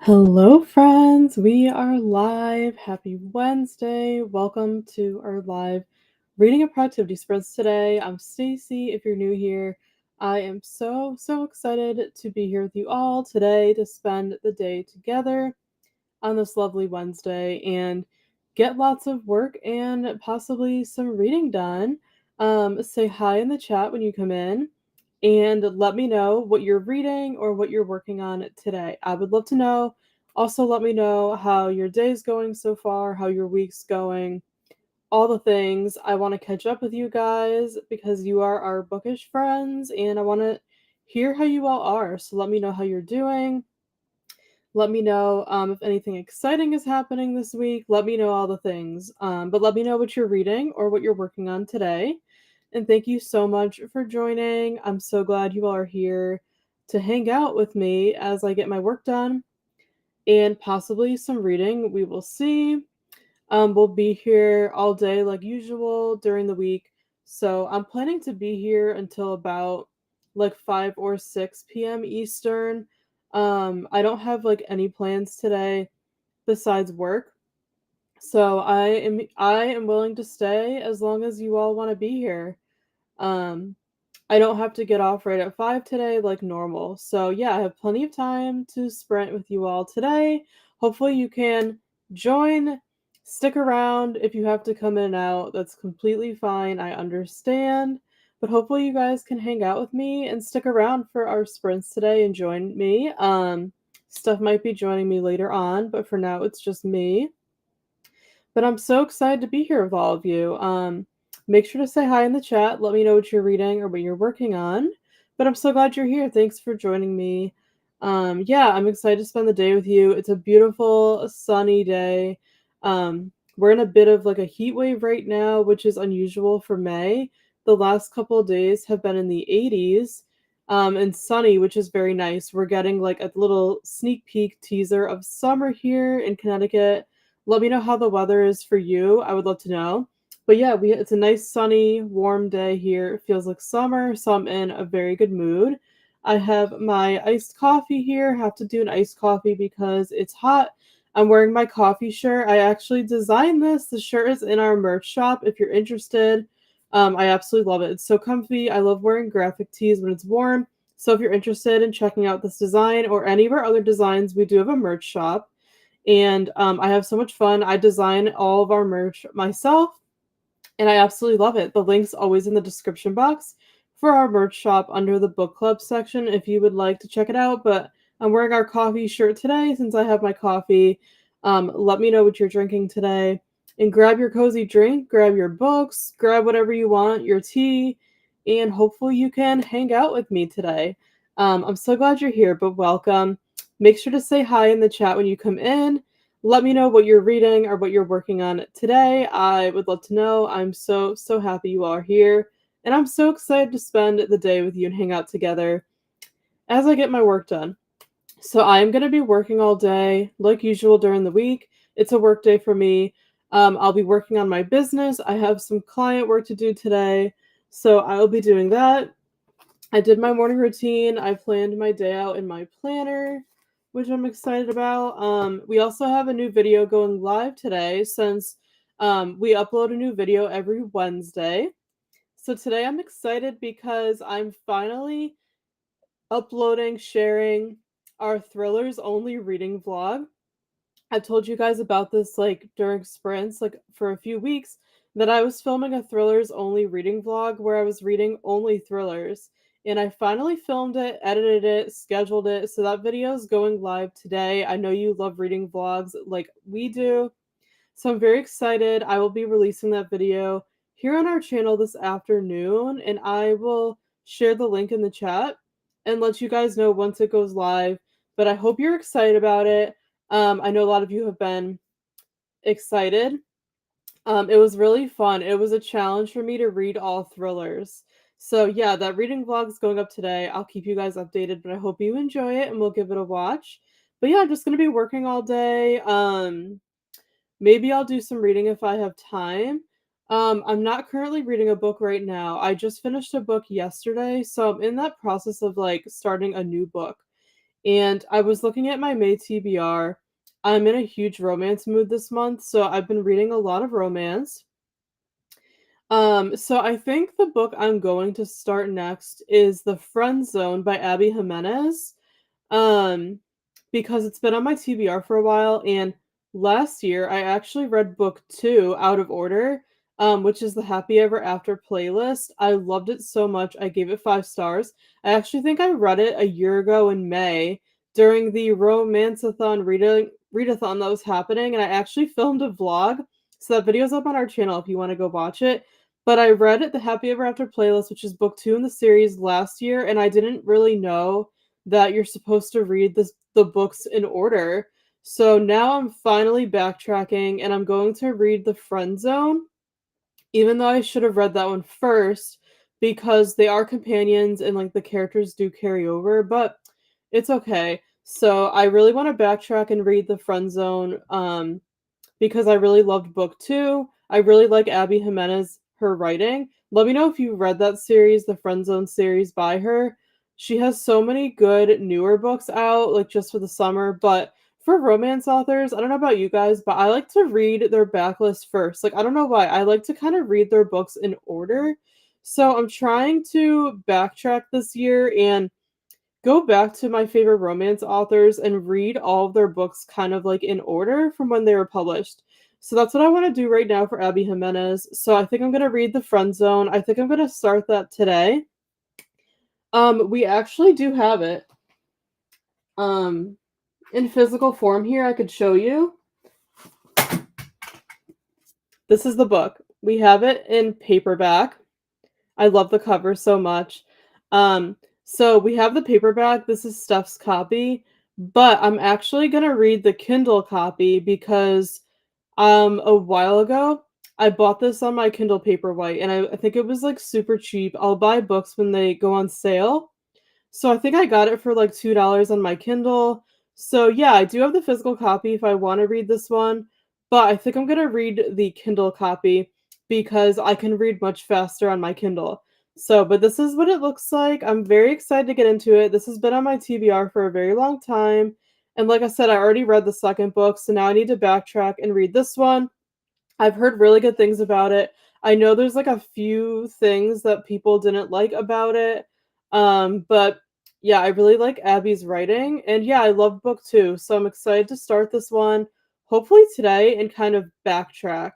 Hello, friends. We are live. Happy Wednesday. Welcome to our live reading and productivity sprints today. I'm Stacey. If you're new here, I am so excited to be here with you all today to spend the day together on this lovely Wednesday and get lots of work and possibly some reading done. Say hi in the chat when you come in and let me know what you're reading or what you're working on today. I would love to know. Also, let me know how your day's going so far, how your week's going, all the things. I want to catch up with you guys because you are our bookish friends and I want to hear how you all are. So let me know how you're doing. Let me know if anything exciting is happening this week. Let me know all the things. But let me know what you're reading or what you're working on today. And thank you so much for joining. I'm so glad you all are here to hang out with me as I get my work done and possibly some reading. We will see. We'll be here all day like usual during the week. So I'm planning to be here until about like 5 or 6 p.m. Eastern. I don't have like any plans today besides work. So I am willing to stay as long as you all want to be here. Um, I don't have to get off right at 5 today like normal. So yeah, I have plenty of time to sprint with you all today. Hopefully you can join, stick around. If you have to come in and out, that's completely fine. I understand. But hopefully you guys can hang out with me and stick around for our sprints today and join me. Steph might be joining me later on, but for now it's just me. But I'm so excited to be here with all of you. Make sure to say hi in the chat. Let me know what you're reading or what you're working on. But I'm so glad you're here. Thanks for joining me. Yeah, I'm excited to spend the day with you. It's a beautiful, sunny day. We're in a bit of like a heat wave right now, which is unusual for May. The last couple of days have been in the 80s and sunny, which is very nice. We're getting like a little sneak peek teaser of summer here in Connecticut. Let me know how the weather is for you. I would love to know. But yeah, it's a nice sunny, warm day here. It feels like summer, so I'm in a very good mood. I have my iced coffee here. Have to do an iced coffee because it's hot. I'm wearing my coffee shirt. I actually designed this. The shirt is in our merch shop if you're interested. I absolutely love it. It's so comfy. I love wearing graphic tees when it's warm. So if you're interested in checking out this design or any of our other designs, we do have a merch shop. And I have so much fun. I design all of our merch myself, and I absolutely love it. The link's always in the description box for our merch shop under the book club section if you would like to check it out. But I'm wearing our coffee shirt today since I have my coffee. Let me know what you're drinking today. And grab your cozy drink, grab your books, grab whatever you want, your tea, and hopefully you can hang out with me today. I'm so glad you're here, but welcome. Make sure to say hi in the chat when you come in. Let me know what you're reading or what you're working on today. I would love to know. I'm so happy you all are here. And I'm so excited to spend the day with you and hang out together as I get my work done. So I'm going to be working all day like usual during the week. It's a work day for me. I'll be working on my business. I have some client work to do today. So I will be doing that. I did my morning routine. I planned my day out in my planner, which I'm excited about. We also have a new video going live today since we upload a new video every Wednesday. So today I'm excited because I'm finally uploading, sharing our thrillers only reading vlog. I've told you guys about this like during sprints, like for a few weeks, that I was filming a thrillers only reading vlog where I was reading only thrillers. And I finally filmed it, edited it, scheduled it. So that video is going live today. I know you love reading vlogs like we do. So I'm very excited. I will be releasing that video here on our channel this afternoon. And I will share the link in the chat and let you guys know once it goes live. But I hope you're excited about it. I know a lot of you have been excited. It was really fun. It was a challenge for me to read all thrillers. So yeah, that reading vlog is going up today. I'll keep you guys updated, but I hope you enjoy it and we'll give it a watch. But yeah, I'm just gonna be working all day. Maybe I'll do some reading if I have time. I'm not currently reading a book right now. I just finished a book yesterday, so I'm in that process of like starting a new book. And I was looking at my May TBR. I'm in a huge romance mood this month, so I've been reading a lot of romance. So I think the book I'm going to start next is The Friend Zone by Abby Jimenez. Um, because it's been on my TBR for a while, and last year I actually read book 2 out of order, which is the Happy Ever After playlist. I loved it so much, I gave it 5 stars. I actually think I read it a year ago in May during the Romanceathon readathon that was happening, and I actually filmed a vlog, so that video's up on our channel if you wanna go watch it. But I read the Happy Ever After playlist, which is book 2 in the series last year, and I didn't really know that you're supposed to read the books in order. So now I'm finally backtracking and I'm going to read The Friend Zone, even though I should have read that one first because they are companions and like the characters do carry over, but it's okay. So I really want to backtrack and read The Friend Zone. Because I really loved book 2. I really like Abby Jimenez, her writing. Let me know if you read that series, the Friend Zone series by her. She has so many good newer books out, like just for the summer. But for romance authors, I don't know about you guys, but I like to read their backlist first. Like, I don't know why. I like to kind of read their books in order. So I'm trying to backtrack this year and go back to my favorite romance authors and read all of their books kind of like in order from when they were published. So that's what I want to do right now for Abby Jimenez. So I think I'm going to read The Friend Zone. I think I'm going to start that today. We actually do have it um in physical form here. I could show you. This is the book. We have it in paperback. I love the cover so much. Um, so we have the paperback. This is Steph's copy, but I'm actually gonna read the Kindle copy because a while ago I bought this on my Kindle Paperwhite and I think it was like super cheap. I'll buy books when they go on sale. So I think I got it for like $2 on my Kindle. So yeah, I do have the physical copy if I want to read this one, but I think I'm going to read the Kindle copy because I can read much faster on my Kindle. So, but this is what it looks like. I'm very excited to get into it. This has been on my TBR for a very long time. And like I said, I already read the second book, so now I need to backtrack and read this one. I've heard really good things about it. I know there's like a few things that people didn't like about it. But yeah, I really like Abby's writing. And yeah, I love book 2. So I'm excited to start this one hopefully today and kind of backtrack.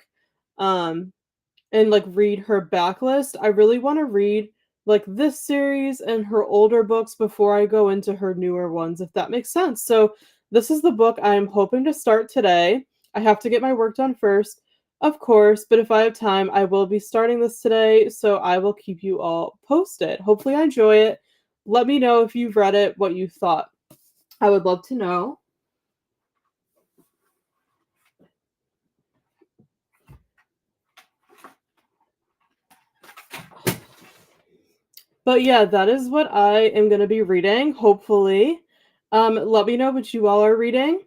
Um and like read her backlist. I really want to read like this series and her older books before I go into her newer ones, if that makes sense. So, this is the book I'm hoping to start today. I have to get my work done first, of course, but if I have time, I will be starting this today. So, I will keep you all posted. Hopefully, I enjoy it. Let me know if you've read it, what you thought. I would love to know. But yeah, that is what I am going to be reading, hopefully. Let me know what you all are reading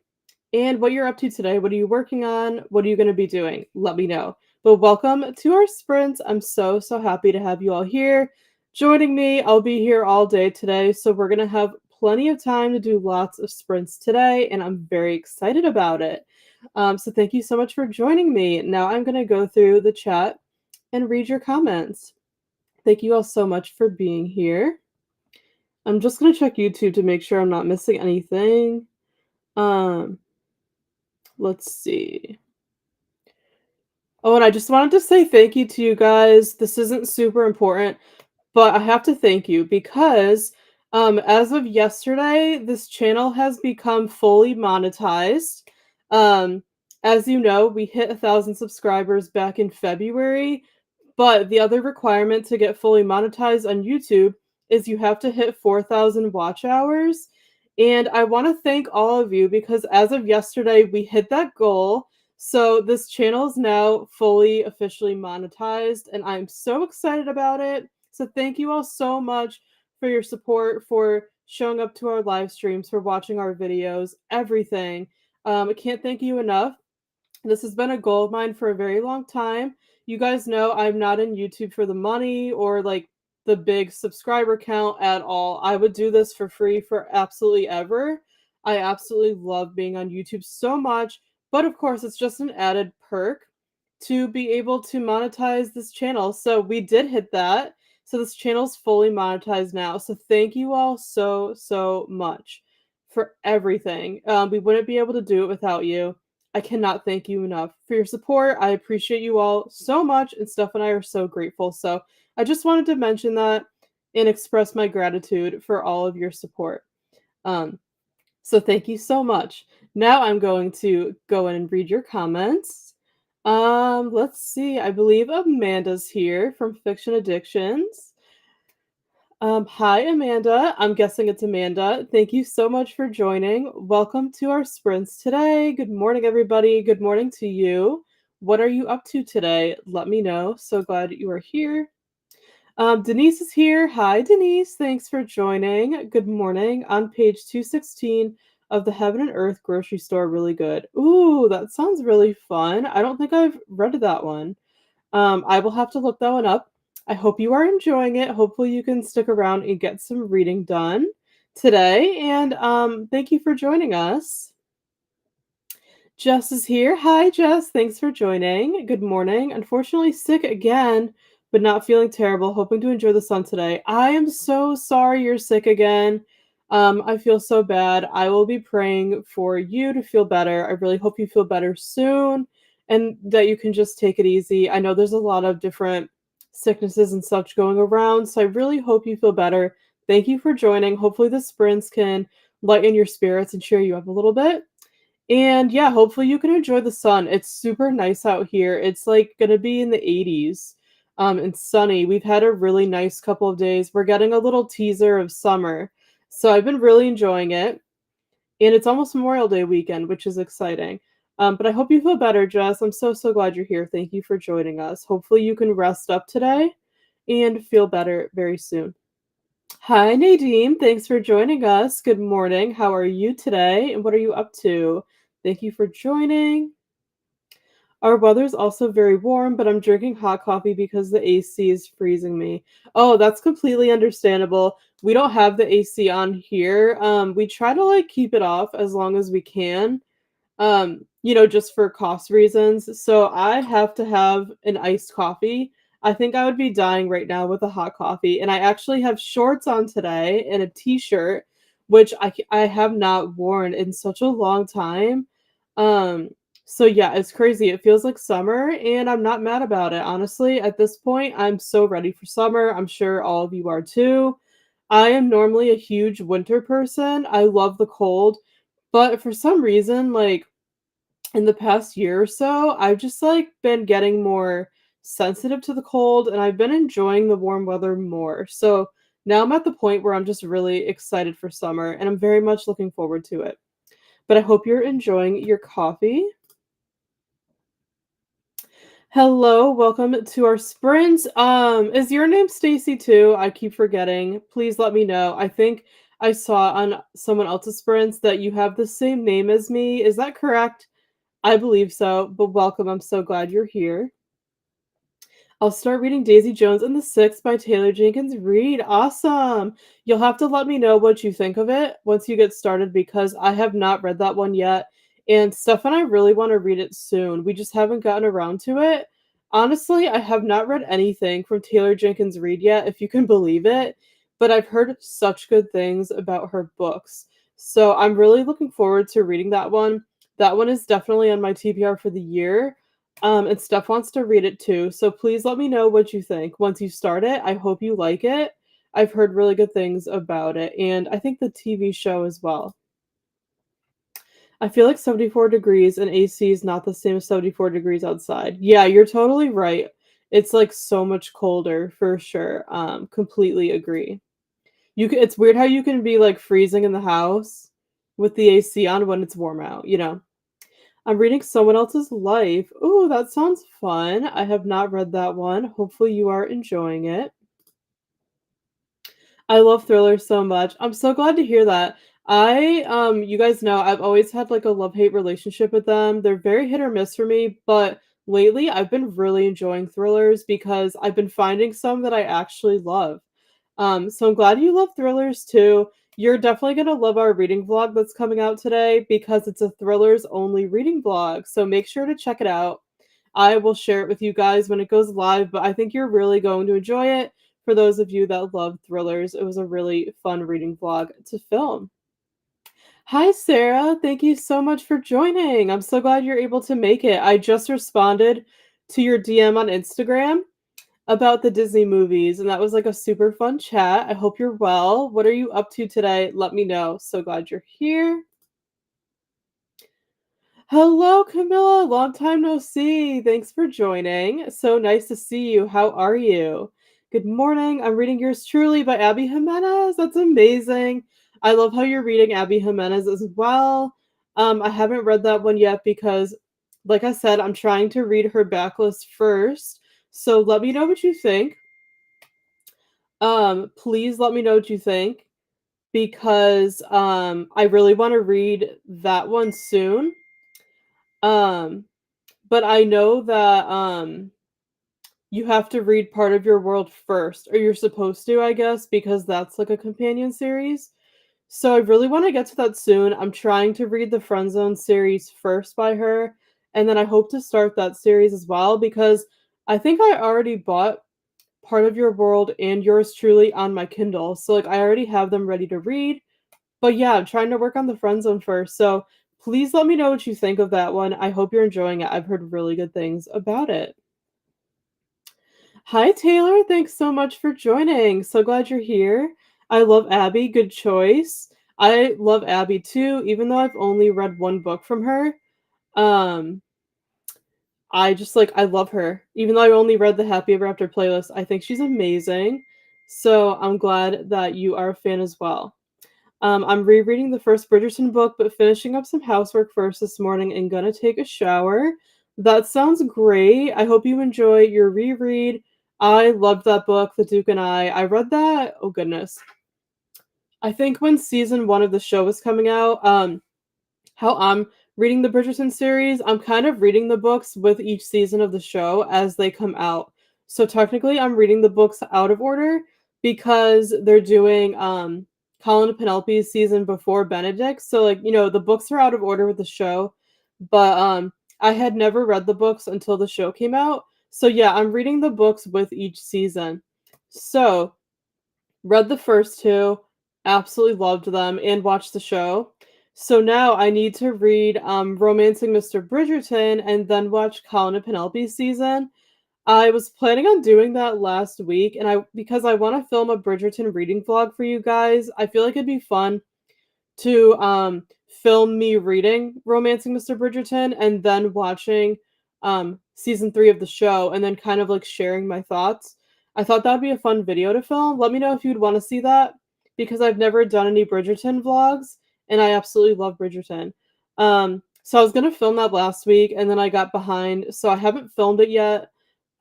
and what you're up to today. What are you working on? What are you going to be doing? Let me know. But welcome to our sprints. I'm so, so happy to have you all here joining me. I'll be here all day today. So we're going to have plenty of time to do lots of sprints today. And I'm very excited about it. So thank you so much for joining me. Now I'm going to go through the chat and read your comments. Thank you all so much for being here. I'm just gonna check YouTube to make sure I'm not missing anything. Um, let's see. Oh, and I just wanted to say thank you to you guys. This isn't super important, but I have to thank you because as of yesterday, this channel has become fully monetized. Um, as you know, we hit 1,000 subscribers back in February, but the other requirement to get fully monetized on YouTube is you have to hit 4,000 watch hours. And I want to thank all of you because as of yesterday, we hit that goal. So this channel is now fully officially monetized, and I'm so excited about it. So thank you all so much for your support, for showing up to our live streams, for watching our videos, everything. I can't thank you enough. This has been a goal of mine for a very long time. You guys know I'm not in YouTube for the money or like the big subscriber count at all. I would do this for free for absolutely ever. I absolutely love being on YouTube so much, but of course, it's just an added perk to be able to monetize this channel. So we did hit that. So this channel's fully monetized now. So thank you all so much for everything. We wouldn't be able to do it without you. I cannot thank you enough for your support. I appreciate you all so much, and Steph and I are so grateful. So I just wanted to mention that and express my gratitude for all of your support. Um, so thank you so much. Now I'm going to go in and read your comments. Let's see. I believe Amanda's here from Fiction Addictions. Hi, Amanda. I'm guessing it's Amanda. Thank you so much for joining. Welcome to our sprints today. Good morning, everybody. Good morning to you. What are you up to today? Let me know. So glad you are here. Denise is here. Hi, Denise. Thanks for joining. Good morning. On page 216 of the Heaven and Earth grocery store, really good. Ooh, that sounds really fun. I don't think I've read that one. I will have to look that one up. I hope you are enjoying it. Hopefully, you can stick around and get some reading done today. And thank you for joining us. Jess is here. Hi, Jess. Thanks for joining. Good morning. Unfortunately, sick again, but not feeling terrible. Hoping to enjoy the sun today. I am so sorry you're sick again. I feel so bad. I will be praying for you to feel better. I really hope you feel better soon and that you can just take it easy. I know there's a lot of different sicknesses and such going around, so I really hope you feel better. Thank you for joining. Hopefully, the sprints can lighten your spirits and cheer you up a little bit. And yeah, hopefully you can enjoy the sun. It's super nice out here. It's like gonna be in the 80s, and sunny. We've had a really nice couple of days. We're getting a little teaser of summer. So I've been really enjoying it. And it's almost Memorial Day weekend, which is exciting. But I hope you feel better, Jess. I'm so glad you're here. Thank you for joining us. Hopefully you can rest up today and feel better very soon. Hi, Nadine. Thanks for joining us. Good morning. How are you today? And what are you up to? Thank you for joining. Our weather's also very warm, but I'm drinking hot coffee because the AC is freezing me. Oh, that's completely understandable. We don't have the AC on here. We try to like keep it off as long as we can, just for cost reasons. So I have to have an iced coffee. I think I would be dying right now with a hot coffee. And I actually have shorts on today and a t-shirt, which I have not worn in such a long time. Um, so yeah, it's crazy. It feels like summer and I'm not mad about it. Honestly, at this point, I'm so ready for summer. I'm sure all of you are too. I am normally a huge winter person. I love the cold, but for some reason, like in the past year or so, I've just like been getting more sensitive to the cold and I've been enjoying the warm weather more. So now I'm at the point where I'm just really excited for summer and I'm very much looking forward to it. But I hope you're enjoying your coffee. Hello, welcome to our sprint. Is your name Stacey too? I keep forgetting. Please let me know. I think I saw on someone else's sprints that you have the same name as me. Is that correct? I believe so, but welcome. I'm so glad you're here. I'll start reading Daisy Jones and the Six by Taylor Jenkins Reid. Awesome. You'll have to let me know what you think of it once you get started because I have not read that one yet. And Steph and I really want to read it soon. We just haven't gotten around to it. Honestly, I have not read anything from Taylor Jenkins Reid yet, if you can believe it, but I've heard such good things about her books. So I'm really looking forward to reading that one. That one is definitely on my TBR for the year. And Steph wants to read it too, so please let me know what you think. Once you start it, I hope you like it. I've heard really good things about it, and I think the TV show as well. I feel like 74 degrees and AC is not the same as 74 degrees outside. Yeah, you're totally right. It's like so much colder for sure. Completely agree. It's weird how you can be like freezing in the house with the AC on when it's warm out. I'm reading Someone Else's Life. Ooh, that sounds fun. I have not read that one. Hopefully you are enjoying it. I love thrillers so much. I'm so glad to hear that. You guys know I've always had like a love-hate relationship with them. They're very hit or miss for me, but lately I've been really enjoying thrillers because I've been finding some that I actually love. So I'm glad you love thrillers too. You're definitely gonna love our reading vlog that's coming out today because it's a thrillers only reading vlog. So make sure to check it out. I will share it with you guys when it goes live, but I think you're really going to enjoy it. For those of you that love thrillers, it was a really fun reading vlog to film. Hi, Sarah. Thank you so much for joining. I'm so glad you're able to make it. I just responded to your DM on Instagram about the Disney movies, and that was like a super fun chat. I hope you're well. What are you up to today? Let me know. So glad you're here. Hello, Camilla. Long time no see. Thanks for joining. So nice to see you. How are you? Good morning. I'm reading yours truly by Abby Jimenez. That's amazing. I love how you're reading Abby Jimenez as well. I haven't read that one yet because, like I said, I'm trying to read her backlist first. So let me know what you think. Please let me know what you think because I really want to read that one soon. Um, but I know that you have to read Part of Your World first, or you're supposed to, I guess, because that's like a companion series. So I really want to get to that soon. I'm trying to read the Friend Zone series first by her, and then I hope to start that series as well because I think I already bought Part of Your World and Yours Truly on my Kindle. So like I already have them ready to read. But yeah, I'm trying to work on the Friend Zone first. So please let me know what you think of that one. I hope you're enjoying it. I've heard really good things about it. Hi, Taylor. Thanks so much for joining. So glad you're here. I love Abby. Good choice. I love Abby too, even though I've only read one book from her. Um, I just like I love her. Even though I only read the Happy Ever After playlist, I think she's amazing. So I'm glad that you are a fan as well. I'm rereading the first Bridgerton book, but finishing up some housework first this morning and gonna take a shower. That sounds great. I hope you enjoy your reread. I loved that book, The Duke and I. I read that, oh goodness. I think when season one of the show was coming out, how I'm reading the Bridgerton series, I'm kind of reading the books with each season of the show as they come out. So technically, I'm reading the books out of order because they're doing Colin and Penelope's season before Benedict. So like, the books are out of order with the show, but I had never read the books until the show came out. So yeah, I'm reading the books with each season. So read the first two, absolutely loved them, and watched the show. So now I need to read Romancing Mr. Bridgerton and then watch Colin and Penelope's season. I was planning on doing that last week, and because I want to film a Bridgerton reading vlog for you guys, I feel like it'd be fun to film me reading Romancing Mr. Bridgerton and then watching season 3 of the show and then kind of like sharing my thoughts. I thought that'd be a fun video to film. Let me know if you'd want to see that because I've never done any Bridgerton vlogs and I absolutely love Bridgerton. So I was gonna film that last week and then I got behind, so I haven't filmed it yet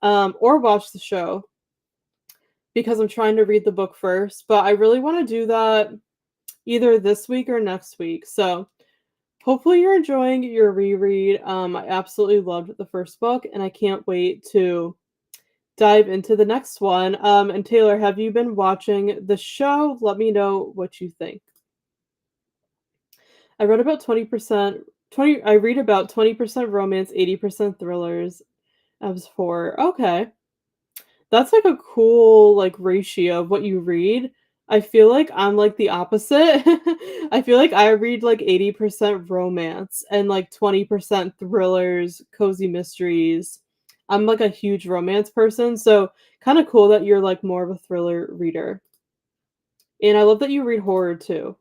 or watched the show because I'm trying to read the book first. But I really want to do that either this week or next week. So hopefully you're enjoying your reread. I absolutely loved the first book and I can't wait to dive into the next one. And Taylor, have you been watching the show? Let me know what you think. I read about 20%, 20 I read about 20% romance, 80% thrillers. As for okay. That's like a cool like ratio of what you read. I feel like I'm like the opposite. I feel like I read like 80% romance and like 20% thrillers, cozy mysteries. I'm like a huge romance person, so kind of cool that you're like more of a thriller reader. And I love that you read horror too.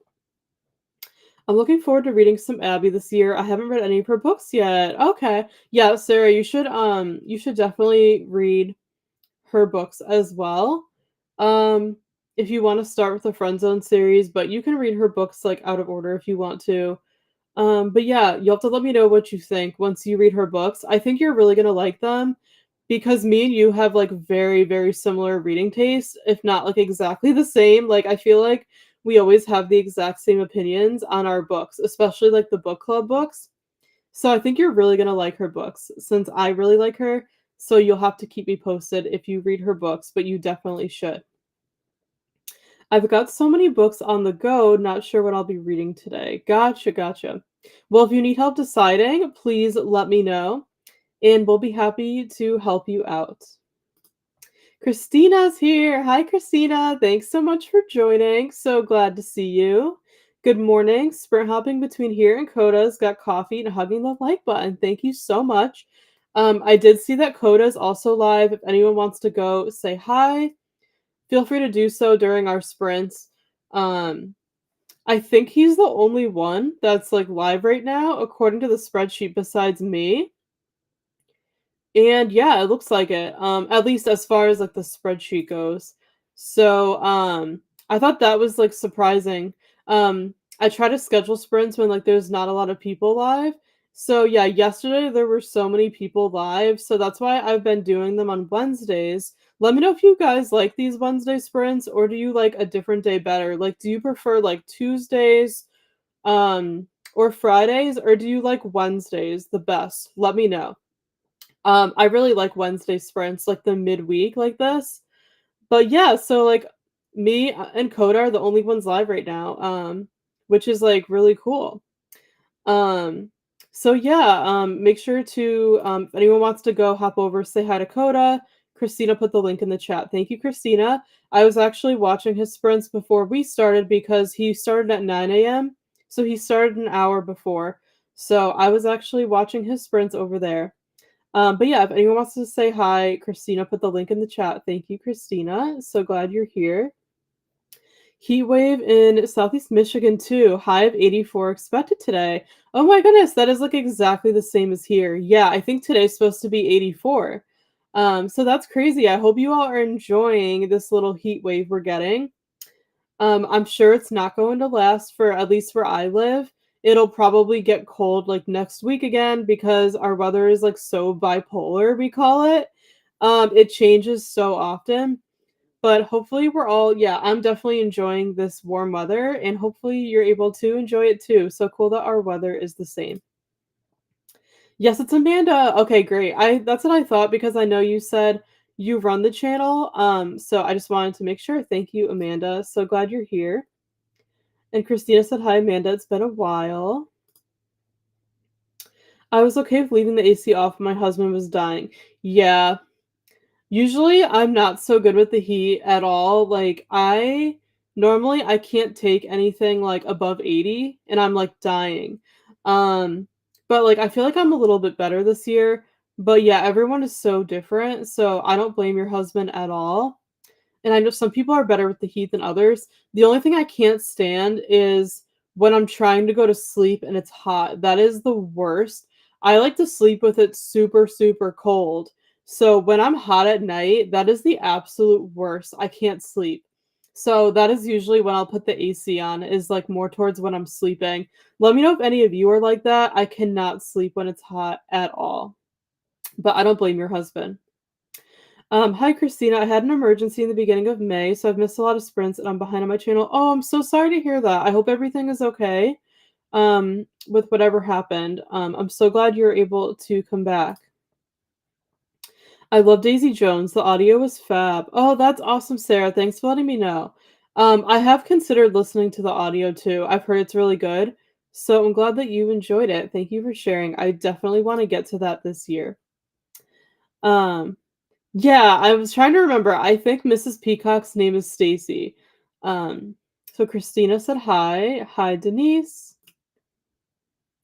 I'm looking forward to reading some Abby this year. I haven't read any of her books yet. Okay. Yeah, Sarah, you should definitely read her books as well. Um, if you want to start with the Friend Zone series, but you can read her books like out of order if you want to. But yeah, you'll have to let me know what you think once you read her books. I think you're really gonna like them because me and you have like very, very similar reading tastes, if not like exactly the same. Like I feel like we always have the exact same opinions on our books, especially like the book club books. So I think you're really gonna like her books since I really like her. So you'll have to keep me posted if you read her books, but you definitely should. I've got so many books on the go, not sure what I'll be reading today. Gotcha, gotcha. Well, if you need help deciding, please let me know, and we'll be happy to help you out. Christina's here. Hi, Christina. Thanks so much for joining. So glad to see you. Good morning. Sprint hopping between here and Coda's, got coffee and hugging the like button. Thank you so much. I did see that Coda's also live. If anyone wants to go say hi, feel free to do so during our sprints. Um, I think he's the only one that's like live right now, according to the spreadsheet, besides me. And yeah, it looks like it. At least as far as like the spreadsheet goes. So I thought that was like surprising. I try to schedule sprints when like there's not a lot of people live. So yeah, yesterday there were so many people live. So that's why I've been doing them on Wednesdays. Let me know if you guys like these Wednesday sprints, or do you like a different day better? Like, do you prefer like Tuesdays or Fridays, or do you like Wednesdays the best? Let me know. I really like Wednesday sprints, like the midweek like this. But yeah, so like me and Coda are the only ones live right now, which is like really cool. Um, so yeah, make sure to if anyone wants to go hop over, say hi to Coda. Christina put the link in the chat. Thank you, Christina. I was actually watching his sprints before we started because he started at 9 a.m. So he started an hour before. So I was actually watching his sprints over there. But yeah, if anyone wants to say hi, Christina put the link in the chat. Thank you, Christina. So glad you're here. Heat wave in Southeast Michigan too. High of 84 expected today. Oh my goodness, that is like exactly the same as here. Yeah, I think today's supposed to be 84. So that's crazy. I hope you all are enjoying this little heat wave we're getting. I'm sure it's not going to last for at least where I live. It'll probably get cold like next week again because our weather is like so bipolar, we call it. It changes so often. But hopefully we're all, yeah, I'm definitely enjoying this warm weather, and hopefully you're able to enjoy it too. So cool that our weather is the same. Yes, it's Amanda. Okay, great. I That's what I thought because I know you said you run the channel. So I just wanted to make sure. Thank you, Amanda. So glad you're here. And Christina said, hi, Amanda. It's been a while. I was okay with leaving the AC off when my husband was dying. Yeah. Usually I'm not so good with the heat at all. Like I can't take anything like above 80 and I'm like dying. But like I feel like I'm a little bit better this year. But yeah, everyone is so different. So I don't blame your husband at all. And I know some people are better with the heat than others. The only thing I can't stand is when I'm trying to go to sleep and it's hot. That is the worst. I like to sleep with it super, super cold. So when I'm hot at night, that is the absolute worst. I can't sleep. So that is usually when I'll put the AC on, is like more towards when I'm sleeping. Let me know if any of you are like that. I cannot sleep when it's hot at all. But I don't blame your husband. Hi Christina, I had an emergency in the beginning of May, so I've missed a lot of sprints and I'm behind on my channel. Oh, I'm so sorry to hear that. I hope everything is okay. With whatever happened. I'm so glad you're able to come back. I love Daisy Jones. The audio was fab. Oh, that's awesome, Sarah. Thanks for letting me know. I have considered listening to the audio too. I've heard it's really good. So I'm glad that you enjoyed it. Thank you for sharing. I definitely want to get to that this year. Um, Yeah, I was trying to remember. I think Mrs. Peacock's name is Stacey. Um, so Christina said hi. Hi, Denise.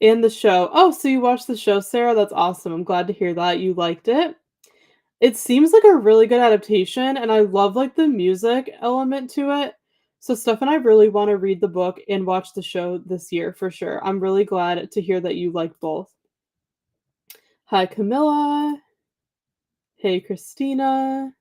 And the show. Oh, so you watched the show, Sarah? That's awesome. I'm glad to hear that you liked it. It seems like a really good adaptation, and I love like the music element to it. So Steph and I really want to read the book and watch the show this year for sure. I'm really glad to hear that you like both. Hi, Camilla. Hey, Christina.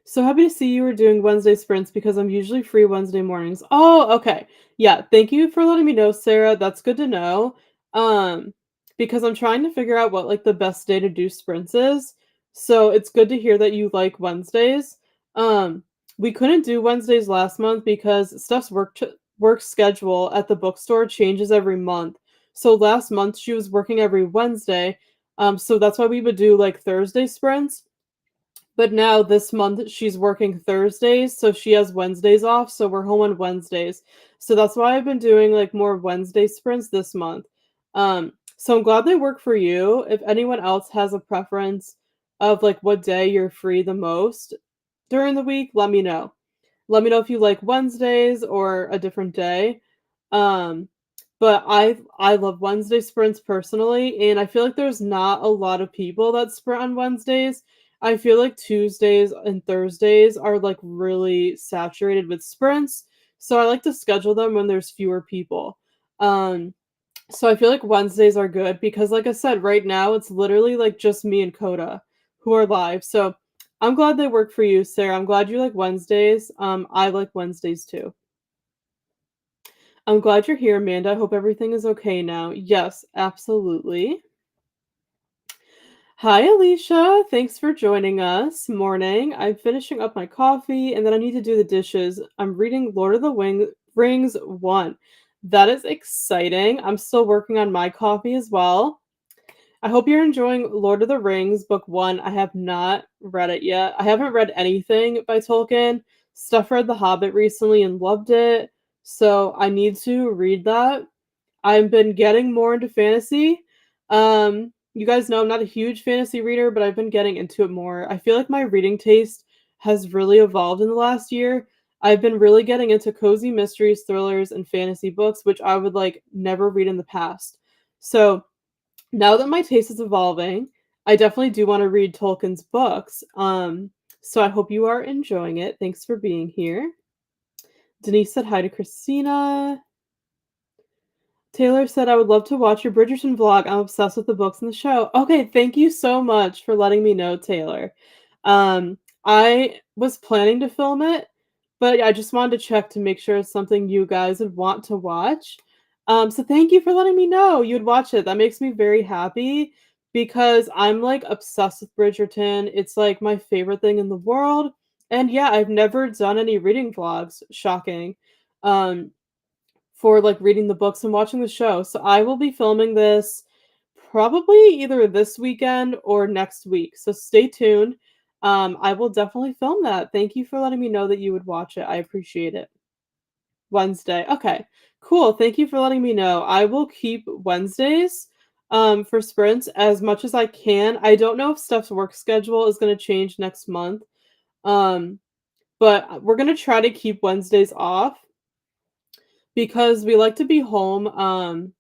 So happy to see you are doing Wednesday sprints because I'm usually free Wednesday mornings. Oh, okay. Yeah, thank you for letting me know, Sarah. That's good to know. Um, because I'm trying to figure out what like the best day to do sprints is. So it's good to hear that you like Wednesdays. Um, we couldn't do Wednesdays last month because Steph's work schedule at the bookstore changes every month. So last month she was working every Wednesday. So that's why we would do like Thursday sprints, But now this month she's working Thursdays, so she has Wednesdays off, so we're home on Wednesdays. So that's why I've been doing like more Wednesday sprints this month. So I'm glad they work for you. If anyone else has a preference of like what day you're free the most during the week, let me know. Let me know if you like Wednesdays or a different day. Um, but I love Wednesday sprints personally, and I feel like there's not a lot of people that sprint on Wednesdays. I feel like Tuesdays and Thursdays are like really saturated with sprints, so I like to schedule them when there's fewer people. Um, so I feel like Wednesdays are good because like I said, right now it's literally like just me and Coda who are live. So I'm glad they work for you, Sarah. I'm glad you like Wednesdays. I like Wednesdays too. I'm glad you're here, Amanda. I hope everything is okay now. Yes, absolutely. Hi, Alicia. Thanks for joining us. Morning. I'm finishing up my coffee and then I need to do the dishes. I'm reading Lord of the Rings 1. That is exciting. I'm still working on my coffee as well. I hope you're enjoying Lord of the Rings Book 1. I have not read it yet. I haven't read anything by Tolkien. Steph read The Hobbit recently and loved it, so I need to read that. I've been getting more into fantasy. You guys know I'm not a huge fantasy reader, but I've been getting into it more. I feel like my reading taste has really evolved in the last year. I've been really getting into cozy mysteries, thrillers, and fantasy books, which I would like never read in the past. So now that my taste is evolving, I definitely do want to read Tolkien's books. So I hope you are enjoying it. Thanks for being here. Denise said hi to Christina. Taylor said, I would love to watch your Bridgerton vlog. I'm obsessed with the books and the show. Okay, thank you so much for letting me know, Taylor. I was planning to film it, but I just wanted to check to make sure it's something you guys would want to watch. So thank you for letting me know you'd watch it. That makes me very happy because I'm like obsessed with Bridgerton. It's like my favorite thing in the world. And yeah, I've never done any reading vlogs. Shocking. Um, for like reading the books and watching the show. So I will be filming this probably either this weekend or next week. So stay tuned. I will definitely film that. Thank you for letting me know that you would watch it. I appreciate it. Wednesday. Okay. Cool. Thank you for letting me know. I will keep Wednesdays for sprints as much as I can. I don't know if Steph's work schedule is going to change next month. Um, but we're going to try to keep Wednesdays off because we like to be home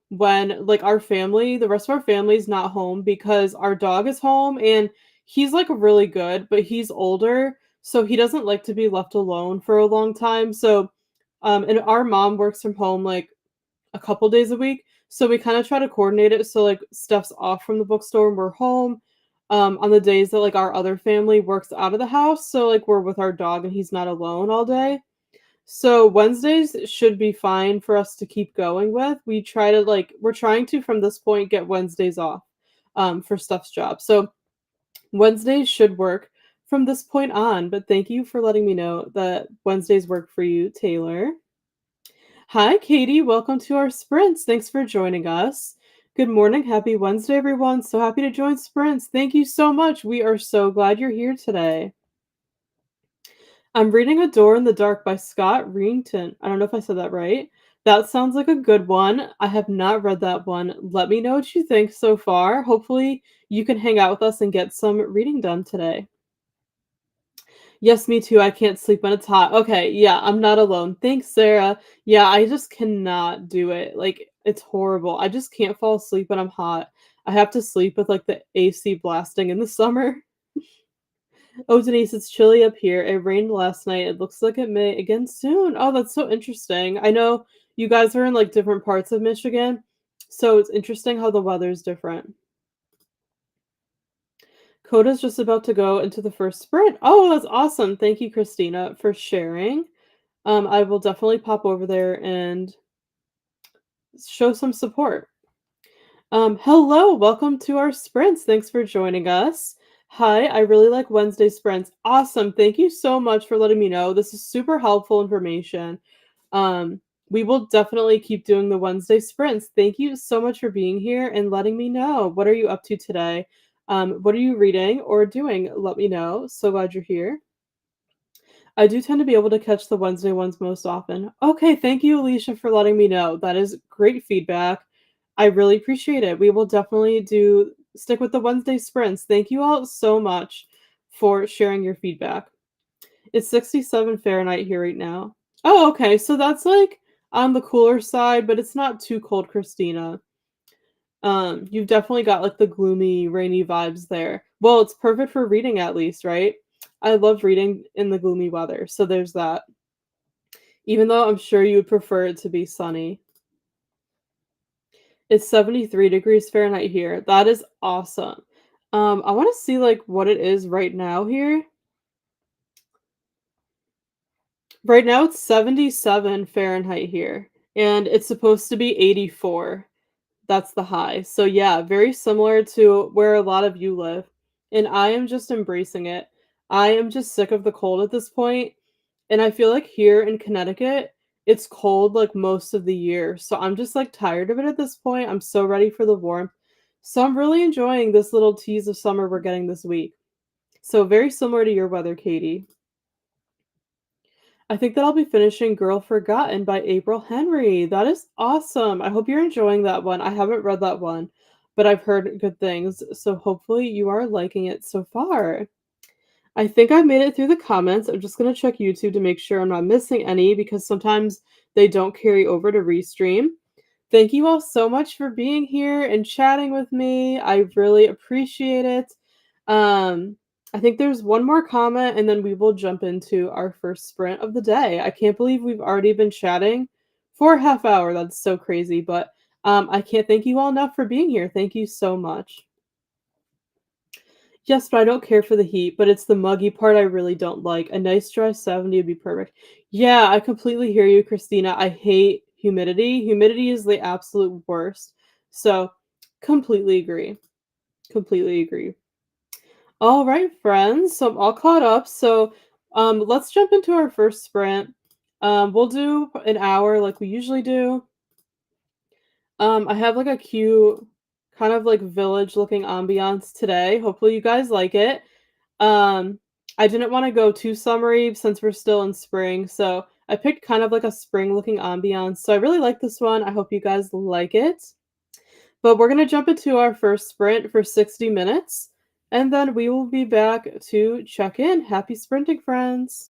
when like our family, the rest of our family is not home because our dog is home and he's like really good, but he's older, so he doesn't like to be left alone for a long time. So and our mom works from home like a couple days a week. So we kind of try to coordinate it so like Steph's off from the bookstore and we're home on the days that like our other family works out of the house. So like we're with our dog and he's not alone all day. So Wednesdays should be fine for us to keep going with. We're trying to from this point get Wednesdays off for Steph's job. So Wednesdays should work from this point on, but thank you for letting me know that Wednesdays work for you, Taylor. Hi, Katie. Welcome to our sprints. Thanks for joining us. Good morning. Happy Wednesday, everyone. So happy to join sprints. Thank you so much. We are so glad you're here today. I'm reading A Door in the Dark by Scott Reington. I don't know if I said that right. That sounds like a good one. I have not read that one. Let me know what you think so far. Hopefully, you can hang out with us and get some reading done today. Yes, me too. I can't sleep when it's hot. Okay, yeah, I'm not alone. Thanks, Sarah. Yeah, I just cannot do it. Like, it's horrible. I just can't fall asleep when I'm hot. I have to sleep with like the AC blasting in the summer. Oh, Denise, it's chilly up here. It rained last night. It looks like it may again soon. Oh, that's so interesting. I know you guys are in like different parts of Michigan, so it's interesting how the weather's different. Coda's just about to go into the first sprint. Oh, that's awesome. Thank you, Christina, for sharing. I will definitely pop over there and show some support. Hello, welcome to our sprints. Thanks for joining us. Hi, I really like Wednesday sprints. Awesome. Thank you so much for letting me know. This is super helpful information. Um, we will definitely keep doing the Wednesday sprints. Thank you so much for being here and letting me know. What are you up to today? What are you reading or doing? Let me know. So glad you're here. I do tend to be able to catch the Wednesday ones most often. Okay, thank you, Alicia, for letting me know. That is great feedback. I really appreciate it. We will definitely do stick with the Wednesday sprints. Thank you all so much for sharing your feedback. It's 67 Fahrenheit here right now. Oh, okay. So that's like on the cooler side, but it's not too cold, Christina. You've definitely got like the gloomy, rainy vibes there. Well, it's perfect for reading at least, right? I love reading in the gloomy weather. So there's that. Even though I'm sure you would prefer it to be sunny. It's 73 degrees Fahrenheit here. That is awesome. I want to see like what it is right now here. Right now it's 77 Fahrenheit here, and it's supposed to be 84. That's the high. So yeah, very similar to where a lot of you live. And I am just embracing it. I am just sick of the cold at this point, and I feel like here in Connecticut, it's cold like most of the year. So I'm just like tired of it at this point. I'm so ready for the warmth. So I'm really enjoying this little tease of summer we're getting this week. So very similar to your weather, Katie. I think that I'll be finishing Girl Forgotten by April Henry. That is awesome. I hope you're enjoying that one. I haven't read that one, but I've heard good things. So hopefully you are liking it so far. I think I've made it through the comments. I'm just going to check YouTube to make sure I'm not missing any because sometimes they don't carry over to Restream. Thank you all so much for being here and chatting with me. I really appreciate it. Um, I think there's one more comment and then we will jump into our first sprint of the day. I can't believe we've already been chatting for a half hour. That's so crazy, but I can't thank you all enough for being here. Thank you so much. Yes, but I don't care for the heat, but it's the muggy part I really don't like. A nice dry 70 would be perfect. Yeah, I completely hear you, Christina. I hate humidity. Humidity is the absolute worst. So, completely agree. Completely agree. All right, friends. So I'm all caught up. So, let's jump into our first sprint. We'll do an hour like we usually do. I have like a cute kind of like village looking ambiance today. Hopefully you guys like it. Um, I didn't want to go too summery since we're still in spring, so I picked kind of like a spring looking ambiance. So I really like this one. I hope you guys like it. But we're gonna jump into our first sprint for 60 minutes, and then we will be back to check in. Happy sprinting, friends!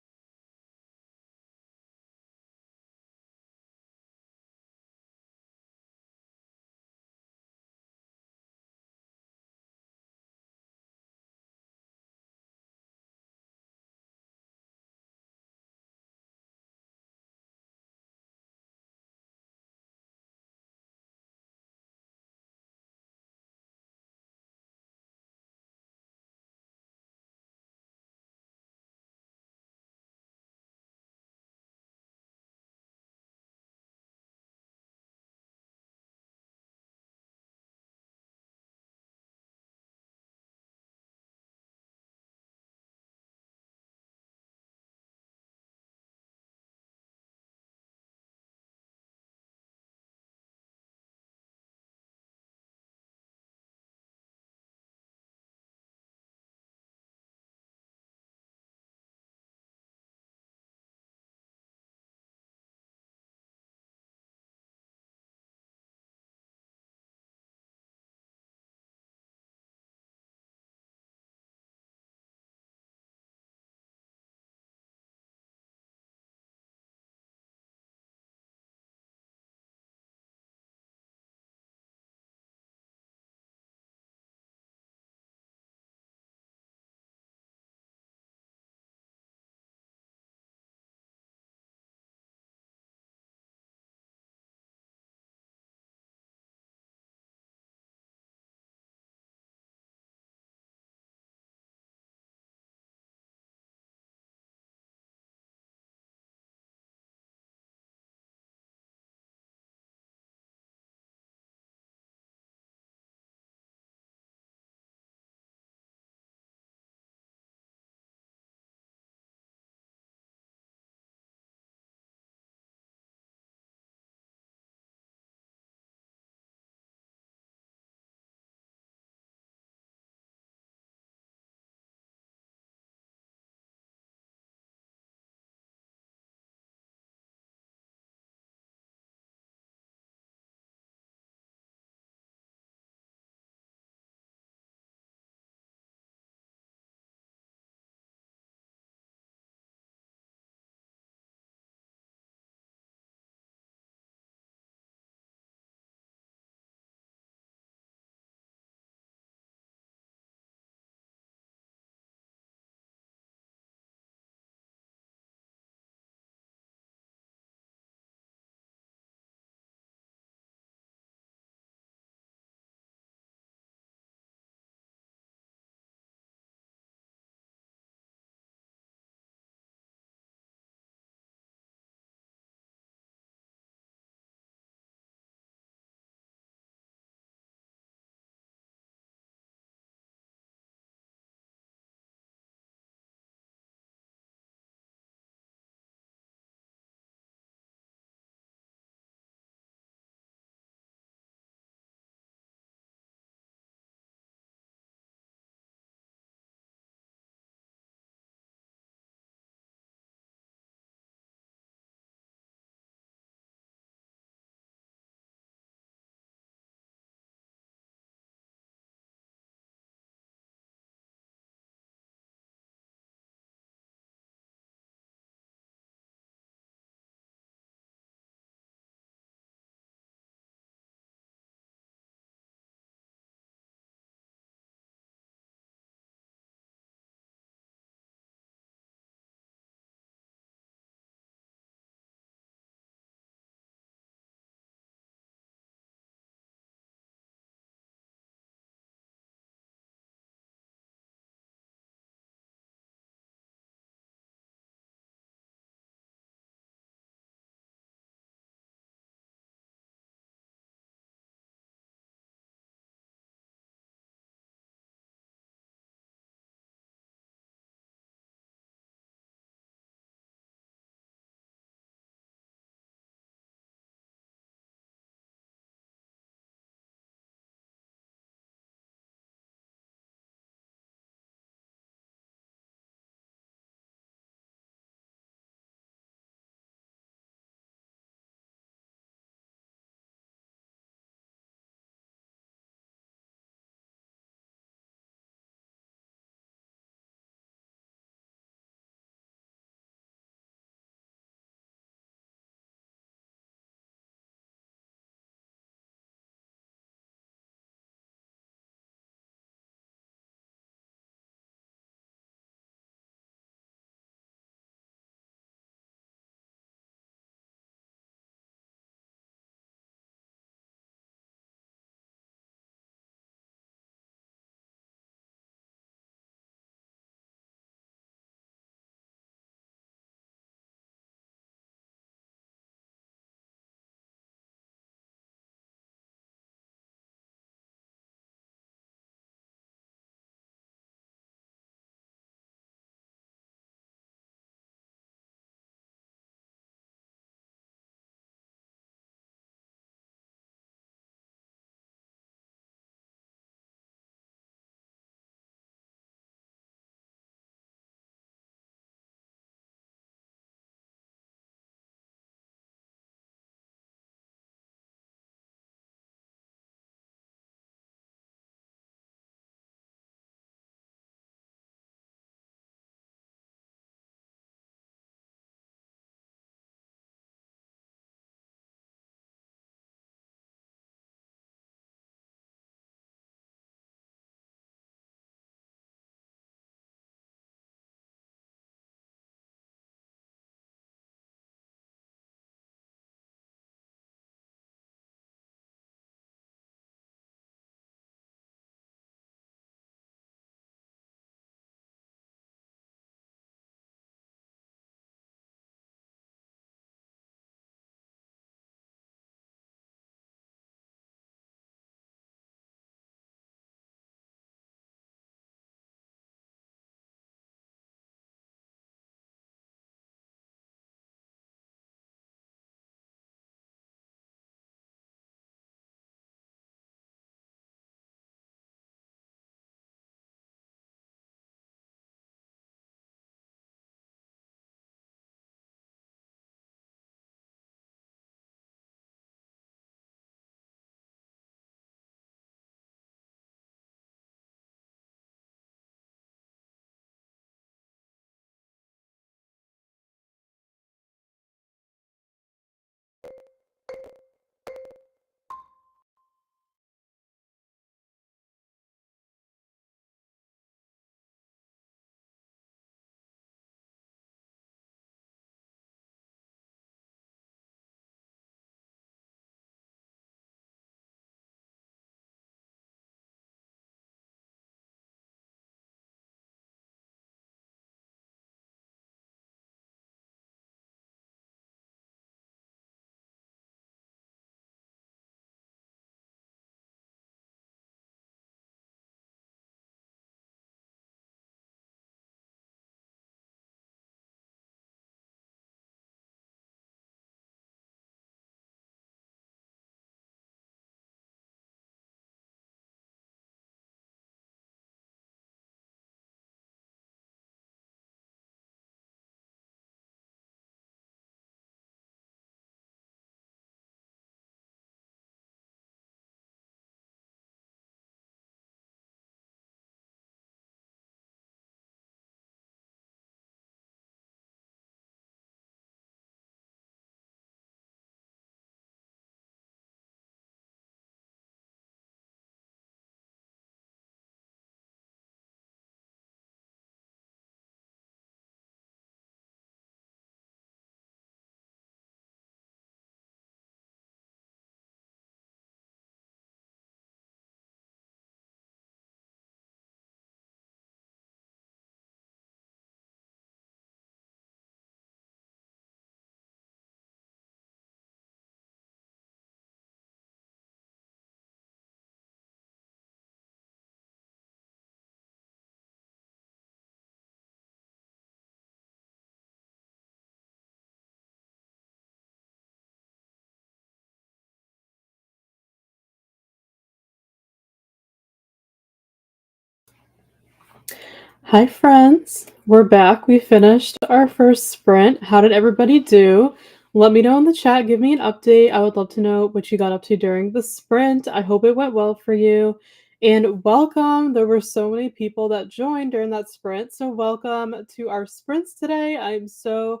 Hi, friends. We're back. We finished our first sprint. How did everybody do? Let me know in the chat. Give me an update. I would love to know what you got up to during the sprint. I hope it went well for you. And welcome. There were so many people that joined during that sprint. So, welcome to our sprints today. I'm so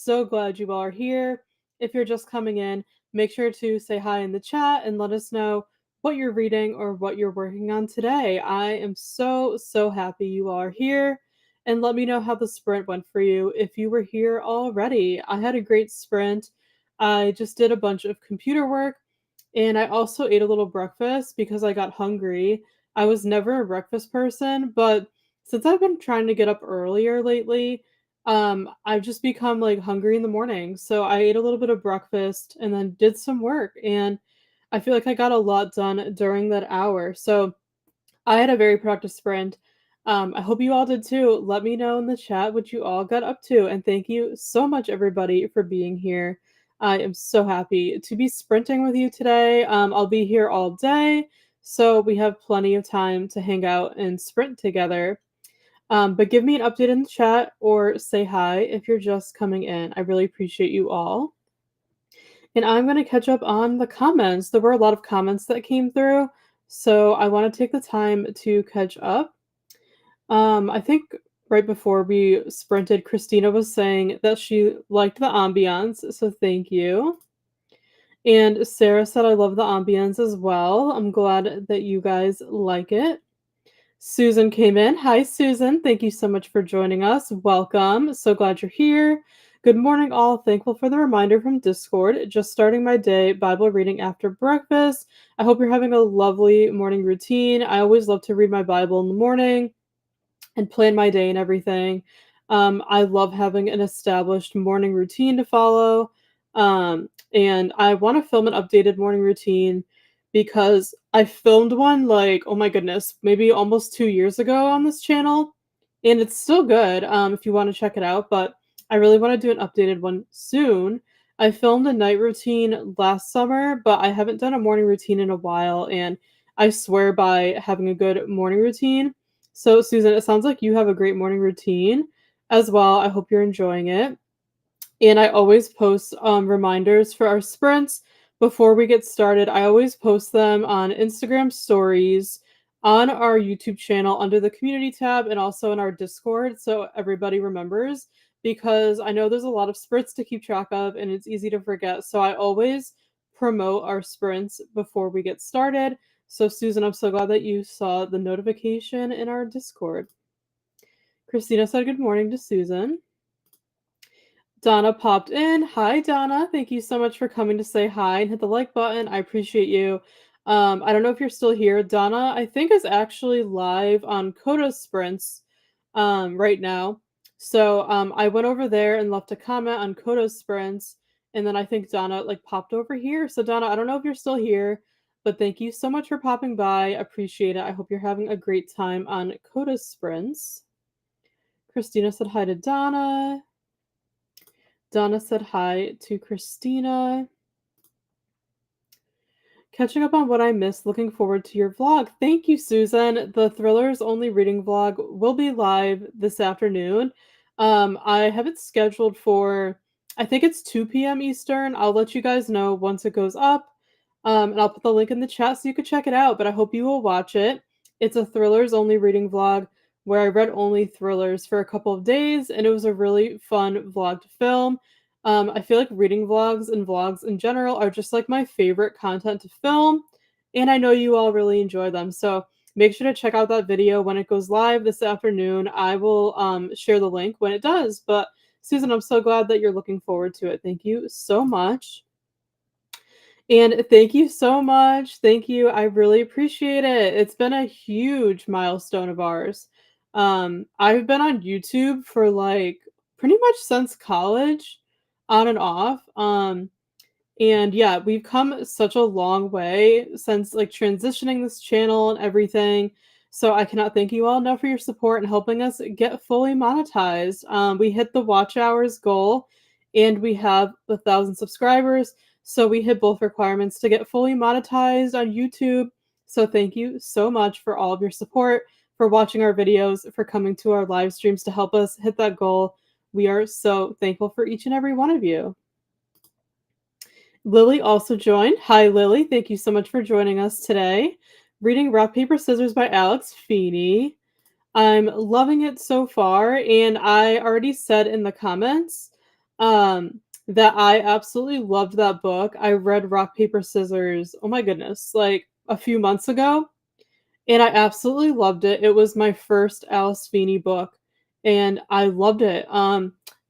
glad you all are here. If you're just coming in, make sure to say hi in the chat and let us know what you're reading or what you're working on today. I am so happy you all are here. And let me know how the sprint went for you if you were here already. I had a great sprint. I just did a bunch of computer work and I also ate a little breakfast because I got hungry. I was never a breakfast person, but since I've been trying to get up earlier lately, I've just become like hungry in the morning. So I ate a little bit of breakfast and then did some work and I feel like I got a lot done during that hour. So I had a very productive sprint. I hope you all did too. Let me know in the chat what you all got up to. And thank you so much, everybody, for being here. I am so happy to be sprinting with you today. I'll be here all day. So we have plenty of time to hang out and sprint together. But give me an update in the chat or say hi if you're just coming in. I really appreciate you all. And I'm going to catch up on the comments. There were a lot of comments that came through, so I want to take the time to catch up. I think right before we sprinted, Christina was saying that she liked the ambiance, so thank you. And Sarah said, I love the ambiance as well. I'm glad that you guys like it. Susan came in. Hi, Susan. Thank you so much for joining us. Welcome. So glad you're here. Good morning, all. Thankful for the reminder from Discord. Just starting my day, Bible reading after breakfast. I hope you're having a lovely morning routine. I always love to read my Bible in the morning and plan my day and everything. I love having an established morning routine to follow. And I want to film an updated morning routine because I filmed one like, oh my goodness, maybe almost 2 years ago on this channel. And it's still good if you want to check it out. But I really want to do an updated one soon. I filmed a night routine last summer, but I haven't done a morning routine in a while. And I swear by having a good morning routine. So, Susan, it sounds like you have a great morning routine as well. I hope you're enjoying it. And I always post reminders for our sprints before we get started. I always post them on Instagram stories, on our YouTube channel under the community tab, and also in our Discord so everybody remembers because I know there's a lot of sprints to keep track of and it's easy to forget. So I always promote our sprints before we get started. So, Susan, I'm so glad that you saw the notification in our Discord. Christina said good morning to Susan. Donna popped in. Hi, Donna. Thank you so much for coming to say hi and hit the like button. I appreciate you. I don't know if you're still here. Donna, I think, is actually live on Coda's Sprints right now. So I went over there and left a comment on Coda's Sprints. And then I think Donna like popped over here. So Donna, I don't know if you're still here, but thank you so much for popping by. Appreciate it. I hope you're having a great time on Coda's Sprints. Christina said hi to Donna. Donna said hi to Christina. Catching up on what I missed, looking forward to your vlog. Thank you, Susan. The Thrillers Only Reading vlog will be live this afternoon. I have it scheduled for, I think it's 2 p.m. Eastern. I'll let you guys know once it goes up. And I'll put the link in the chat so you can check it out, but I hope you will watch it. It's a Thrillers Only Reading vlog where I read only thrillers for a couple of days, and it was a really fun vlog to film. I feel like reading vlogs and vlogs in general are just like my favorite content to film, and I know you all really enjoy them. So make sure to check out that video when it goes live this afternoon. I will share the link when it does. But Susan, I'm so glad that you're looking forward to it. Thank you so much. And thank you so much. Thank you. I really appreciate it. It's been a huge milestone of ours. I've been on YouTube for like pretty much since college, on and off. And yeah, we've come such a long way since like transitioning this channel and everything. So I cannot thank you all enough for your support and helping us get fully monetized. We hit the watch hours goal and we have 1,000 subscribers. So we hit both requirements to get fully monetized on YouTube. So thank you so much for all of your support. for watching our videos, for coming to our live streams to help us hit that goal. We are so thankful for each and every one of you. Lily also joined. Hi, Lily. Thank you so much for joining us today. Reading Rock, Paper, Scissors by Alex Feeney. I'm loving it so far, and I already said in the comments that I absolutely loved that book. I read Rock, Paper, Scissors, oh my goodness, like a few months ago, and I absolutely loved it. It was my first Alice Feeney book, and I loved it.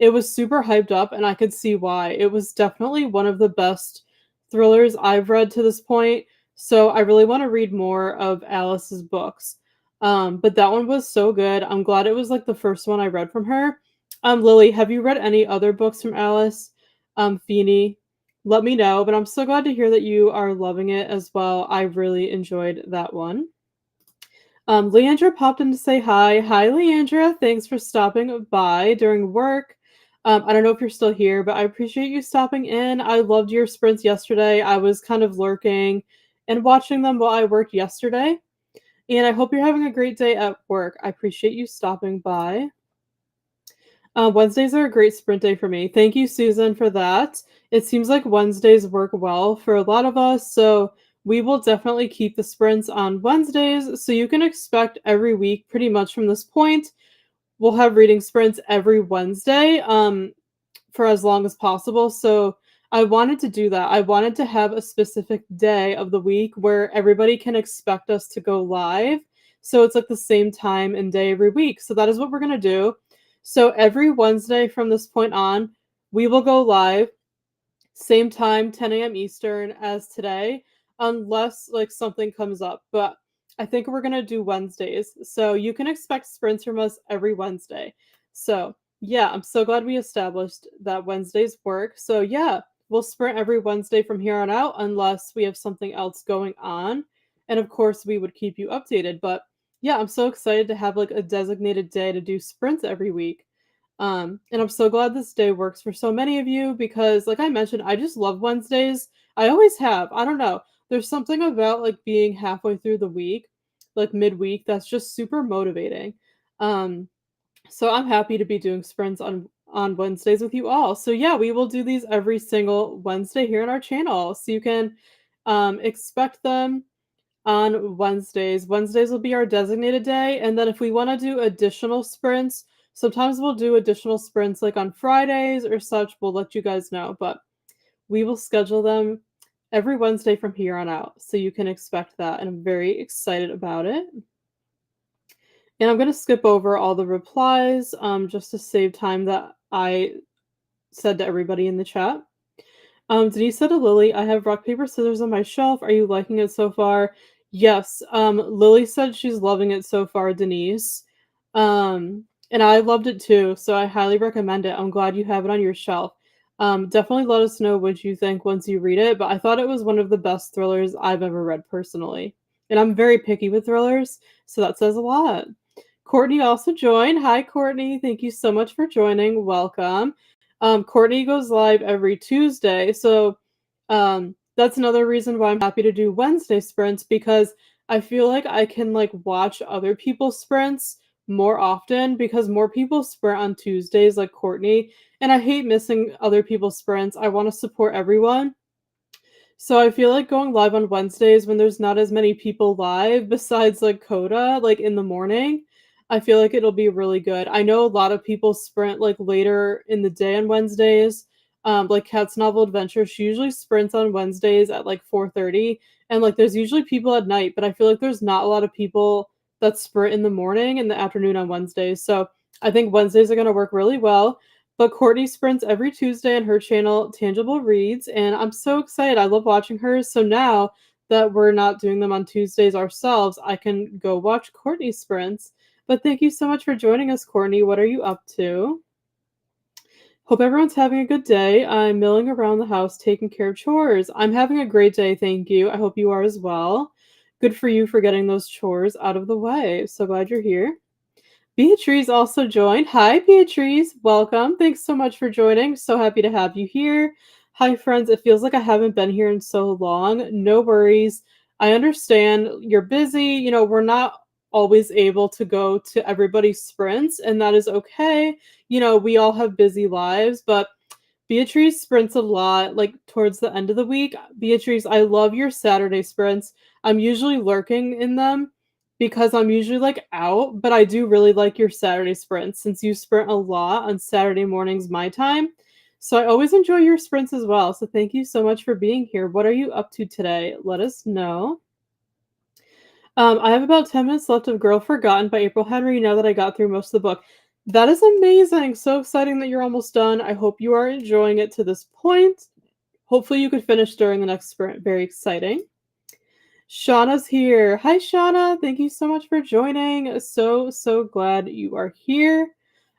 It was super hyped up, and I could see why. It was definitely one of the best thrillers I've read to this point, so I really want to read more of Alice's books. But that one was so good. I'm glad it was like the first one I read from her. Lily, have you read any other books from Alice Feeney? Let me know, but I'm so glad to hear that you are loving it as well. I really enjoyed that one. Leandra popped in to say hi. Hi, Leandra. Thanks for stopping by during work. I don't know if you're still here, but I appreciate you stopping in. I loved your sprints yesterday. I was kind of lurking and watching them while I worked yesterday. And I hope you're having a great day at work. I appreciate you stopping by. Wednesdays are a great sprint day for me. Thank you, Susan, for that. It seems like Wednesdays work well for a lot of us, so we will definitely keep the sprints on Wednesdays. So you can expect every week, pretty much from this point, we'll have reading sprints every Wednesday for as long as possible. So I wanted to do that. I wanted to have a specific day of the week where everybody can expect us to go live. So it's like the same time and day every week. So that is what we're going to do. So every Wednesday from this point on, we will go live, same time, 10 a.m. Eastern as today, unless like something comes up. But I think we're going to do Wednesdays. So you can expect sprints from us every Wednesday. So yeah, I'm so glad we established that Wednesdays work. So yeah, we'll sprint every Wednesday from here on out unless we have something else going on. And of course, we would keep you updated. But yeah, I'm so excited to have like a designated day to do sprints every week. And I'm so glad this day works for so many of you because, like I mentioned, I just love Wednesdays. I always have. I don't know. There's something about like being halfway through the week, like midweek, that's just super motivating. Um, so I'm happy to be doing sprints on Wednesdays with you all. So yeah, we will do these every single Wednesday here on our channel. So you can expect them on Wednesdays. Wednesdays will be our designated day. And then if we want to do additional sprints, sometimes we'll do additional sprints like on Fridays or such. We'll let you guys know. But we will schedule them every Wednesday from here on out. So you can expect that. And I'm very excited about it. And I'm going to skip over all the replies just to save time that I said to everybody in the chat. Denise said to Lily, I have rock, paper, scissors on my shelf. Are you liking it so far? Yes. Lily said she's loving it so far, Denise. And I loved it too, so I highly recommend it. I'm glad you have it on your shelf. Definitely let us know what you think once you read it, but I thought it was one of the best thrillers I've ever read personally. And I'm very picky with thrillers, so that says a lot. Courtney also joined. Hi, Courtney. Thank you so much for joining. Welcome. Courtney goes live every Tuesday, so that's another reason why I'm happy to do Wednesday sprints because I feel like I can like watch other people's sprints more often because more people sprint on Tuesdays like Courtney, and I hate missing other people's sprints. I want to support everyone. So I feel like going live on Wednesdays when there's not as many people live besides like Coda, like in the morning, I feel like it'll be really good. I know a lot of people sprint like later in the day on Wednesdays. Like Cat's Novel Adventure, she usually sprints on Wednesdays at like 4:30, and like there's usually people at night, but I feel like there's not a lot of people that sprint in the morning and the afternoon on Wednesdays. So I think Wednesdays are going to work really well. But Courtney sprints every Tuesday on her channel, Tangible Reads, and I'm so excited. I love watching hers. So now that we're not doing them on Tuesdays ourselves, I can go watch Courtney sprints. But thank you so much for joining us, Courtney. What are you up to? Hope everyone's having a good day. I'm milling around the house taking care of chores. I'm having a great day, thank you. I hope you are as well. Good for you for getting those chores out of the way. So glad you're here. Beatrice also joined. Hi, Beatrice. Welcome. Thanks so much for joining. So happy to have you here. Hi, friends. It feels like I haven't been here in so long. No worries. I understand you're busy. You know, we're not always able to go to everybody's sprints, and that is okay. We all have busy lives, but Beatrice sprints a lot, like, towards the end of the week. Beatrice, I love your Saturday sprints. I'm usually lurking in them because I'm usually, like, out, but I do really like your Saturday sprints since you sprint a lot on Saturday mornings my time. So I always enjoy your sprints as well. So thank you so much for being here. What are you up to today? Let us know. I have about 10 minutes left of Girl Forgotten by April Henry now that I got through most of the book. That is amazing. So exciting that you're almost done. I hope you are enjoying it to this point. Hopefully, you could finish during the next sprint. Very exciting. Shauna's here. Hi, Shauna. Thank you so much for joining. So glad you are here.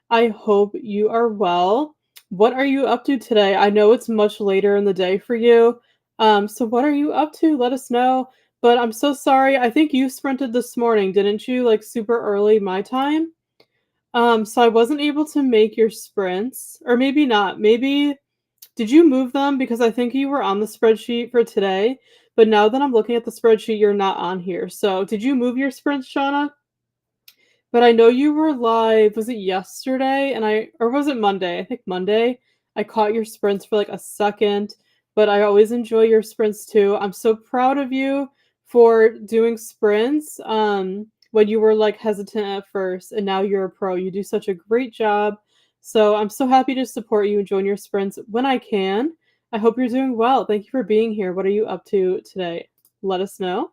I hope you are well. What are you up to today? I know it's much later in the day for you. So what are you up to? Let us know. But I'm so sorry. I think you sprinted this morning, didn't you? Like super early my time. So I wasn't able to make your sprints, or maybe not. Maybe did you move them? Because I think you were on the spreadsheet for today, but now that I'm looking at the spreadsheet, you're not on here. So did you move your sprints, Shauna? But I know you were live, was it yesterday? Or was it Monday? I think Monday. I caught your sprints for like a second, but I always enjoy your sprints too. I'm so proud of you for doing sprints when you were like hesitant at first and now you're a pro. You do such a great job. So I'm so happy to support you and join your sprints when I can. I hope you're doing well. Thank you for being here. What are you up to today? Let us know.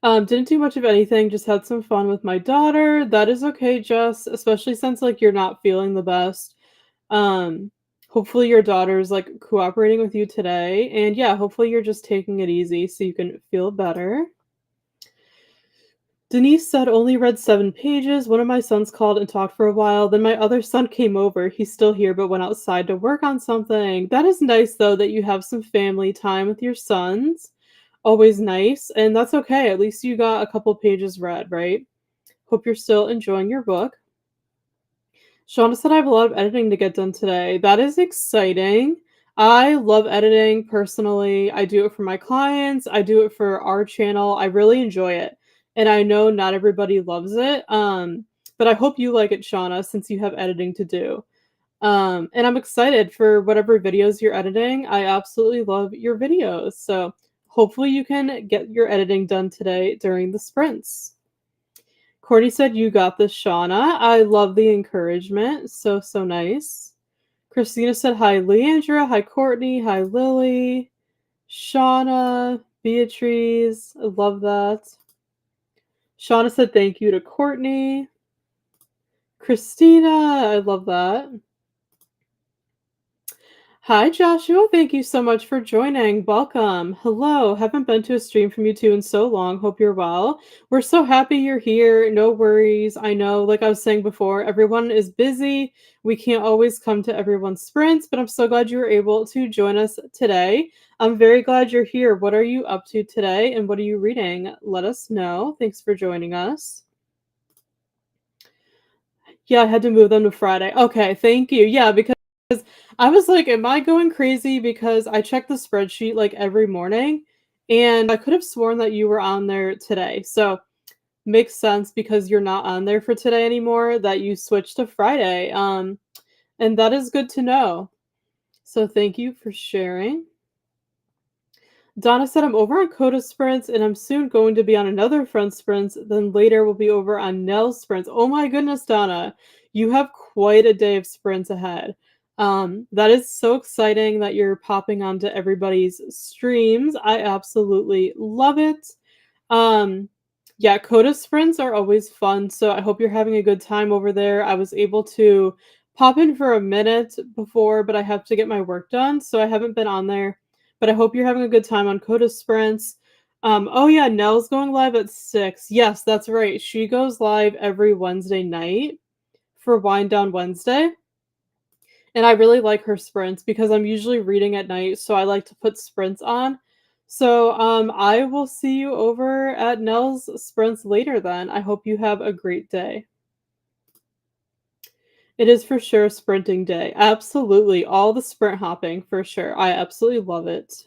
Didn't do much of anything, just had some fun with my daughter. That is okay, Jess, especially since like you're not feeling the best. Um, Hopefully your daughter's like cooperating with you today. And yeah, hopefully you're just taking it easy so you can feel better. Denise said only read 7 pages. One of my sons called and talked for a while. Then my other son came over. He's still here, but went outside to work on something. That is nice though that you have some family time with your sons. Always nice, and that's okay. At least you got a couple pages read, right? Hope you're still enjoying your book. Shauna said I have a lot of editing to get done today. That is exciting. I love editing personally. I do it for my clients, I do it for our channel. I really enjoy it. And I know not everybody loves it. But I hope you like it, Shauna, since you have editing to do. And I'm excited for whatever videos you're editing. I absolutely love your videos. So hopefully you can get your editing done today during the sprints. Courtney said, you got this, Shauna. I love the encouragement. So nice. Christina said, hi, Leandra. Hi, Courtney. Hi, Lily. Shauna. Beatrice. I love that. Shauna said, thank you to Courtney. Christina. I love that. Hi, Joshua. Thank you so much for joining. Welcome. Hello. Haven't been to a stream from you two in so long. Hope you're well. We're so happy you're here. No worries. I know, like I was saying before, everyone is busy. We can't always come to everyone's sprints, but I'm so glad you were able to join us today. I'm very glad you're here. What are you up to today and what are you reading? Let us know. Thanks for joining us. Yeah, I had to move them to Friday. Okay, thank you. Yeah, because I was like, am I going crazy? Because I check the spreadsheet like every morning and I could have sworn that you were on there today. So makes sense because you're not on there for today anymore that you switched to Friday. And that is good to know. So thank you for sharing. Donna said, I'm over on Coda sprints and I'm soon going to be on another friend's sprints. Then later we'll be over on Nell's sprints. Oh my goodness, Donna, you have quite a day of sprints ahead. That is so exciting that you're popping onto everybody's streams. I absolutely love it. Yeah, Coda sprints are always fun. So I hope you're having a good time over there. I was able to pop in for a minute before, but I have to get my work done. So I haven't been on there. But I hope you're having a good time on Coda sprints. Oh yeah, Nell's going live at 6. Yes, that's right. She goes live every Wednesday night for Wind Down Wednesday. And I really like her sprints because I'm usually reading at night, so I like to put sprints on. So I will see you over at Nell's sprints later then. I hope you have a great day. It is for sure sprinting day. Absolutely. All the sprint hopping for sure. I absolutely love it.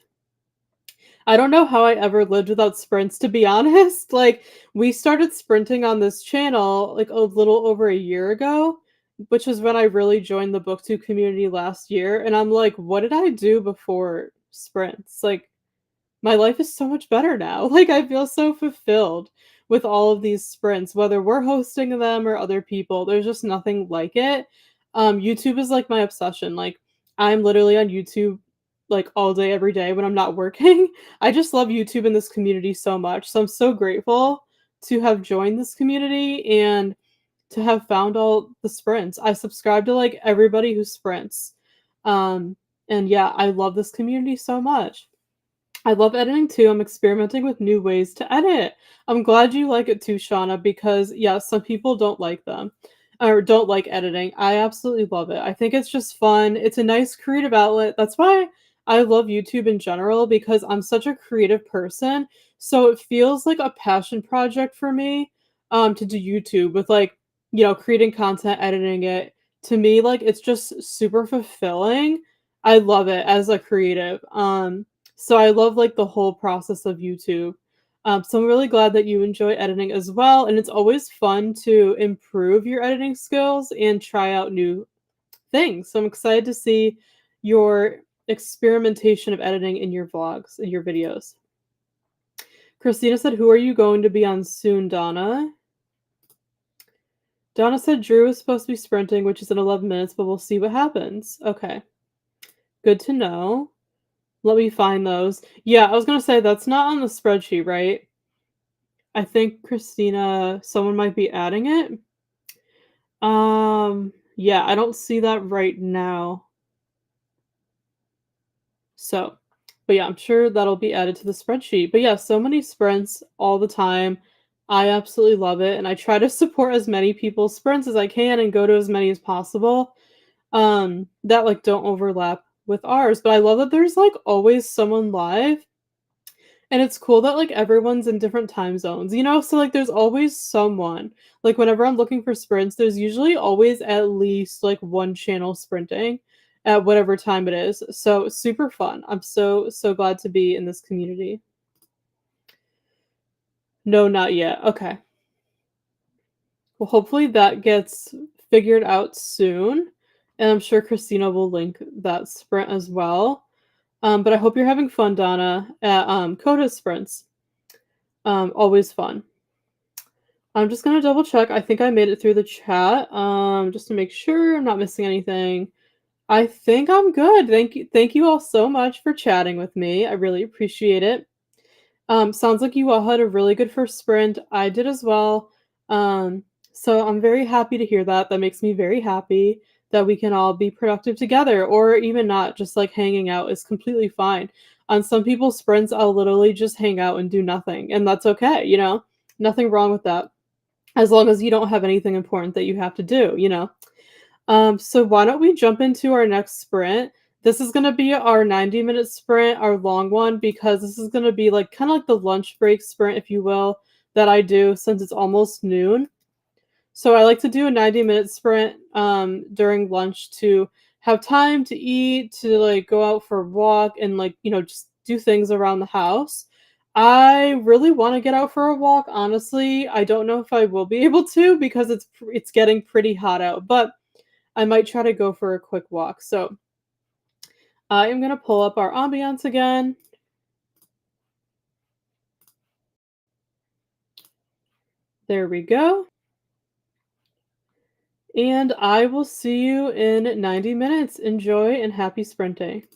I don't know how I ever lived without sprints, to be honest. Like, we started sprinting on this channel like a little over a year ago, which is when I really joined the booktube community last year. And I'm like, what did I do before sprints? Like, my life is so much better now. Like, I feel so fulfilled with all of these sprints, whether we're hosting them or other people. There's just nothing like it. YouTube is like my obsession. Like, I'm literally on YouTube like all day, every day when I'm not working. I just love YouTube and this community so much. So I'm so grateful to have joined this community and to have found all the sprints. I subscribe to like everybody who sprints. Um, and yeah, I love this community so much. I love editing too. I'm experimenting with new ways to edit. I'm glad you like it too, Shauna, because yeah, some people don't like them or don't like editing. I absolutely love it. I think it's just fun. It's a nice creative outlet. That's why I love YouTube in general because I'm such a creative person. So it feels like a passion project for me to do YouTube with like, creating content, editing it. To me, like it's just super fulfilling. I love it as a creative. So I love like the whole process of YouTube. So I'm really glad that you enjoy editing as well. And it's always fun to improve your editing skills and try out new things. So I'm excited to see your experimentation of editing in your vlogs and your videos. Christina said, "Who are you going to be on soon, Donna?" Donna said Drew is supposed to be sprinting, which is in 11 minutes, but we'll see what happens. Okay, good to know. Let me find those. Yeah, I was gonna say that's not on the spreadsheet, right? I think Christina, someone might be adding it. Yeah, I don't see that right now. So, but yeah, I'm sure that'll be added to the spreadsheet. But yeah, so many sprints all the time. I absolutely love it, and I try to support as many people's sprints as I can and go to as many as possible. That like don't overlap with ours. But I love that there's like always someone live. And it's cool that, like, everyone's in different time zones, So, like, there's always someone. Like, whenever I'm looking for sprints, there's usually always at least, like, one channel sprinting at whatever time it is. So, super fun. I'm so, so glad to be in this community. No, not yet. Okay. Well, hopefully that gets figured out soon. And I'm sure Christina will link that sprint as well. But I hope you're having fun, Donna, at Coda sprints. Always fun. I'm just gonna double check. I think I made it through the chat, just to make sure I'm not missing anything. I think I'm good. Thank you all so much for chatting with me. I really appreciate it. Sounds like you all had a really good first sprint. I did as well. Um, so I'm very happy to hear that. That makes me very happy that we can all be productive together, or even not. Just like hanging out is completely fine. On some people's sprints, I'll literally just hang out and do nothing, and that's okay. Nothing wrong with that as long as you don't have anything important that you have to do. So why don't we jump into our next sprint? This is going to be our 90-minute sprint, our long one, because this is going to be like kind of like the lunch break sprint, if you will, that I do since it's almost noon. So I like to do a 90-minute sprint during lunch to have time to eat, to like go out for a walk and like, just do things around the house. I really want to get out for a walk, honestly. I don't know if I will be able to because it's getting pretty hot out, but I might try to go for a quick walk. So I am going to pull up our ambiance again. There we go. And I will see you in 90 minutes. Enjoy and happy sprinting.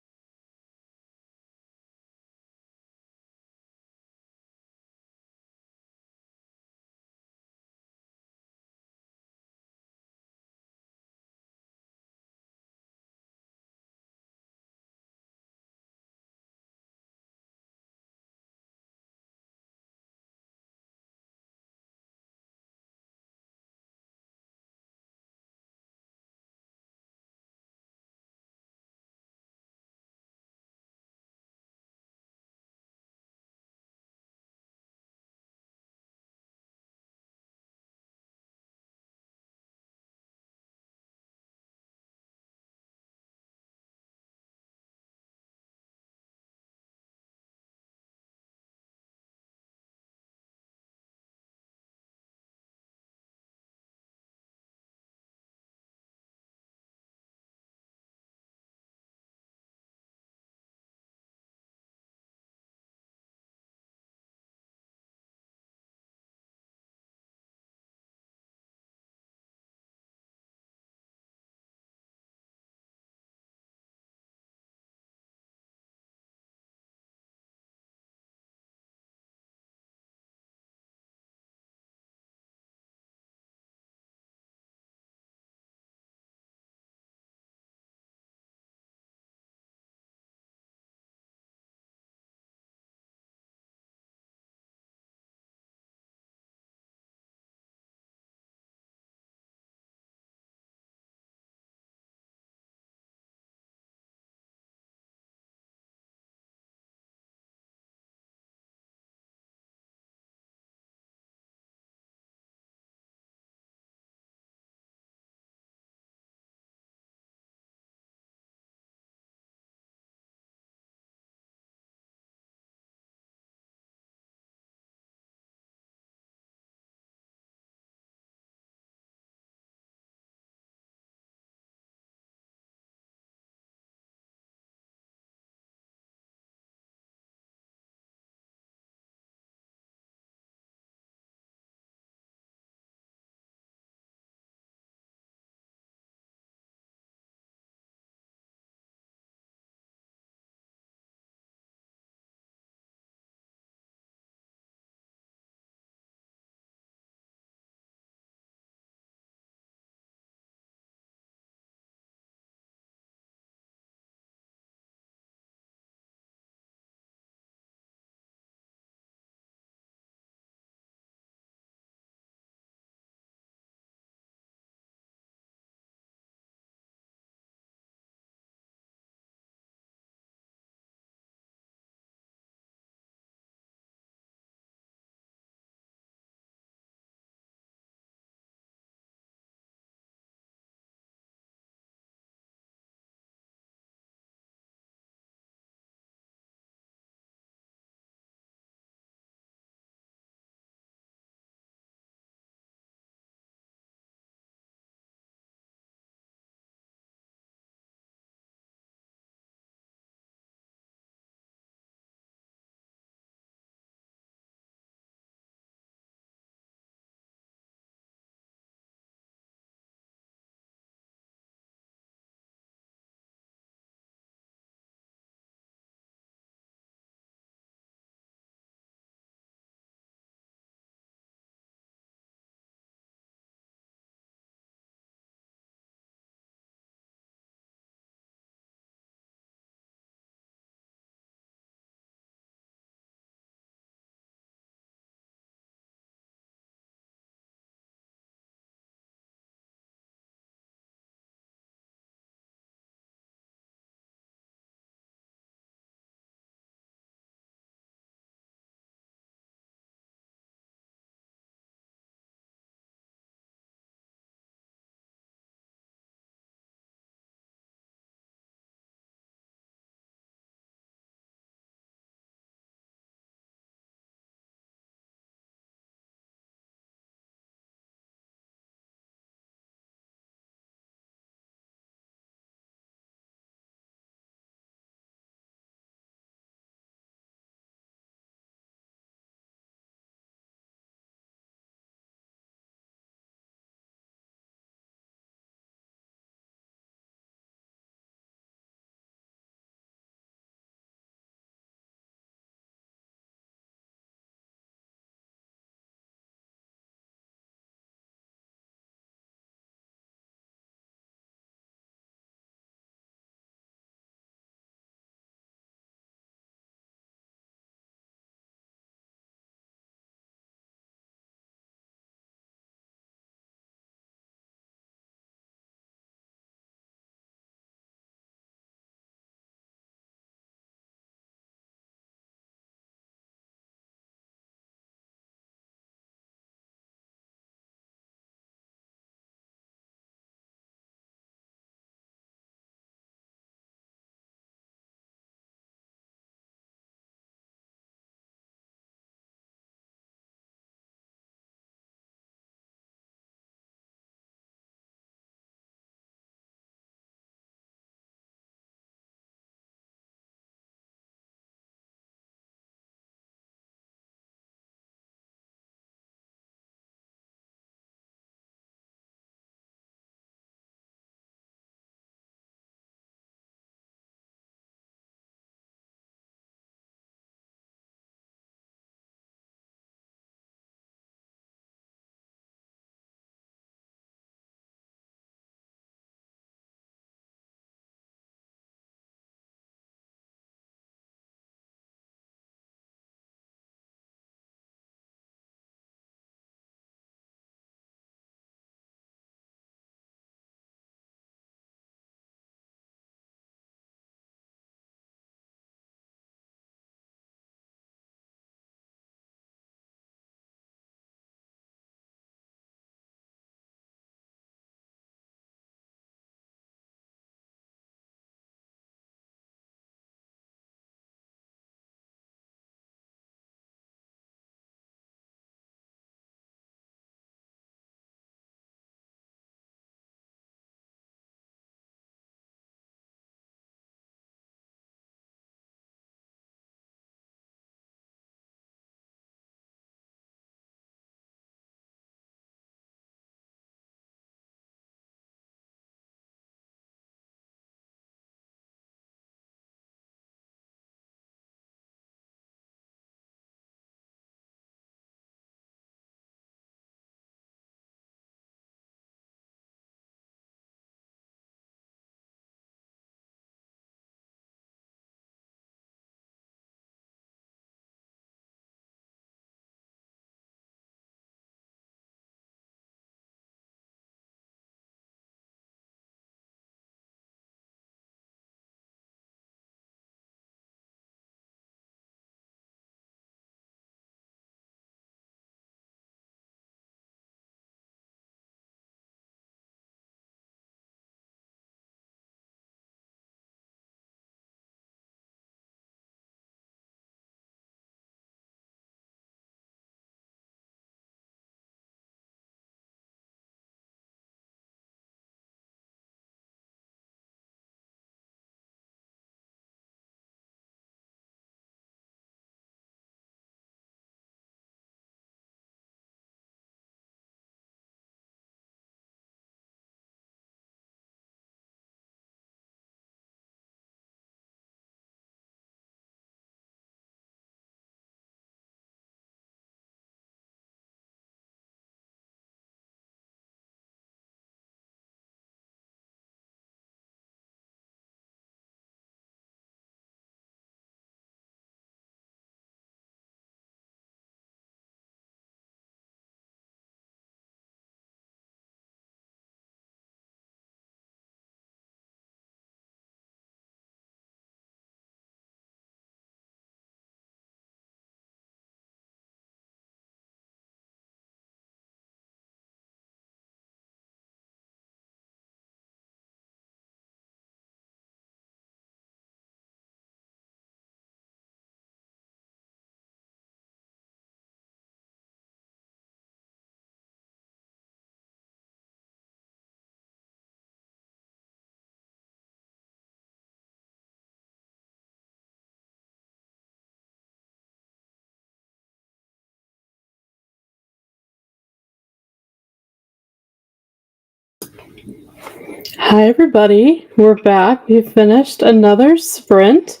Hi, everybody. We're back. We finished another sprint.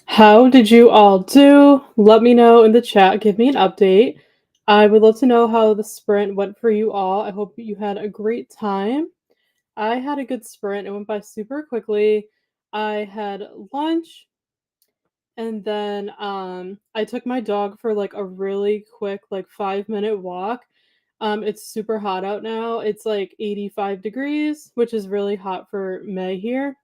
How did you all do? Let me know in the chat. Give me an update. I would love to know how the sprint went for you all. I hope you had a great time. I had a good sprint. It went by super quickly. I had lunch and then I took my dog for like a really quick, like 5-minute walk. It's super hot out now. It's like 85 degrees, which is really hot for May here.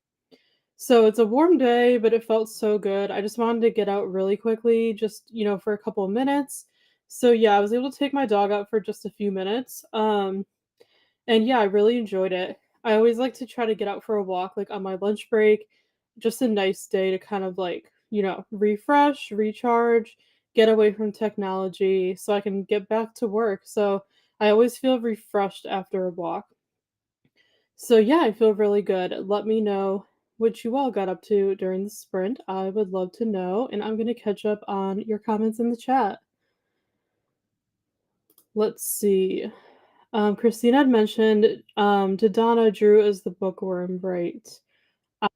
So it's a warm day, but it felt so good. I just wanted to get out really quickly, just, for a couple of minutes. So yeah, I was able to take my dog out for just a few minutes. And yeah, I really enjoyed it. I always like to try to get out for a walk like on my lunch break. Just a nice day to kind of like, refresh, recharge, get away from technology so I can get back to work. So I always feel refreshed after a walk. So yeah, I feel really good. Let me know what you all got up to during the sprint. I would love to know, and I'm going to catch up on your comments in the chat. Let's see. Christina had mentioned, did Donna Drew as the bookworm, right? I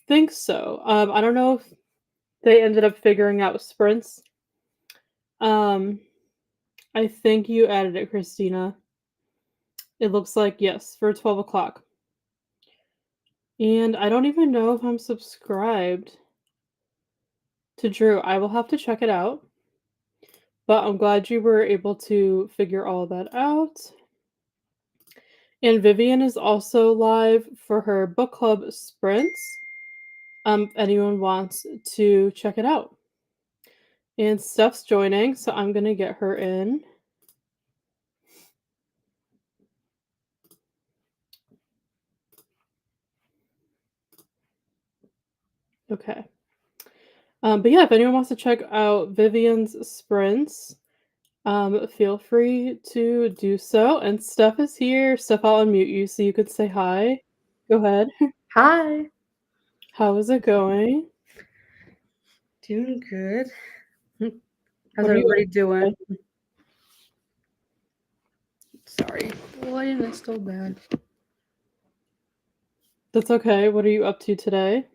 think so. I don't know if they ended up figuring out sprints. Um, I think you added it, Christina. It looks like yes, for 12 o'clock. And I don't even know if I'm subscribed to Drew. I will have to check it out. But I'm glad you were able to figure all that out. And Vivian is also live for her book club sprints. If anyone wants to check it out. And Steph's joining, so I'm gonna get her in. Okay. But yeah, if anyone wants to check out Vivian's sprints, feel free to do so. And Steph is here. Steph, I'll unmute you so you could say hi. Go ahead. Hi. How is it going? Doing good. How's What are you everybody up to doing? today? Sorry. The lighting is still bad. That's okay. What are you up to today?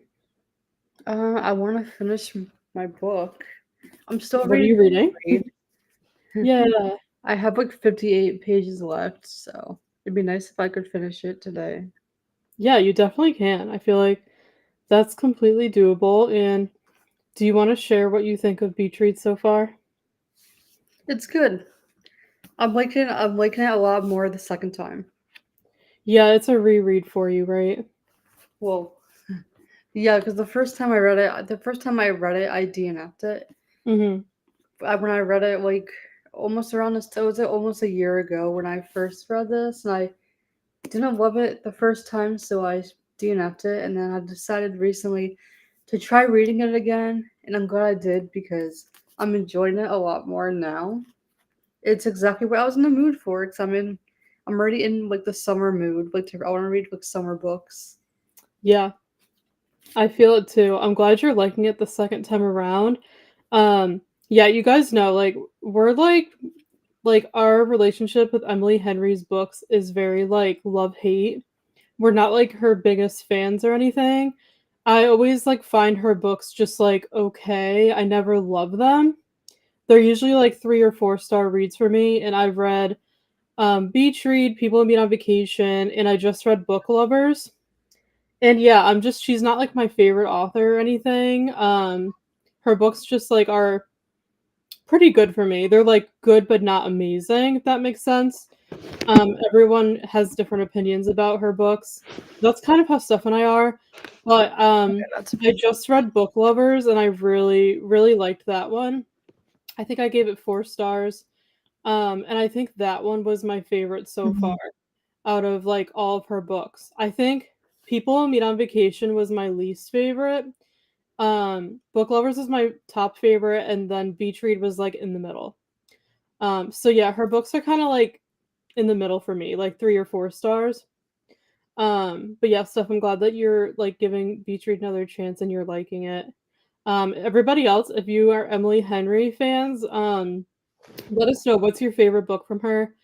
I want to finish my book. I'm still What are reading you reading? read. Yeah. I have like 58 pages left, so it'd be nice if I could finish it today. Yeah, you definitely can. I feel like that's completely doable. And do you want to share what you think of Beach Read so far? It's good. I'm liking it a lot more the second time. Yeah, it's a reread for you, right? Well, yeah, because the first time I read it, I DNF'd it. Mm-hmm. When I read it, like almost around this, it was almost a year ago when I first read this, and I didn't love it the first time, so I DNF'd it, and then I decided recently to try reading it again, and I'm glad I did because I'm enjoying it a lot more now. It's exactly what I was in the mood for, because I'm already in like the summer mood, I want to read like summer books. Yeah, I feel it too. I'm glad you're liking it the second time around. Yeah, you guys know, like, we're like our relationship with Emily Henry's books is very like love-hate. We're not like her biggest fans or anything. I always like find her books just like okay. I never love them. They're usually like 3 or 4-star reads for me, and I've read Beach Read, People Meet on Vacation, and I just read Book Lovers. And yeah, she's not like my favorite author or anything. Her books just like are pretty good for me. They're like good but not amazing, if that makes sense. Everyone has different opinions about her books. That's kind of how Steph and I are. But Okay, that's I just read Book Lovers and I really, really liked that one. I think I gave it 4 stars. And I think that one was my favorite so far Mhm. out of like all of her books. I think People Meet on Vacation was my least favorite. Book Lovers was my top favorite, and then Beach Read was like in the middle. So yeah, her books are kind of like in the middle for me, like 3 or 4 stars. But yeah, Steph, I'm glad that you're like giving Beach Read another chance and you're liking it. Everybody else, if you are Emily Henry fans, let us know what's your favorite book from her.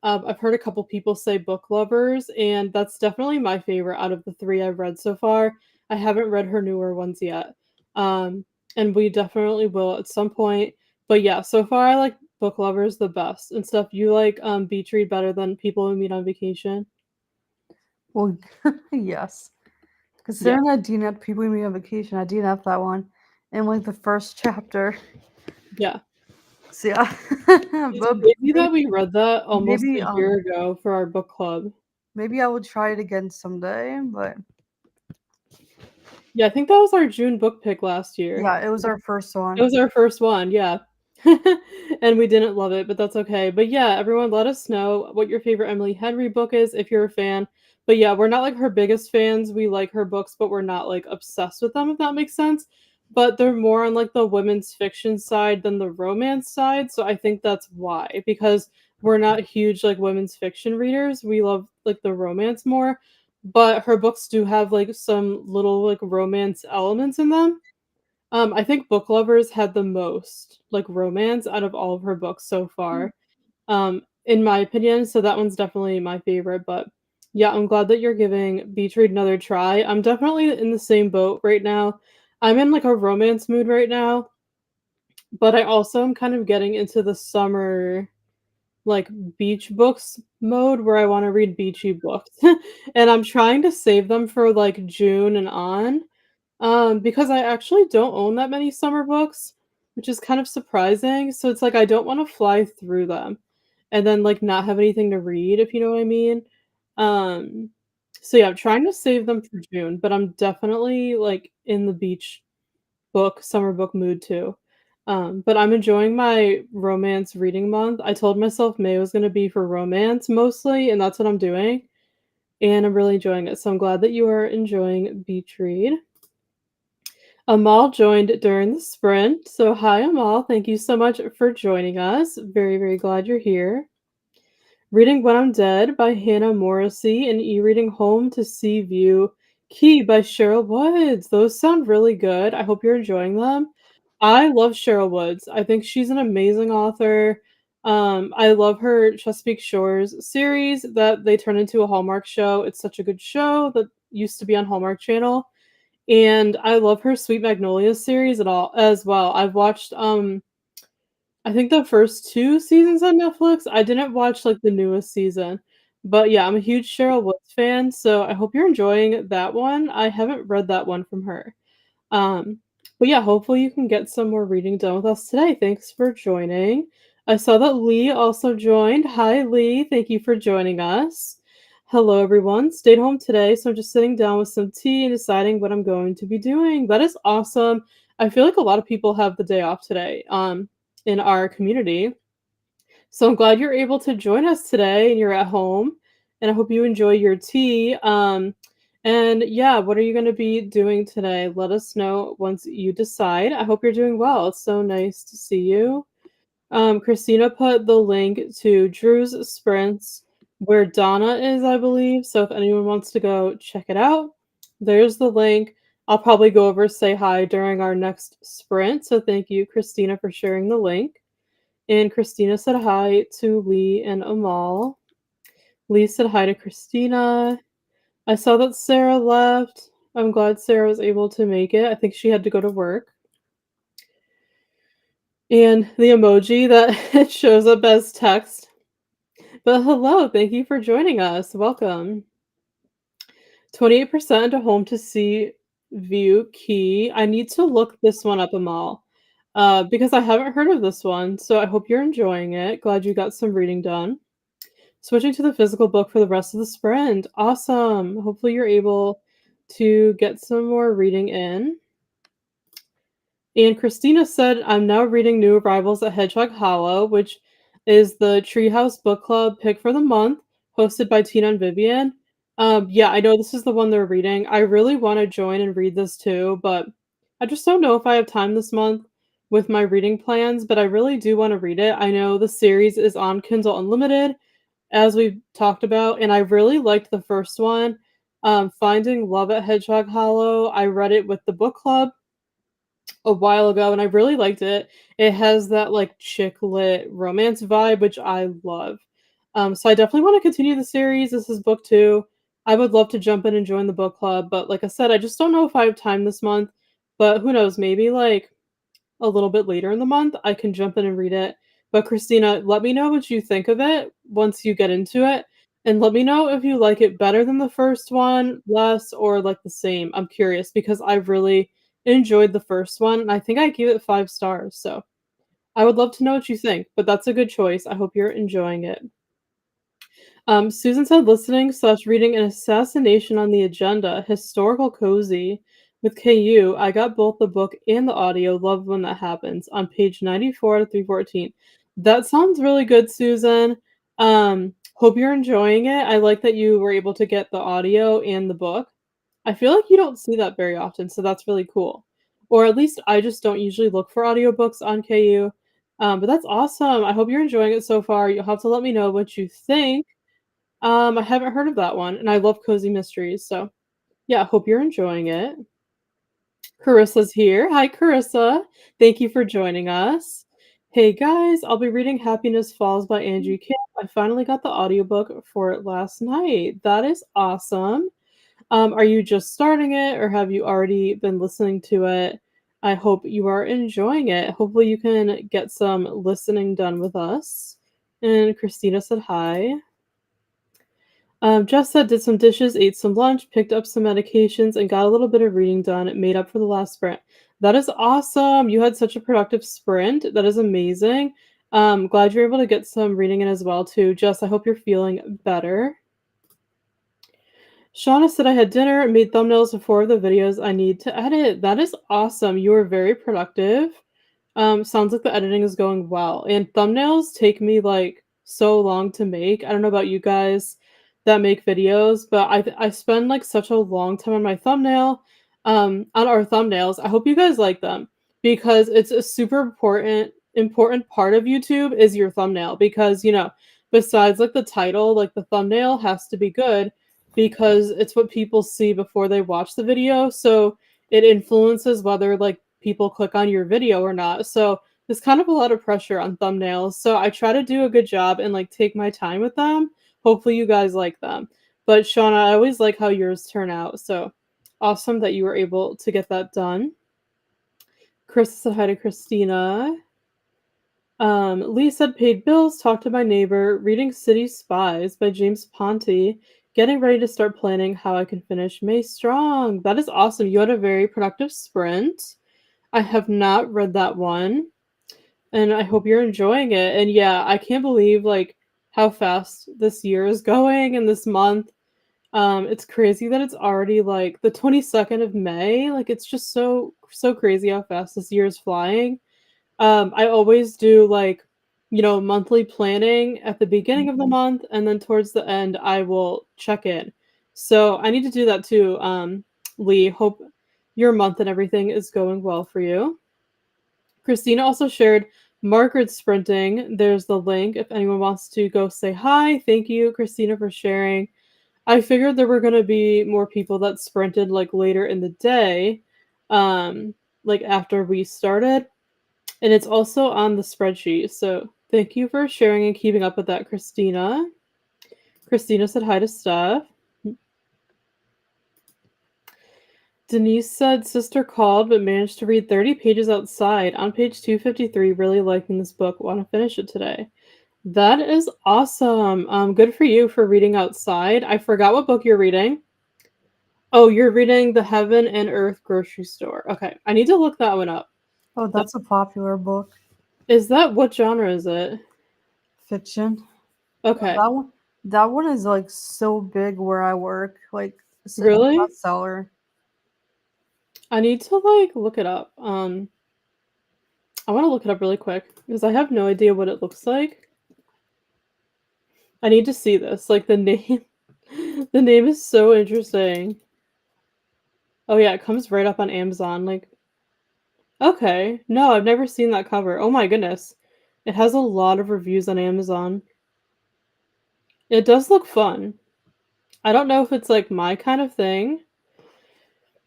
I've heard a couple people say Book Lovers, and that's definitely my favorite out of the 3 I've read so far. I haven't read her newer ones yet, um, and we definitely will at some point. But yeah, so far I like Book Lovers the best. And stuff. You like Beach Read better than People Who Meet on Vacation? Well, yes. Yeah, Considering I DNF'd People We Meet on Vacation, I DNF'd that one in like the first chapter. yeah. So yeah, It's but crazy that we read that almost maybe a year ago for our book club. maybe I will try it again someday. But Yeah, I think that was our June book pick last year. yeah, it was our first It one. was our first one, yeah. And we didn't love it, but that's okay. But yeah, everyone let us know what your favorite Emily Henry book is if you're a fan. But yeah, we're not like her biggest fans. We like her books, but we're not like obsessed with them, if that makes sense. But they're more on like the women's fiction side than the romance side. So I think that's why, because we're not huge like women's fiction readers. We love like the romance more. But her books do have like some little like romance elements in them. I think Book Lovers had the most, like, romance out of all of her books so far, in my opinion, so that one's definitely my favorite, but, yeah, I'm glad that you're giving Beach Read another try. I'm definitely in the same boat right now. I'm in, like, a romance mood right now, but I also am kind of getting into the summer, like, beach books mode where I wanna read beachy books, and I'm trying to save them for, like, June and on, because I actually don't own that many summer books, which is kind of surprising, so it's like I don't wanna fly through them and then, like, not have anything to read, if you know what I mean? Um, so yeah, I'm trying to save them for June, but I'm definitely, like, in the beach book summer book mood too. But I'm enjoying my romance reading month. I told myself May was gonna be for romance mostly, and that's what I'm doing, and I'm really enjoying it, so I'm glad that you are enjoying Beach Read. Amal joined during the sprint. So, hi, Amal. Thank you so much for joining us. Very, very glad you're here. Reading When I'm Dead by Hannah Morrissey and e-reading Home to Sea View Key by Cheryl Woods. Those sound really good. I hope you're enjoying them. I love Cheryl Woods. I think she's an amazing author. I love her Chesapeake Shores series that they turned into a Hallmark show. It's such a good show that used to be on Hallmark Channel. And I love her Sweet Magnolias series at all as well. I've watched, I think the first 2 seasons on Netflix. I didn't watch, like, the newest season. But, yeah, I'm a huge Cheryl Woods fan, so I hope you're enjoying that one. I haven't read that one from her. Um, but, yeah, hopefully you can get some more reading done with us today. Thanks for joining. I saw that Lee also joined. Hi, Lee. Thank you for joining us. Hello, everyone. Stayed home today, so I'm just sitting down with some tea and deciding what I'm going to be doing. That is awesome. I feel like a lot of people have the day off today, in our community. So I'm glad you're able to join us today and you're at home, and I hope you enjoy your tea. And yeah, what are you going to be doing today? Let us know once you decide. I hope you're doing well. It's so nice to see you. Christina put the link to Drew's sprints where Donna is, I believe. So if anyone wants to go check it out, there's the link. I'll probably go over say hi during our next sprint. So thank you, Christina, for sharing the link. And Christina said hi to Lee and Amal. Lee said hi to Christina. I saw that Sarah left. I'm glad Sarah was able to make it. I think she had to go to work. And the emoji that it shows up as text. But hello, thank you for joining us. Welcome. 28% to home to see view key. I need to look this one up, Amal, because I haven't heard of this one. So I hope you're enjoying it. Glad you got some reading done. Switching to the physical book for the rest of the sprint. Awesome. Hopefully you're able to get some more reading in. And Christina said, I'm now reading New Arrivals at Hedgehog Hollow, which is the Treehouse Book Club pick for the month, hosted by Tina and Vivian. Yeah, I know this is the one they're reading. I really want to join and read this too, but I just don't know if I have time this month with my reading plans, but I really do want to read it. I know the series is on Kindle Unlimited, as we've talked about, and I really liked the first one. Finding Love at Hedgehog Hollow, I read it with the book club a while ago, and I really liked it. It has that, like, chick lit romance vibe, which I love. So I definitely want to continue the series. This is book 2. I would love to jump in and join the book club, but like I said, I just don't know if I have time this month. But who knows? Maybe like a little bit later in the month, I can jump in and read it. But Christina, let me know what you think of it once you get into it. And let me know if you like it better than the first one, less, or like the same. I'm curious because I really enjoyed the first one. And I think I gave it 5 stars. So I would love to know what you think, but that's a good choice. I hope you're enjoying it. Susan said listening/reading An Assassination on the Agenda, historical cozy with KU. I got both the book and the audio. Love when that happens. On page 94 to 314. That sounds really good, Susan. Hope you're enjoying it. I like that you were able to get the audio and the book. I feel like you don't see that very often, so that's really cool. Or at least I just don't usually look for audiobooks on KU. But that's awesome. I hope you're enjoying it so far. You'll have to let me know what you think. I haven't heard of that one, and I love cozy mysteries, so yeah, hope you're enjoying it. Carissa's here. Hi, Carissa. Thank you for joining us. Hey guys, I'll be reading Happiness Falls by Angie Kim. I finally got the audiobook for it last night. That is awesome. Are you just starting it or have you already been listening to it? I hope you are enjoying it. Hopefully you can get some listening done with us. And Christina said hi. Jess said, did some dishes, ate some lunch, picked up some medications, and got a little bit of reading done. It made up for the last sprint. That is awesome. You had such a productive sprint. That is amazing. Glad you're able to get some reading in as well, too. Jess, I hope you're feeling better. Shauna said, I had dinner and made thumbnails for 4 of the videos I need to edit. That is awesome. You are very productive. Sounds like the editing is going well. And thumbnails take me like so long to make. I don't know about you guys that make videos, but I spend like such a long time on my thumbnail, on our thumbnails. I hope you guys like them because it's a super important part of YouTube is your thumbnail because besides like the title, like the thumbnail has to be good because it's what people see before they watch the video. So it influences whether like people click on your video or not. So there's kind of a lot of pressure on thumbnails. So I try to do a good job and like take my time with them. Hopefully you guys like them. But Shauna, I always like how yours turn out. So awesome that you were able to get that done. Chris said hi to Christina. Lee said paid bills, talked to my neighbor, reading City Spies by James Ponti, getting ready to start planning how I can finish May strong. That is awesome. You had a very productive sprint. I have not read that one, and I hope you're enjoying it. And yeah, I can't believe like how fast this year is going and this month. It's crazy that it's already like the 22nd of May. Like it's just so crazy how fast this year is flying. I always do like, monthly planning at the beginning of the month, and then towards the end, I will check in. So I need to do that too. Lee, hope your month and everything is going well for you. Christina also shared Margaret's sprinting. There's the link if anyone wants to go say hi. Thank you, Christina, for sharing. I figured there were going to be more people that sprinted like later in the day, like after we started. And it's also on the spreadsheet. So thank you for sharing and keeping up with that, Christina. Christina said hi to Steph. Denise said sister called but managed to read 30 pages outside on page 253. Really liking this book. Want to finish it today. That is awesome. Good for you for reading outside. I forgot what book you're reading. Oh, you're reading The Heaven and Earth Grocery Store. Okay, I need to look that one up. Oh, that's a popular book. Is that what genre is it? Fiction. Okay. That one is like so big where I work. Like it's a Really? bestseller. I need to like look it up. I want to look it up really quick because I have no idea what it looks like. I need to see this. Like the name the name is so interesting. Oh yeah, it comes right up on Amazon. Like okay. No, I've never seen that cover. Oh my goodness. It has a lot of reviews on Amazon. It does look fun. I don't know if it's like my kind of thing,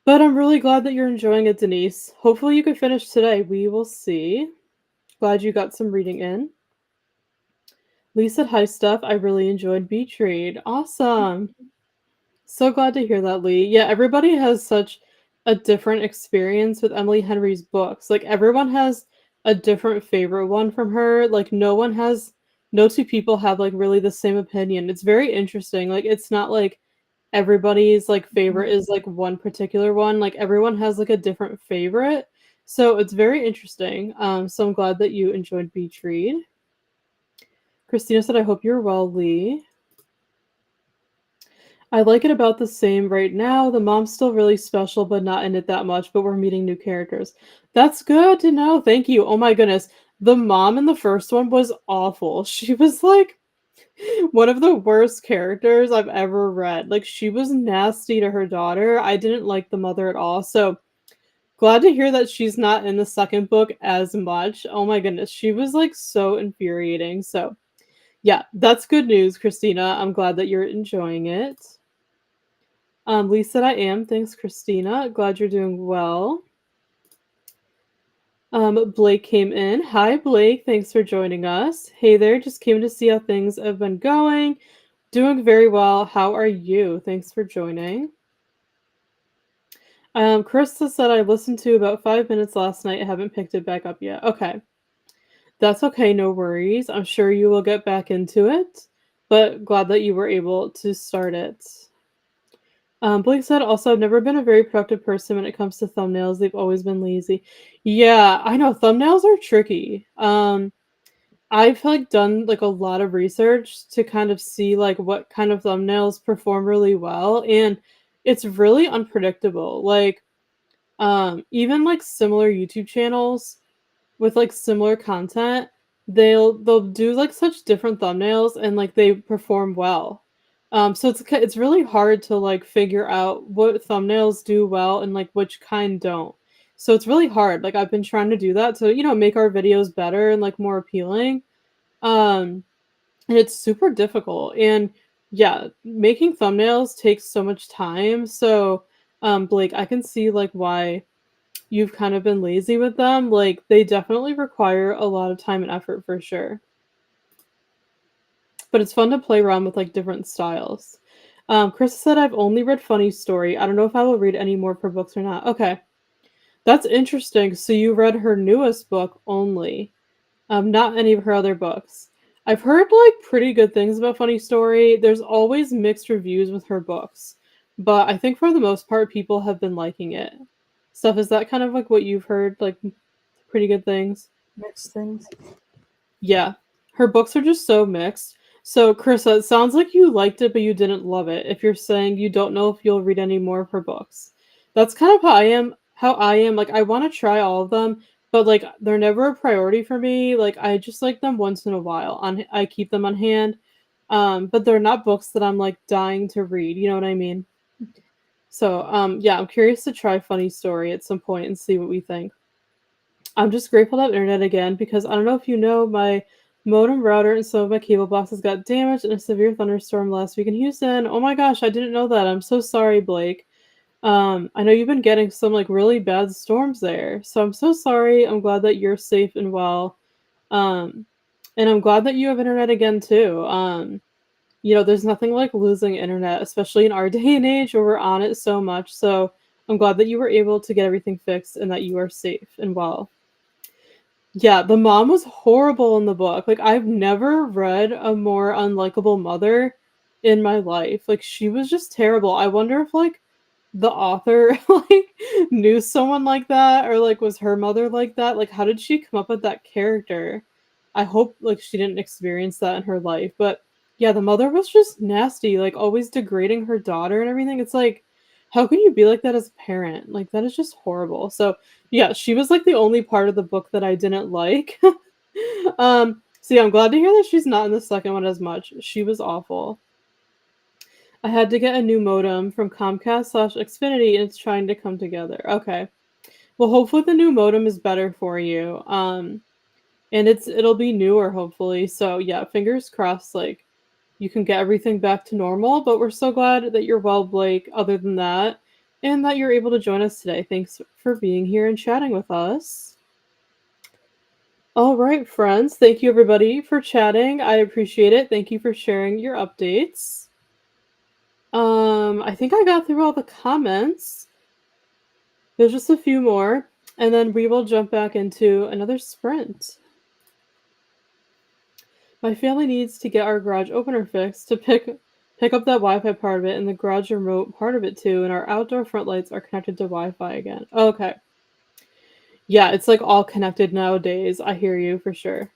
but I'm really glad that you're enjoying it, Denise. Hopefully you can finish today. We will see. Glad you got some reading in. Lee said, "Hi, Steph. I really enjoyed Beach Read." Awesome. So glad to hear that, Lee. Yeah, everybody has such a different experience with Emily Henry's books. Like, everyone has a different favorite one from her. Like, no two people have, like, really the same opinion. It's very interesting. Like, it's not like everybody's, like, favorite is, like, one particular one. Like, everyone has, like, a different favorite. So it's very interesting. So I'm glad that you enjoyed Beach Read. Christina said, "I hope you're well, Lee." I like it about the same right now. The mom's still really special, but not in it that much, but we're meeting new characters. That's good to know. Thank you. Oh my goodness. The mom in the first one was awful. She was like one of the worst characters I've ever read. Like, she was nasty to her daughter. I didn't like the mother at all. So glad to hear that she's not in the second book as much. Oh my goodness. She was like so infuriating. So yeah, that's good news, Christina. I'm glad that you're enjoying it. Lee said, "I am. Thanks, Christina. Glad you're doing well." Blake came in. Hi, Blake. Thanks for joining us. Hey there. Just came to see how things have been going. Doing very well. How are you? Thanks for joining. Krista said, "I listened to about 5 minutes last night. I haven't picked it back up yet." Okay. That's okay. No worries. I'm sure you will get back into it, but glad that you were able to start it. Blake said, "Also, I've never been a very productive person when it comes to thumbnails. They've always been lazy." Yeah, I know thumbnails are tricky. I've like done like a lot of research to kind of see like what kind of thumbnails perform really well, and it's really unpredictable. Like, even like similar YouTube channels with like similar content, they'll do like such different thumbnails and like they perform well. So it's really hard to like figure out what thumbnails do well and like which kind don't. So it's really hard. Like, I've been trying to do that to, make our videos better and like more appealing. Um and it's super difficult. And yeah, making thumbnails takes so much time. So Blake, I can see like why you've kind of been lazy with them. Like, they definitely require a lot of time and effort for sure. But it's fun to play around with like different styles. Chris said, "I've only read Funny Story. I don't know if I will read any more of her books or not." Okay. That's interesting. So you read her newest book only, not any of her other books. I've heard like pretty good things about Funny Story. There's always mixed reviews with her books, but I think for the most part, people have been liking it. Stuff, is that kind of like what you've heard? Like, pretty good things? Mixed things. Yeah. Her books are just so mixed. So, Carissa, it sounds like you liked it, but you didn't love it. If you're saying you don't know if you'll read any more of her books, that's kind of how I am. How I am. Like, I want to try all of them, but like they're never a priority for me. Like, I just like them once in a while. I keep them on hand, but they're not books that I'm like dying to read. You know what I mean? So, yeah, I'm curious to try Funny Story at some point and see what we think. I'm just grateful to have internet again because I don't know if you know, my modem router and some of my cable boxes got damaged in a severe thunderstorm last week in Houston. Oh my gosh, I didn't know that. I'm so sorry, Blake. I know you've been getting some like really bad storms there, so I'm so sorry. I'm glad that you're safe and well. Um, and I'm glad that you have internet again too. There's nothing like losing internet, especially in our day and age where we're on it so much. So I'm glad that you were able to get everything fixed and that you are safe and well. Yeah, the mom was horrible in the book. Like, I've never read a more unlikable mother in my life. Like, she was just terrible. I wonder if, like, the author, like, knew someone like that or, like, was her mother like that. Like, how did she come up with that character? I hope, like, she didn't experience that in her life. But, yeah, the mother was just nasty, like, always degrading her daughter and everything. It's like, how can you be like that as a parent? Like, that is just horrible. So, yeah, she was like the only part of the book that I didn't like. So yeah, I'm glad to hear that she's not in the second one as much. She was awful. I had to get a new modem from Comcast/Xfinity and it's trying to come together. Okay. Well, hopefully the new modem is better for you. And it'll be newer hopefully. So yeah, fingers crossed like you can get everything back to normal, but we're so glad that you're well, Blake, other than that, and that you're able to join us today. Thanks for being here and chatting with us. All right, friends. Thank you everybody for chatting. I appreciate it. Thank you for sharing your updates. I think I got through all the comments. There's just a few more, and then we will jump back into another sprint. My family needs to get our garage opener fixed to pick up that Wi-Fi part of it and the garage remote part of it too, and our outdoor front lights are connected to Wi-Fi again. Okay. Yeah, it's like all connected nowadays. I hear you for sure.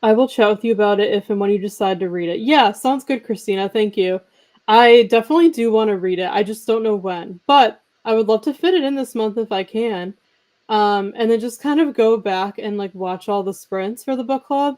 I will chat with you about it if and when you decide to read it. Yeah, sounds good, Christina. Thank you. I definitely do want to read it. I just don't know when. But I would love to fit it in this month if I can. And then just kind of go back and like watch all the sprints for the book club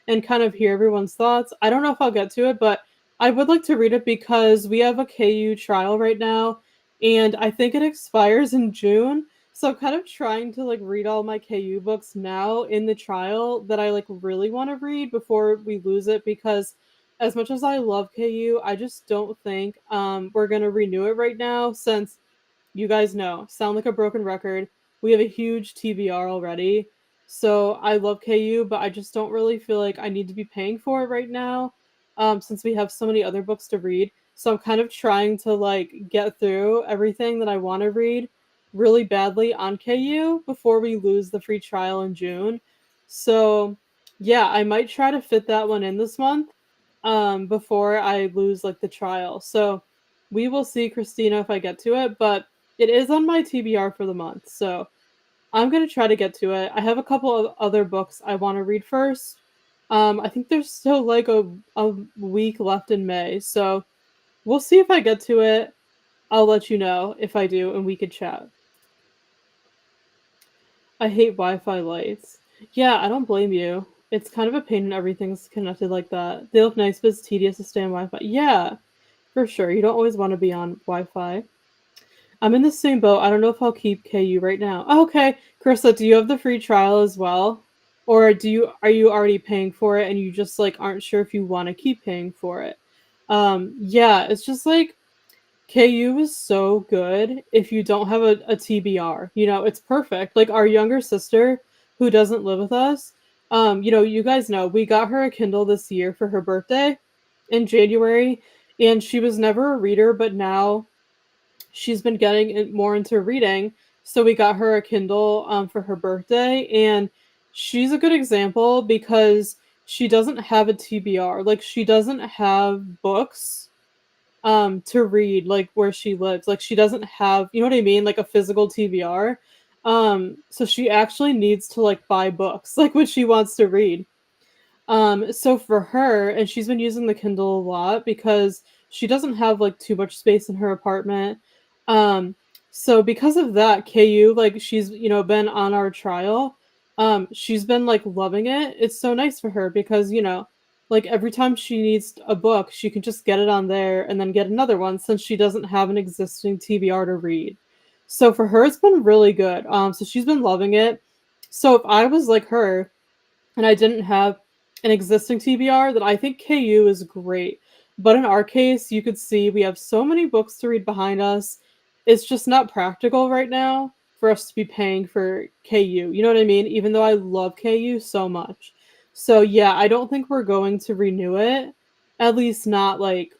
and kind of hear everyone's thoughts. I don't know if I'll get to it, but I would like to read it because we have a KU trial right now, and I think it expires in June. So I'm kind of trying to like read all my KU books now in the trial that I like really want to read before we lose it, because as much as I love KU, I just don't think we're gonna renew it right now, since you guys know, sound like a broken record. We have a huge TBR already. So I love KU, but I just don't really feel like I need to be paying for it right now, since we have so many other books to read. So I'm kind of trying to like get through everything that I want to read really badly on KU before we lose the free trial in June. So yeah, I might try to fit that one in this month, before I lose like the trial. So we will see, Christina, if I get to it, but it is on my TBR for the month, so I'm gonna try to get to it. I have a couple of other books I want to read first. I think there's still like a week left in May, so we'll see if I get to it. I'll let you know if I do, and we could chat. I hate Wi-Fi lights. Yeah, I don't blame you. It's kind of a pain when everything's connected like that. They look nice, but it's tedious to stay on Wi-Fi. Yeah, for sure. You don't always want to be on Wi-Fi. I'm in the same boat. I don't know if I'll keep KU right now. Oh, okay, Carissa, do you have the free trial as well? Or are you already paying for it and you just like aren't sure if you want to keep paying for it? Yeah, it's just like KU is so good if you don't have a TBR. You know, it's perfect. Like our younger sister who doesn't live with us, you guys know, we got her a Kindle this year for her birthday in January, and she was never a reader, but now she's been getting more into reading. So we got her a Kindle for her birthday, and she's a good example because she doesn't have a TBR. Like she doesn't have books to read like where she lives. Like she doesn't have, you know what I mean, like a physical TBR. So she actually needs to like buy books like what she wants to read. So for her, and she's been using the Kindle a lot because she doesn't have like too much space in her apartment. Um, so because of that, KU, like she's, been on our trial. She's been like loving it. It's so nice for her because, like every time she needs a book, she can just get it on there and then get another one since she doesn't have an existing TBR to read. So for her, it's been really good. So she's been loving it. So if I was like her, and I didn't have an existing TBR, that I think KU is great. But in our case, you could see we have so many books to read behind us. It's just not practical right now for us to be paying for KU. You know what I mean? Even though I love KU so much. So yeah, I don't think we're going to renew it. At least not like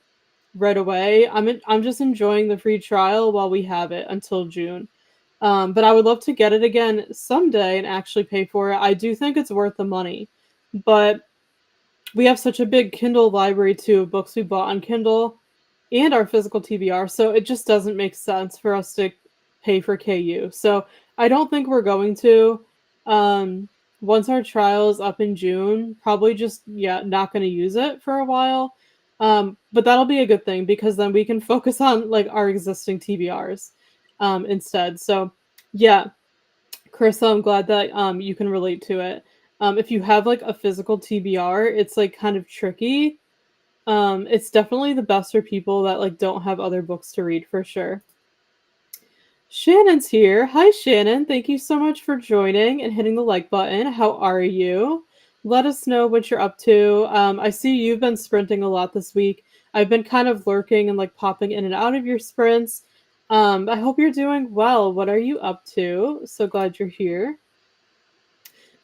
right away. I'm just enjoying the free trial while we have it until June. But I would love to get it again someday and actually pay for it. I do think it's worth the money. But we have such a big Kindle library too of books we bought on Kindle and our physical TBR, so it just doesn't make sense for us to pay for KU. So I don't think we're going to. Um, Once our trial is up in June, probably just not going to use it for a while. But that'll be a good thing because then we can focus on like our existing TBRs instead. So yeah, Carissa, I'm glad that you can relate to it. If you have like a physical TBR, it's like kind of tricky. It's definitely the best for people that like don't have other books to read for sure. Shannon's here. Hi, Shannon. Thank you so much for joining and hitting the like button. How are you? Let us know what you're up to. I see you've been sprinting a lot this week. I've been kind of lurking and like popping in and out of your sprints. I hope you're doing well. What are you up to? So glad you're here.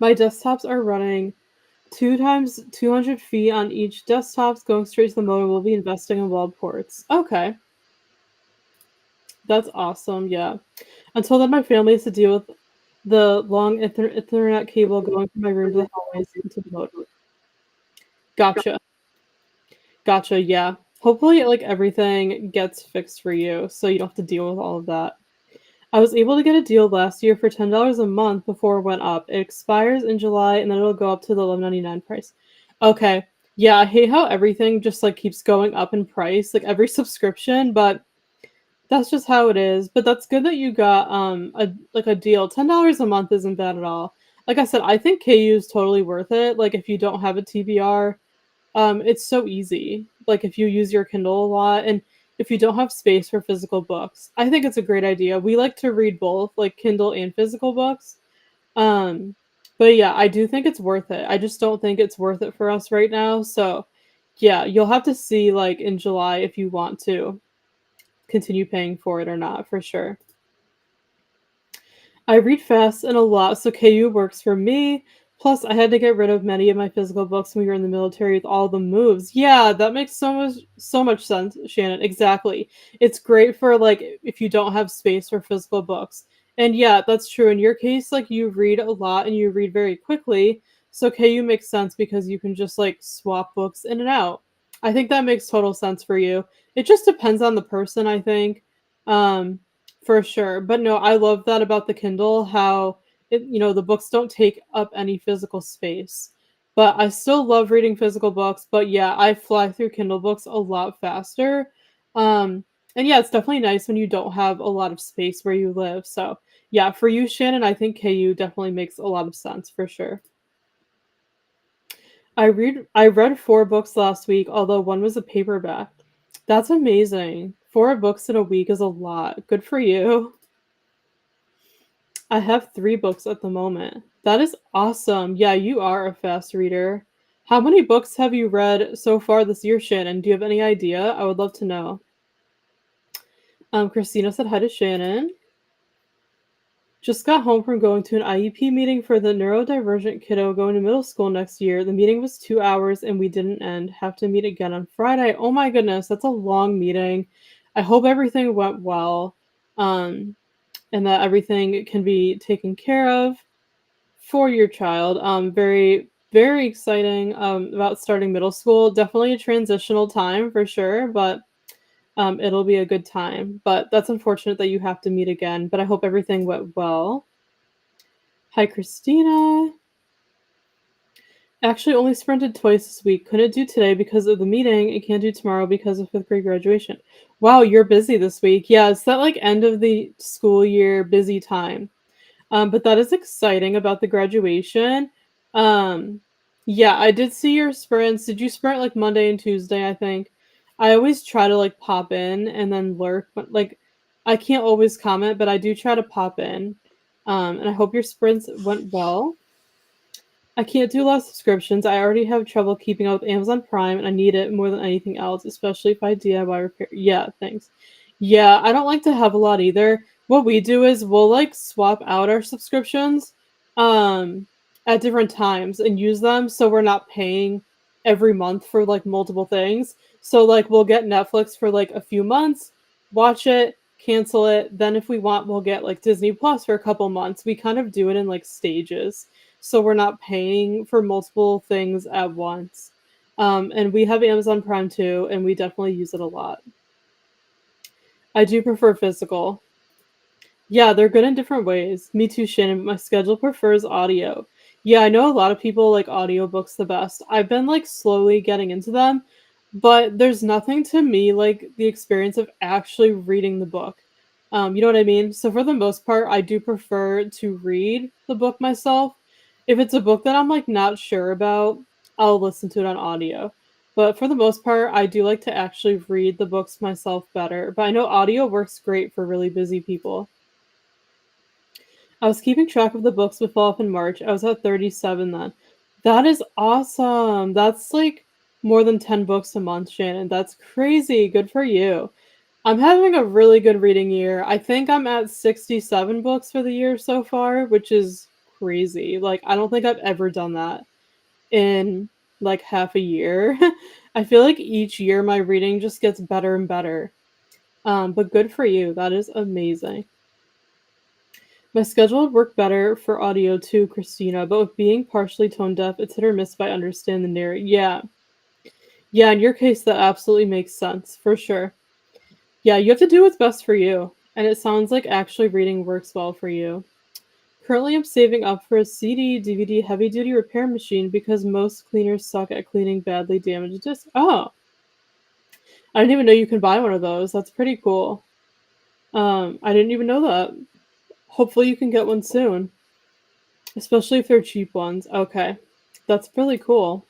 My desktops are running 2 times 200 feet on each desktops going straight to the motor. We'll be investing in wall ports. Okay, that's awesome, yeah. Until then, my family has to deal with the long Ethernet cable going from my room to the hallways into the motor. Gotcha. Gotcha, yeah. Hopefully, like, everything gets fixed for you, so you don't have to deal with all of that. I was able to get a deal last year for $10 a month before it went up. It expires in July, and then it'll go up to the $11.99 price. Okay. Yeah, I hate how everything just, like, keeps going up in price, like, every subscription, but that's just how it is. But that's good that you got, a deal. $10 a month isn't bad at all. Like I said, I think KU is totally worth it, like, if you don't have a TBR. It's so easy. Like if you use your Kindle a lot and if you don't have space for physical books, I think it's a great idea. We like to read both, like Kindle and physical books. Um, but yeah, I do think it's worth it. I just don't think it's worth it for us right now. So yeah, you'll have to see like in July if you want to continue paying for it or not, for sure. I read fast and a lot, so KU works for me. Plus, I had to get rid of many of my physical books when we were in the military with all the moves. Yeah, that makes so much sense, Shannon. Exactly. It's great for like if you don't have space for physical books. And yeah, that's true. In your case, like you read a lot and you read very quickly, so KU makes sense because you can just like swap books in and out. I think that makes total sense for you. It just depends on the person, I think. Um, for sure. But no, I love that about the Kindle, how the books don't take up any physical space. But I still love reading physical books, but yeah, I fly through Kindle books a lot faster. Um, and yeah, it's definitely nice when you don't have a lot of space where you live. So yeah, for you, Shannon, I think KU definitely makes a lot of sense for sure. I read 4 books last week, although one was a paperback. That's amazing. 4 books in a week is a lot. Good for you. I have 3 books at the moment. That is awesome. Yeah, you are a fast reader. How many books have you read so far this year, Shannon? Do you have any idea? I would love to know. Christina said hi to Shannon. Just got home from going to an IEP meeting for the neurodivergent kiddo going to middle school next year. The meeting was 2 hours and we didn't end. Have to meet again on Friday. Oh my goodness, that's a long meeting. I hope everything went well, and that everything can be taken care of for your child. Very, very exciting about starting middle school. Definitely a transitional time for sure, but it'll be a good time. But that's unfortunate that you have to meet again, but I hope everything went well. Hi, Christina. Actually, only sprinted twice this week. Couldn't do today because of the meeting. I can't do tomorrow because of 5th grade graduation. Wow, you're busy this week. Yeah, it's that like end of the school year busy time. But that is exciting about the graduation. Um, yeah, I did see your sprints. Did you sprint like Monday and Tuesday, I think? I always try to like pop in and then lurk, but like I can't always comment, but I do try to pop in. And I hope your sprints went well. I can't do a lot of subscriptions. I already have trouble keeping up with Amazon Prime, and I need it more than anything else, especially if I DIY repair. Yeah, thanks. Yeah, I don't like to have a lot either. What we do is we'll like swap out our subscriptions um at different times and use them so we're not paying every month for like multiple things. So like we'll get Netflix for like a few months, watch it, cancel it, then if we want we'll get like Disney Plus for a couple months. We kind of do it in like stages so we're not paying for multiple things at once. And we have Amazon Prime too, and we definitely use it a lot. I do prefer physical. Yeah, they're good in different ways. Me too, Shannon, but my schedule prefers audio. Yeah, I know a lot of people like audiobooks the best. I've been like slowly getting into them, but there's nothing to me like the experience of actually reading the book. You know what I mean? So for the most part, I do prefer to read the book myself. If it's a book that I'm like not sure about, I'll listen to it on audio. But for the most part, I do like to actually read the books myself better. But I know audio works great for really busy people. I was keeping track of the books with fall up in March. I was at 37 then. That is awesome. That's like more than 10 books a month, Shannon. That's crazy. Good for you. I'm having a really good reading year. I think I'm at 67 books for the year so far, which is crazy. Like, I don't think I've ever done that in like half a year. I feel like each year my reading just gets better and better. But good for you. That is amazing. My schedule would work better for audio too, Christina, but with being partially tone deaf, it's hit or miss if I understand the narrative. Yeah. Yeah, in your case, that absolutely makes sense, for sure. Yeah, you have to do what's best for you. And it sounds like actually reading works well for you. Currently, I'm saving up for a CD, DVD, heavy duty repair machine because most cleaners suck at cleaning badly damaged discs. Oh, I didn't even know you can buy one of those. That's pretty cool. I didn't even know that. Hopefully, you can get one soon, especially if they're cheap ones. Okay, that's really cool.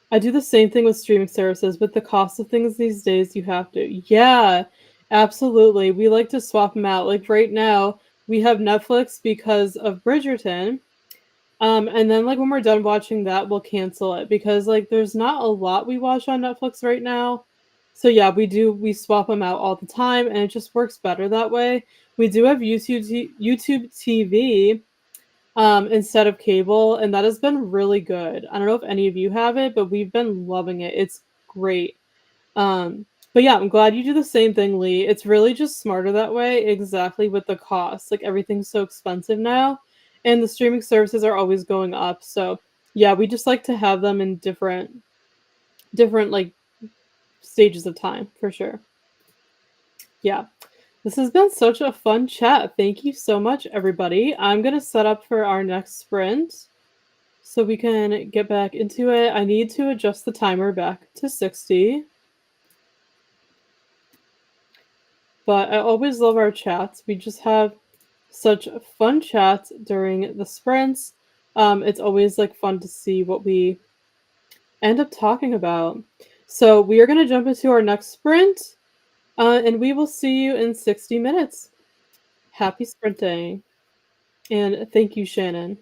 I do the same thing with streaming services. With the cost of things these days, you have to. Yeah, absolutely. We like to swap them out. Like right now, we have Netflix because of Bridgerton. And then like when we're done watching that, we'll cancel it because like there's not a lot we watch on Netflix right now. So yeah, we swap them out all the time and it just works better that way. We do have YouTube TV instead of cable, and that has been really good. I don't know if any of you have it, but we've been loving it. It's great. But yeah, I'm glad you do the same thing, Lee. It's really just smarter that way, exactly with the cost. Like everything's so expensive now, and the streaming services are always going up. So yeah, we just like to have them in different like stages of time for sure. Yeah. This has been such a fun chat. Thank you so much, everybody. I'm gonna set up for our next sprint so we can get back into it. I need to adjust the timer back to 60. But I always love our chats. We just have such fun chats during the sprints. It's always like fun to see what we end up talking about. So we are going to jump into our next sprint, and we will see you in 60 minutes. Happy sprinting, and thank you, Shannon.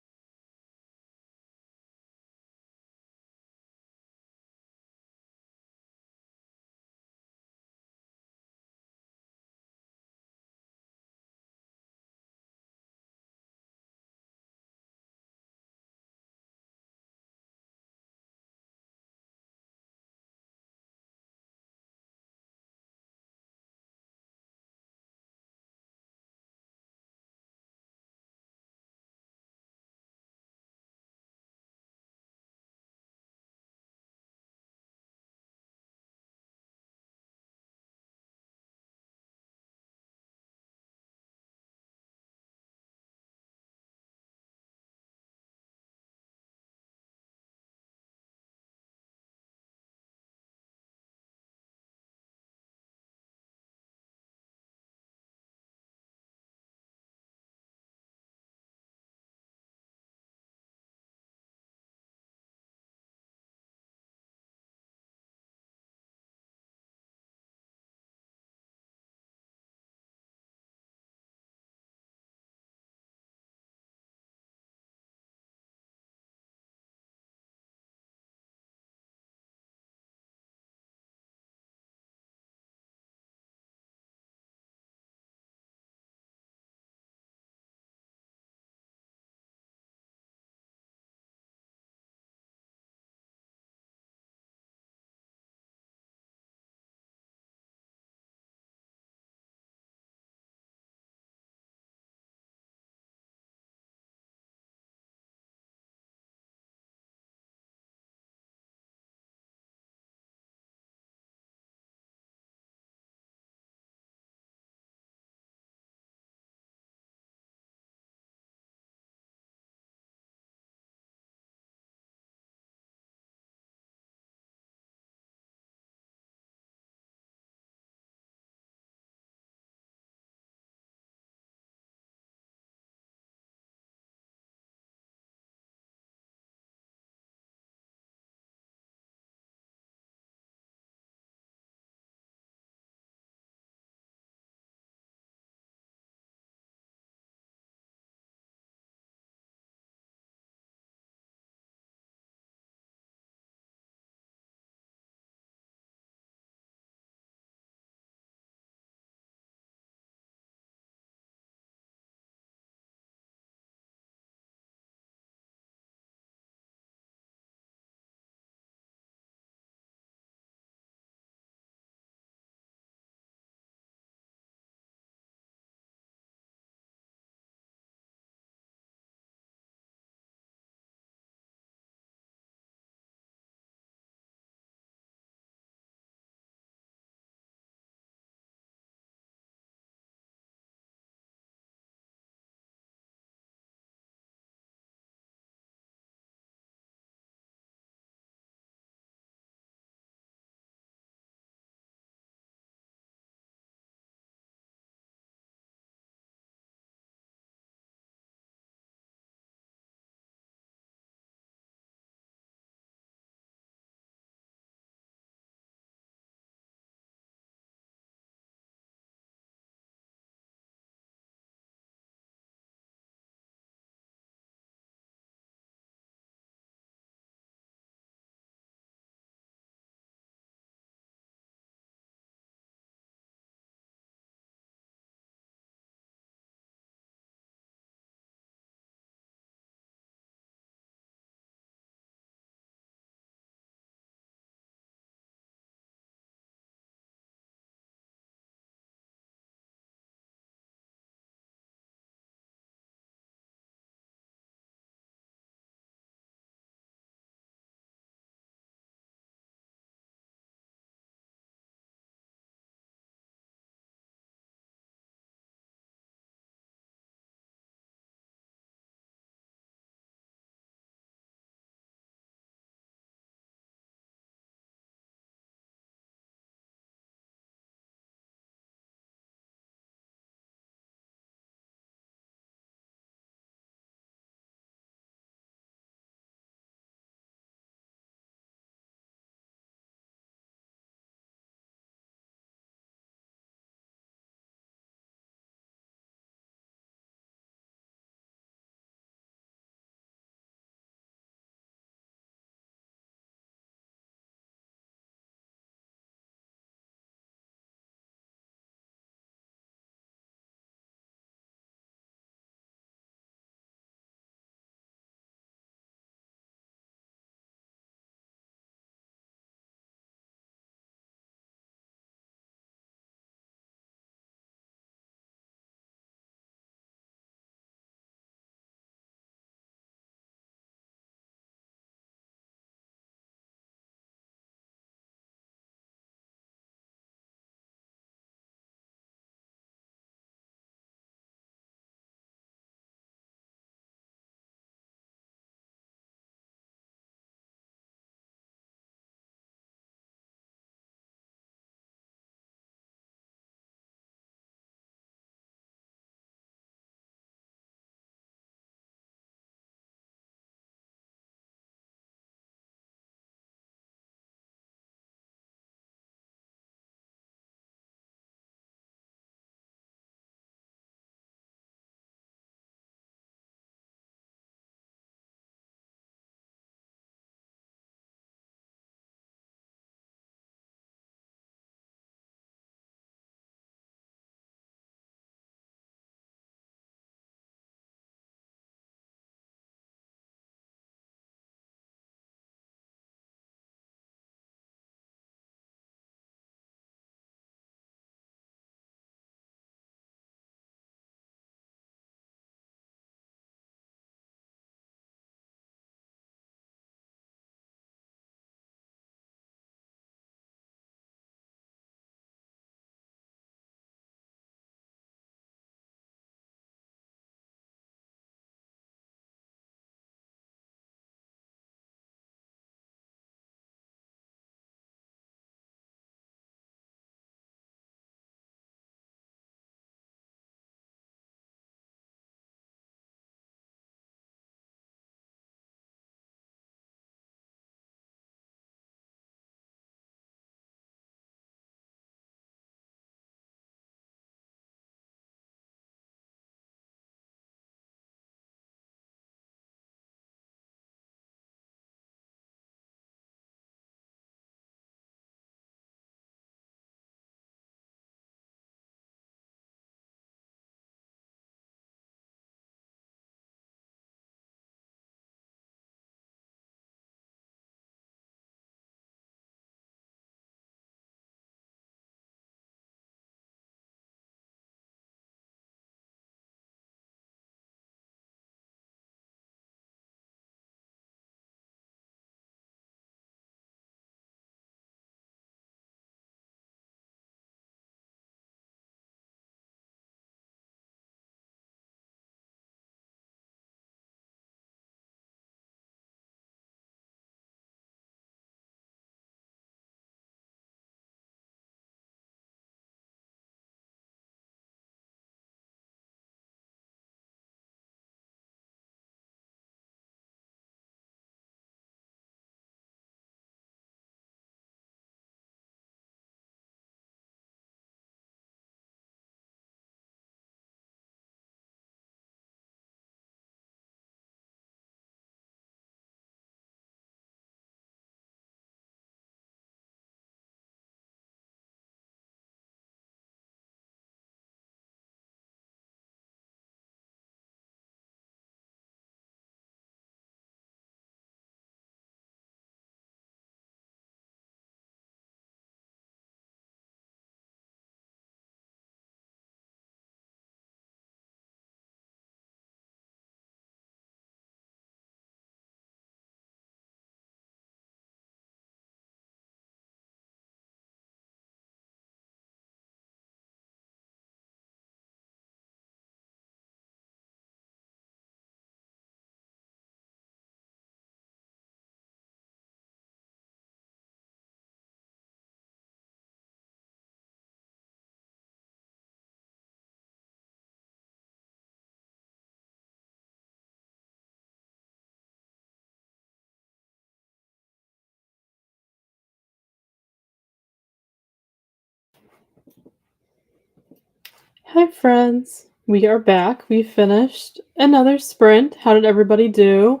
Hi, friends. We are back. We finished another sprint. How did everybody do?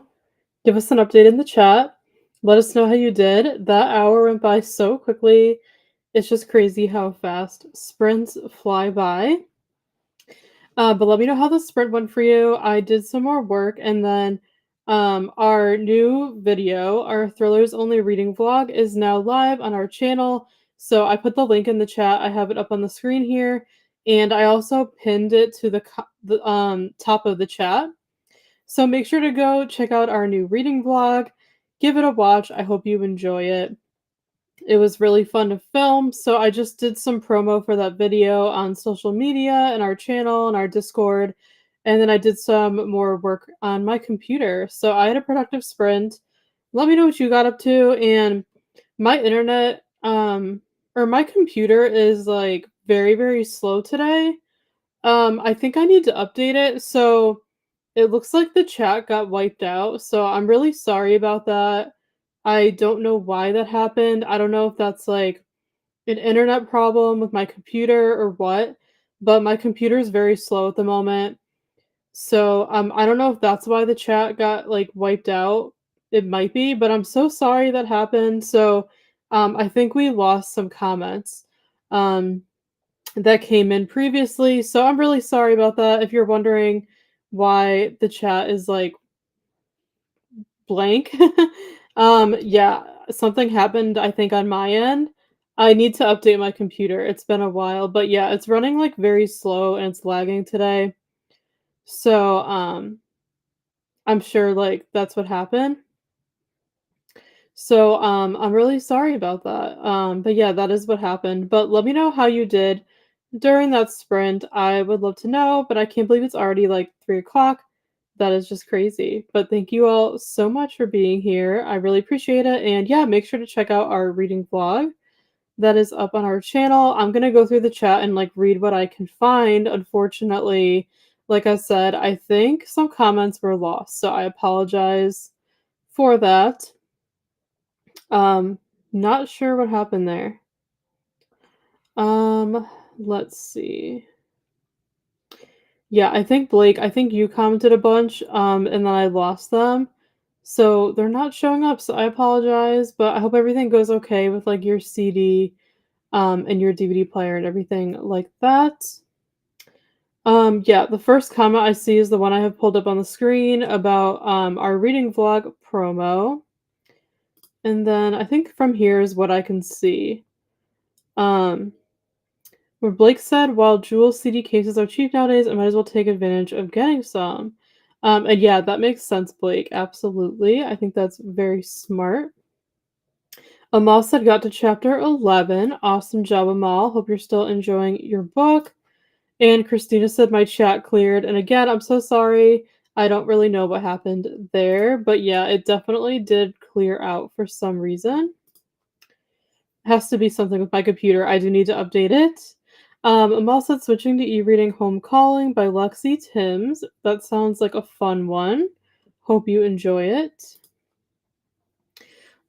Give us an update in the chat. Let us know how you did. That hour went by so quickly. It's just crazy how fast sprints fly by. But let me know how the sprint went for you. I did some more work, and then our new video, our Thrillers Only Reading vlog, is now live on our channel. So I put the link in the chat. I have it up on the screen here, and I also pinned it to the top of the chat. So make sure to go check out our new reading vlog. Give it a watch. I hope you enjoy it. It was really fun to film, so I just did some promo for that video on social media and our channel and our Discord, and then I did some more work on my computer. So I had a productive sprint. Let me know what you got up to. And my internet, or my computer is like very, very slow today. I think I need to update it. So it looks like the chat got wiped out. So I'm really sorry about that. I don't know why that happened. I don't know if that's like an internet problem with my computer or what, but my computer is very slow at the moment. So I don't know if that's why the chat got like wiped out. It might be, but I'm so sorry that happened. So I think we lost some comments um, that came in previously. So I'm really sorry about that. If you're wondering why the chat is like blank. Yeah, something happened, I think, on my end. I need to update my computer. It's been a while, but yeah, it's running like very slow and it's lagging today. So, I'm sure like that's what happened. So, I'm really sorry about that. But yeah, that is what happened. But let me know how you did during that sprint. I would love to know, but I can't believe it's already like 3 o'clock. That is just crazy. But thank you all so much for being here. I really appreciate it. And yeah, make sure to check out our reading vlog that is up on our channel. I'm gonna go through the chat and like read what I can find. Unfortunately, like I said, I think some comments were lost, so I apologize for that. Um, Not sure what happened there. Um, let's see. Yeah, I think Blake, I think you commented a bunch, and then I lost them. So they're not showing up, so I apologize, but I hope everything goes okay with like your CD, and your DVD player and everything like that. Yeah, the first comment I see is the one I have pulled up on the screen about our reading vlog promo. And then I think from here is what I can see. Um, where Blake said, while jewel CD cases are cheap nowadays, I might as well take advantage of getting some. And yeah, that makes sense, Blake. Absolutely. I think that's very smart. Amal said, got to chapter 11. Awesome job, Amal. Hope you're still enjoying your book. And Christina said, my chat cleared. And again, I'm so sorry. I don't really know what happened there. But yeah, it definitely did clear out for some reason. Has to be something with my computer. I do need to update it. Amal said switching to e-reading Home Calling by Lexi Timms. That sounds like a fun one. Hope you enjoy it.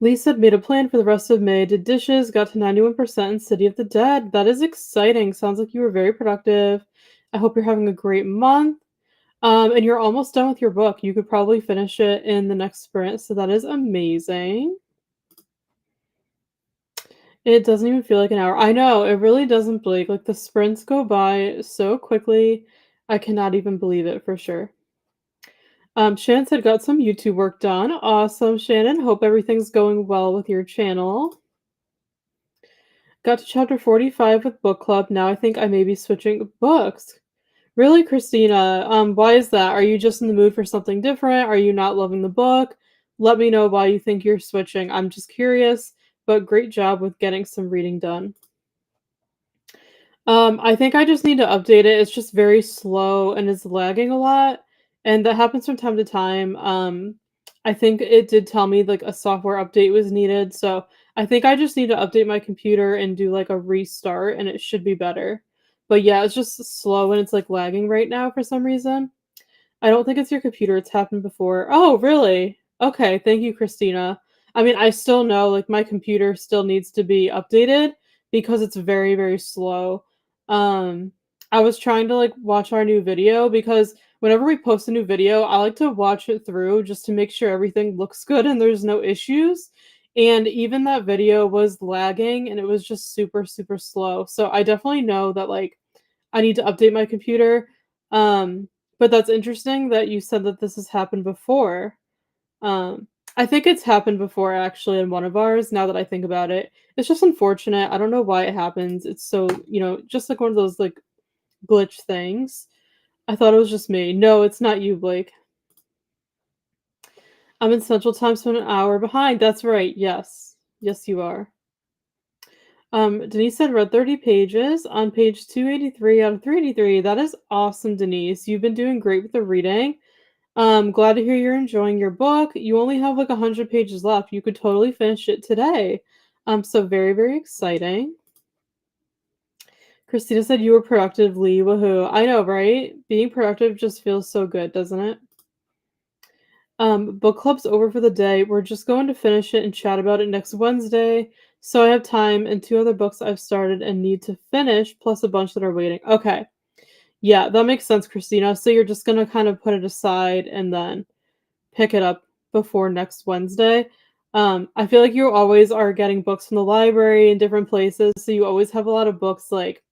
Lisa made a plan for the rest of May, did dishes, got to 91% in City of the Dead. That is exciting. Sounds like you were very productive. I hope you're having a great month. And you're almost done with your book. You could probably finish it in the next sprint, so that is amazing. It doesn't even feel like an hour. I know, it really doesn't, Blake. Like, the sprints go by so quickly. I cannot even believe it for sure. Shannon said, got some YouTube work done. Awesome, Shannon. Hope everything's going well with your channel. Got to chapter 45 with book club. Now I think I may be switching books. Really, Christina? Why is that? Are you just in the mood for something different? Are you not loving the book? Let me know why you think you're switching. I'm just curious, but great job with getting some reading done. I think I just need to update it. It's just very slow and it's lagging a lot, and that happens from time to time. I think it did tell me like a software update was needed, so I think I just need to update my computer and do like a restart, and it should be better. But yeah, it's just slow and it's like lagging right now for some reason. I don't think it's your computer. It's happened before. Oh, really? Okay, thank you, Christina. I mean, I still know like my computer still needs to be updated because it's very, very slow. Um, I was trying to, like, watch our new video because whenever we post a new video, I like to watch it through just to make sure everything looks good and there's no issues, and even that video was lagging, and it was just super, super slow, so I definitely know that, like, I need to update my computer, but that's interesting that you said that this has happened before. Um, I think it's happened before actually in one of ours, now that I think about it. It's just unfortunate, I don't know why it happens, it's so just like one of those, like, glitch things. I thought it was just me. No, it's not you, Blake. I'm in Central Time, so I'm an hour behind. That's right. Yes. Yes, you are. Denise said read 30 pages on page 283 out of 383. That is awesome, Denise. You've been doing great with the reading. Glad to hear you're enjoying your book. You only have like 100 pages left. You could totally finish it today. So very, very exciting. Christina said you were productively. Woohoo. I know, right? Being productive just feels so good, doesn't it? Book club's over for the day. We're just going to finish it and chat about it next Wednesday. So I have time and two other books I've started and need to finish, plus a bunch that are waiting. Okay. Yeah, that makes sense, Christina. So you're just gonna kind of put it aside and then pick it up before next Wednesday. I feel like you always are getting books from the library in different places, so you always have a lot of books like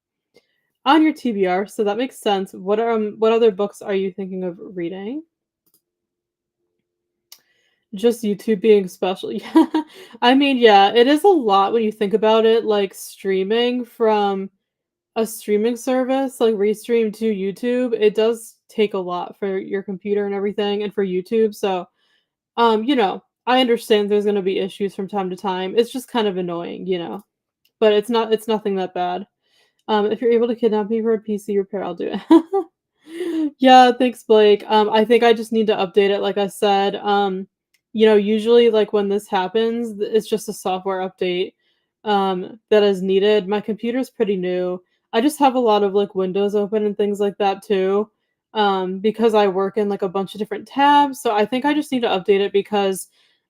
on your TBR, so that makes sense. What other books are you thinking of reading? Just YouTube being special. Yeah. I mean, yeah, it is a lot when you think about it, like streaming from a streaming service, like Restream to YouTube, it does take a lot for your computer and everything and for YouTube. So, I understand there's gonna be issues from time to time. It's just kind of annoying. But it's nothing that bad. If you're able to kidnap me for a PC repair, I'll do it. Yeah, thanks, Blake. I think I just need to update it, like I said. Usually, like when this happens, it's just a software update that is needed. My computer's pretty new. I just have a lot of like windows open and things like that too, because I work in like a bunch of different tabs. So I think I just need to update it because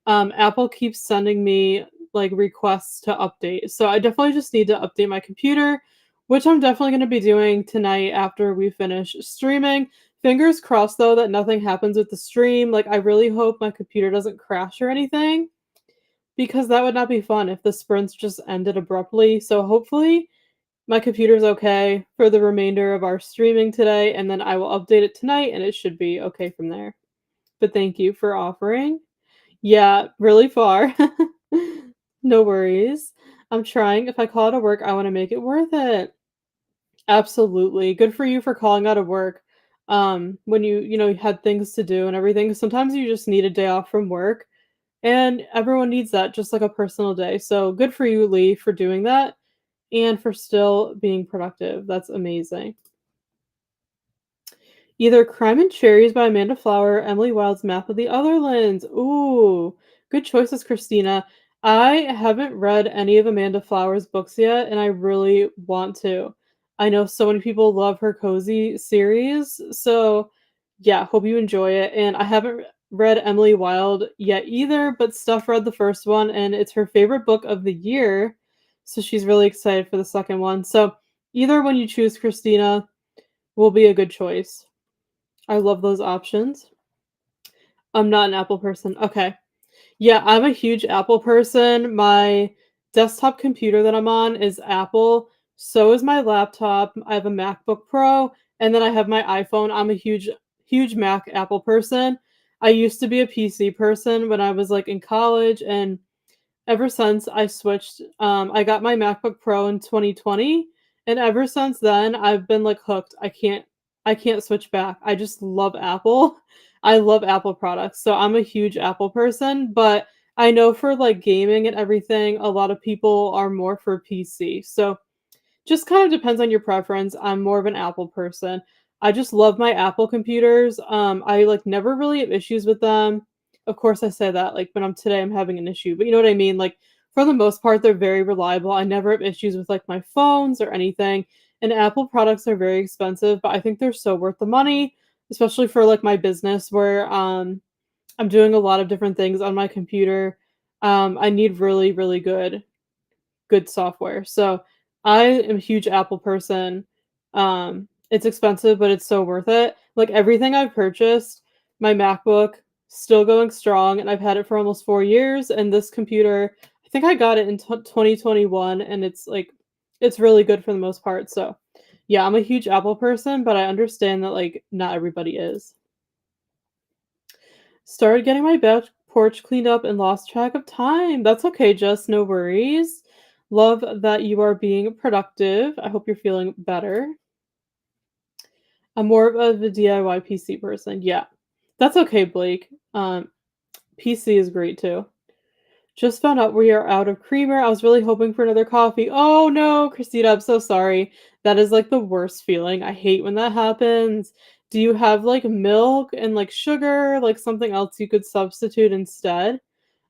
Apple keeps sending me like requests to update. So I definitely just need to update my computer, which I'm definitely going to be doing tonight after we finish streaming. Fingers crossed though that nothing happens with the stream. Like I really hope my computer doesn't crash or anything because that would not be fun if the sprints just ended abruptly. So hopefully my computer's okay for the remainder of our streaming today and then I will update it tonight and it should be okay from there. But thank you for offering. Yeah, really far. No worries. I'm trying. If I call out of work, I want to make it worth it. Absolutely. Good for you for calling out of work, when you had things to do and everything. Sometimes you just need a day off from work, and everyone needs that, just like a personal day. So good for you, Lee, for doing that and for still being productive. That's amazing. Either Crime and Cherries by Amanda Flower or Emily Wilde's Map of the Otherlands. Ooh, good choices, Christina. I haven't read any of Amanda Flower's books yet, and I really want to. I know so many people love her cozy series, so yeah, hope you enjoy it. And I haven't read Emily Wilde yet either, but Steph read the first one, and it's her favorite book of the year, so she's really excited for the second one. So either one you choose, Christina, will be a good choice. I love those options. I'm not an Apple person. Okay. Yeah, I'm a huge Apple person. My desktop computer that I'm on is Apple. So is my laptop. I have a MacBook Pro, and then I have my iPhone. I'm a huge, huge Mac Apple person. I used to be a PC person when I was like in college, and ever since I switched, I got my MacBook Pro in 2020, and ever since then I've been like hooked. I can't switch back. I just love Apple. I love Apple products. So I'm a huge Apple person, but I know for like gaming and everything, a lot of people are more for PC. So just kind of depends on your preference. I'm more of an Apple person. I just love my Apple computers. I like never really have issues with them. Of course, I say that like when I'm having an issue, but you know what I mean. Like for the most part, they're very reliable. I never have issues with like my phones or anything. And Apple products are very expensive, but I think they're so worth the money, especially for like my business where I'm doing a lot of different things on my computer. I need really, really good software. So I am a huge Apple person. It's expensive, but it's so worth it. Like, everything I've purchased, my MacBook, still going strong, and I've had it for almost 4 years, and this computer, I think I got it in 2021, and it's really good for the most part, so, yeah, I'm a huge Apple person, but I understand that, like, not everybody is. Started getting my back porch cleaned up and lost track of time. That's okay, Jess, no worries. Love that you are being productive. I hope you're feeling better. I'm more of a DIY PC person. Yeah. That's okay, Blake. PC is great too. Just found out we are out of creamer. I was really hoping for another coffee. Oh no, Christina, I'm so sorry. That is like the worst feeling. I hate when that happens. Do you have like milk and like sugar, like something else you could substitute instead?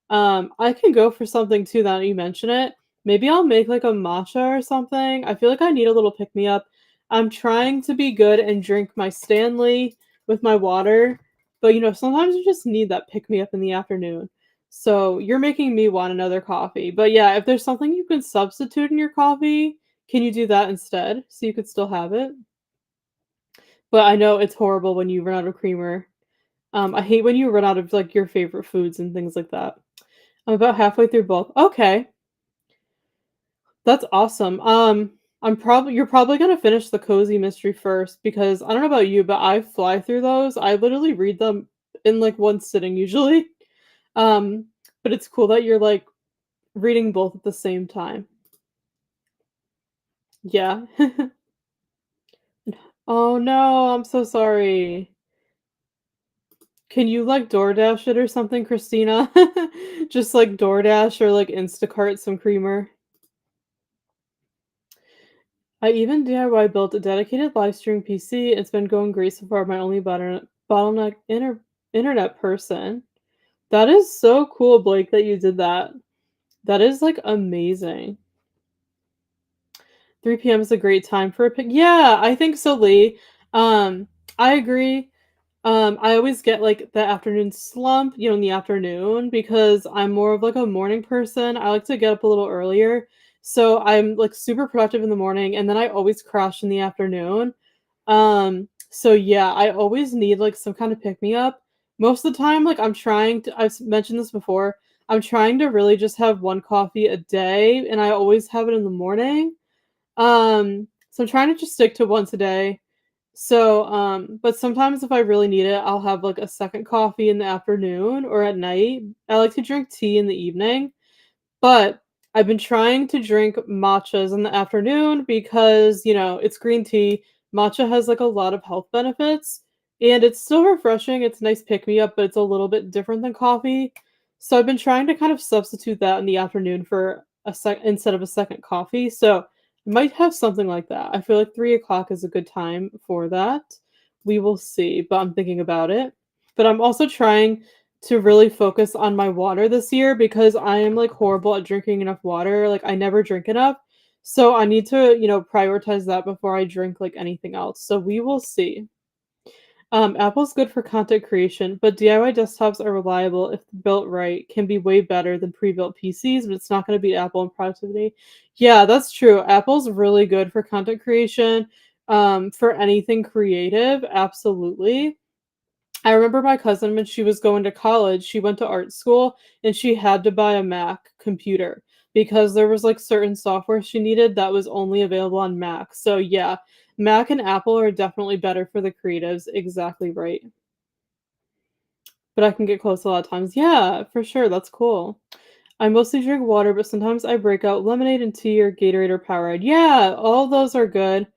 I can go for something too now that you mention it. Maybe I'll make like a matcha or something. I feel like I need a little pick me up. I'm trying to be good and drink my Stanley with my water, but sometimes you just need that pick me up in the afternoon. So you're making me want another coffee. But yeah, if there's something you can substitute in your coffee, can you do that instead so you could still have it? But I know it's horrible when you run out of creamer. I hate when you run out of like your favorite foods and things like that. I'm about halfway through both. Okay, that's awesome. You're probably gonna finish the Cozy Mystery first because I don't know about you, but I fly through those. I literally read them in like one sitting usually. Um, but it's cool that you're like reading both at the same time. Yeah. Oh no, I'm so sorry. Can you like DoorDash it or something, Christina? Just like DoorDash or like Instacart some creamer. I even DIY built a dedicated live stream PC. It's been going great so far. My only bottleneck internet person. That is so cool, Blake, that you did that. That is like amazing. 3 p.m. is a great time for a pick. Yeah, I think so, Lee. Um, I agree. I always get like the afternoon slump, in the afternoon because I'm more of like a morning person. I like to get up a little earlier. So I'm like super productive in the morning and then I always crash in the afternoon. So yeah, I always need like some kind of pick me up. Most of the time, like I've mentioned this before, I'm trying to really just have one coffee a day and I always have it in the morning. So I'm trying to just stick to once a day. So, but sometimes if I really need it, I'll have like a second coffee in the afternoon or at night. I like to drink tea in the evening, but I've been trying to drink matchas in the afternoon because, it's green tea. Matcha has like a lot of health benefits and it's still refreshing. It's a nice pick me up, but it's a little bit different than coffee. So I've been trying to kind of substitute that in the afternoon for a sec instead of a second coffee. So I might have something like that. I feel like 3 o'clock is a good time for that. We will see, but I'm thinking about it. But I'm also trying to really focus on my water this year because I am like horrible at drinking enough water. Like I never drink enough. So I need to, prioritize that before I drink like anything else. So we will see. Apple's good for content creation, but DIY desktops are reliable if built right, can be way better than pre-built PCs, but it's not going to beat Apple in productivity. Yeah, that's true. Apple's really good for content creation, for anything creative, absolutely. I remember my cousin when she was going to college, she went to art school and she had to buy a Mac computer because there was like certain software she needed that was only available on Mac. So yeah, Mac and Apple are definitely better for the creatives. Exactly right. But I can get close a lot of times. Yeah, for sure. That's cool. I mostly drink water, but sometimes I break out lemonade and tea or Gatorade or Powerade. Yeah, all those are good.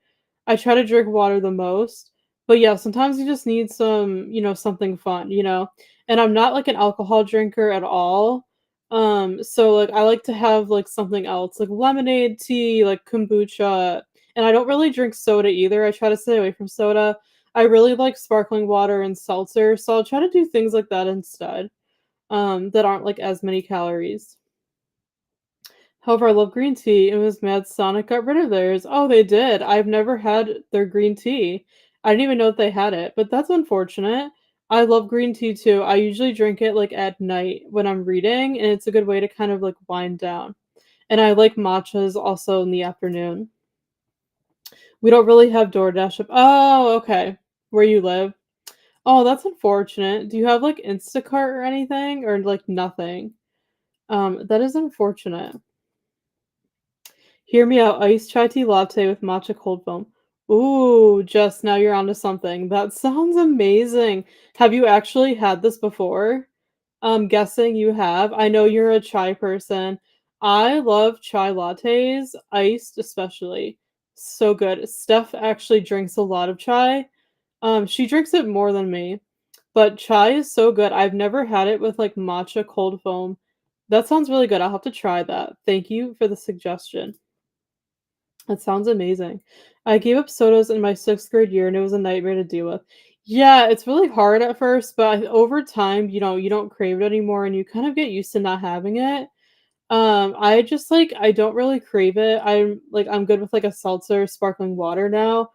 I try to drink water the most. But yeah, sometimes you just need some, something fun. And I'm not like an alcohol drinker at all. So like I like to have like something else, like lemonade, tea, like kombucha. And I don't really drink soda either. I try to stay away from soda. I really like sparkling water and seltzer, so I'll try to do things like that instead, that aren't like as many calories. However, I love green tea and was mad Sonic got rid of theirs. Oh, they did. I've never had their green tea. I didn't even know that they had it, but that's unfortunate. I love green tea too. I usually drink it like at night when I'm reading, and it's a good way to kind of like wind down. And I like matchas also in the afternoon. We don't really have DoorDash up. Oh, okay. Where you live? Oh, that's unfortunate. Do you have like Instacart or anything, or like nothing? That is unfortunate. Hear me out. Iced chai tea latte with matcha cold foam. Ooh, Jess, now you're onto something. That sounds amazing. Have you actually had this before? I'm guessing you have. I know you're a chai person. I love chai lattes, iced especially. So good. Steph actually drinks a lot of chai. She drinks it more than me, but chai is so good. I've never had it with like matcha cold foam. That sounds really good. I'll have to try that. Thank you for the suggestion. That sounds amazing. I gave up sodas in my 6th grade year and it was a nightmare to deal with. Yeah, it's really hard at first, but over time, you don't crave it anymore and you kind of get used to not having it. I just like I don't really crave it. I'm good with like a seltzer, sparkling water now.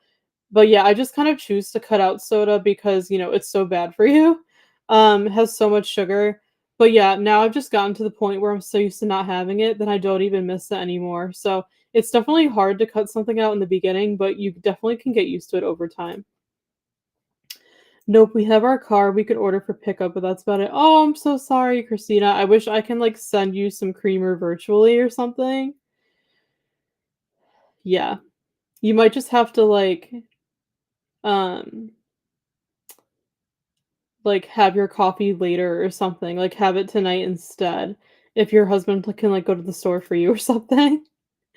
But yeah, I just kind of choose to cut out soda because, it's so bad for you. It has so much sugar. But yeah, now I've just gotten to the point where I'm so used to not having it that I don't even miss it anymore. So it's definitely hard to cut something out in the beginning, but you definitely can get used to it over time. Nope, we have our car. We could order for pickup, but that's about it. Oh, I'm so sorry, Christina. I wish I can like send you some creamer virtually or something. Yeah. You might just have to um have your coffee later or something, like, have it tonight instead, if your husband can, like, go to the store for you or something.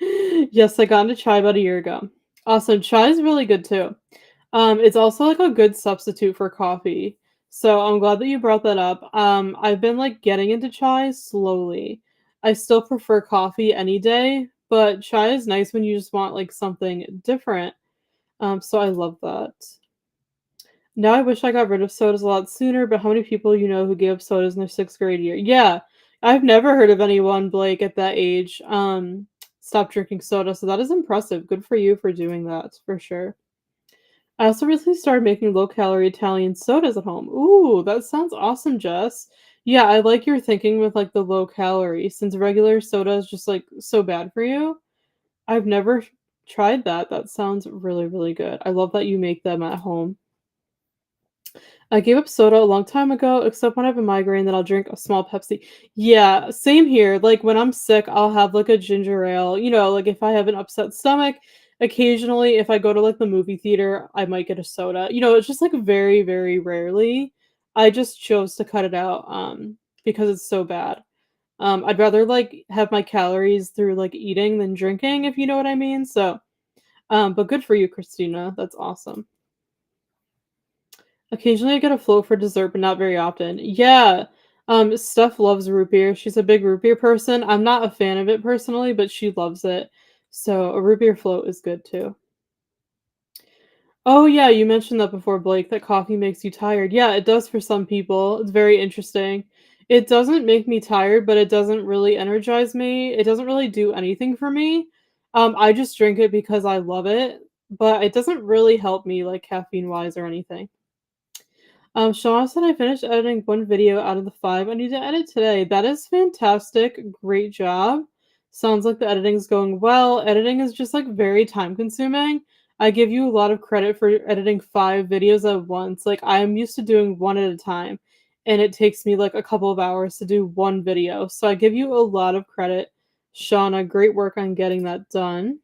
Yes, I got into chai about a year ago. Awesome, chai is really good too. It's also, like, a good substitute for coffee, so I'm glad that you brought that up. I've been, like, getting into chai slowly. I still prefer coffee any day, but chai is nice when you just want, like, something different, so I love that. Now I wish I got rid of sodas a lot sooner, but how many people you know who gave up sodas in their 6th grade year? Yeah, I've never heard of anyone, Blake, at that age, stop drinking soda, so that is impressive. Good for you for doing that, for sure. I also recently started making low-calorie Italian sodas at home. Ooh, that sounds awesome, Jess. Yeah, I like your thinking with, like, the low calorie, since regular soda is just, like, so bad for you. I've never tried that. That sounds really, really good. I love that you make them at home. I gave up soda a long time ago, except when I have a migraine, then I'll drink a small Pepsi. Yeah, same here. Like when I'm sick, I'll have like a ginger ale. Like if I have an upset stomach, occasionally if I go to like the movie theater, I might get a soda. It's just like very, very rarely. I just chose to cut it out because it's so bad. I'd rather like have my calories through like eating than drinking, if you know what I mean. So, but good for you, Christina. That's awesome. Occasionally I get a float for dessert, but not very often. Yeah. Steph loves root beer. She's a big root beer person. I'm not a fan of it personally, but she loves it. So a root beer float is good too. Oh yeah, you mentioned that before, Blake, that coffee makes you tired. Yeah, it does for some people. It's very interesting. It doesn't make me tired, but it doesn't really energize me. It doesn't really do anything for me. I just drink it because I love it, but it doesn't really help me like caffeine wise or anything. Shauna said I finished editing one video out of the 5. I need to edit today. That is fantastic. Great job. Sounds like the editing's going well. Editing is just like very time consuming. I give you a lot of credit for editing 5 videos at once. Like I'm used to doing one at a time, and it takes me like a couple of hours to do one video. So I give you a lot of credit, Shauna. Great work on getting that done.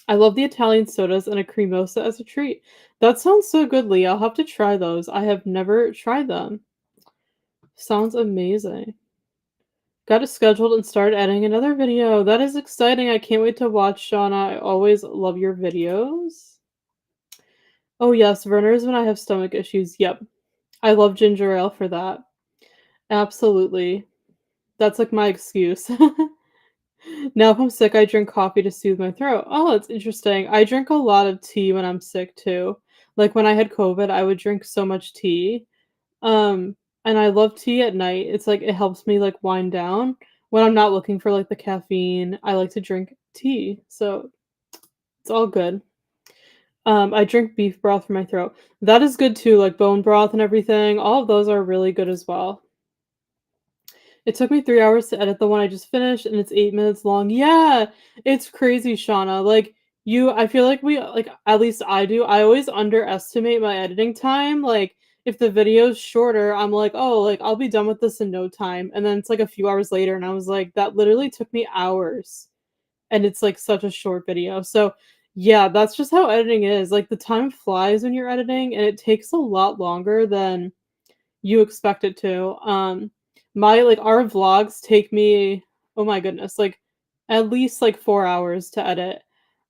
I love the Italian sodas and a cremosa as a treat. That sounds so good, Lee. I'll have to try those. I have never tried them. Sounds amazing. Got it scheduled and started editing another video. That is exciting. I can't wait to watch, Shauna. I always love your videos. Oh, yes, Verner's when I have stomach issues. Yep. I love ginger ale for that. Absolutely. That's like my excuse. Now, if I'm sick, I drink coffee to soothe my throat. Oh, that's interesting. I drink a lot of tea when I'm sick too. Like when I had COVID, I would drink so much tea. Um, and I love tea at night. It's like it helps me like wind down when I'm not looking for like the caffeine. I like to drink tea. So it's all good. I drink beef broth for my throat. That is good too, like bone broth and everything. All of those are really good as well. It took me 3 hours to edit the one I just finished, and it's 8 minutes long. Yeah, it's crazy, Shauna. Like, I feel like at least I do, I always underestimate my editing time, like, if the video's shorter, I'm like, "Oh, like, I'll be done with this in no time," and then it's, like, a few hours later, and I was like, "That literally took me hours," and it's, like, such a short video, so, yeah, that's just how editing is, like, the time flies when you're editing, and it takes a lot longer than you expect it to. Our vlogs take me, oh my goodness, like at least like 4 hours to edit.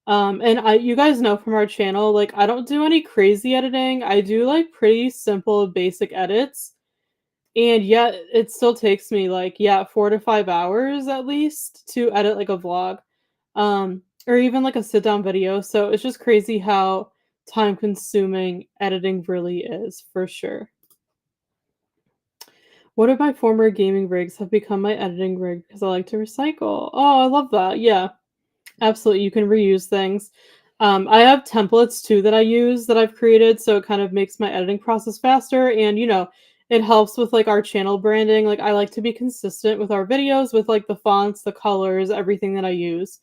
And you guys know from our channel, like I don't do any crazy editing. I do like pretty simple basic edits. And yet it still takes me like, yeah, 4 to 5 hours at least to edit like a vlog. Or even like a sit down video. So it's just crazy how time consuming editing really is for sure. One of my former gaming rigs have become my editing rig because I like to recycle. Oh, I love that. Yeah, absolutely. You can reuse things. I have templates too that I use that I've created, so it kind of makes my editing process faster. And it helps with like our channel branding. Like I like to be consistent with our videos, with like the fonts, the colors, everything that I use,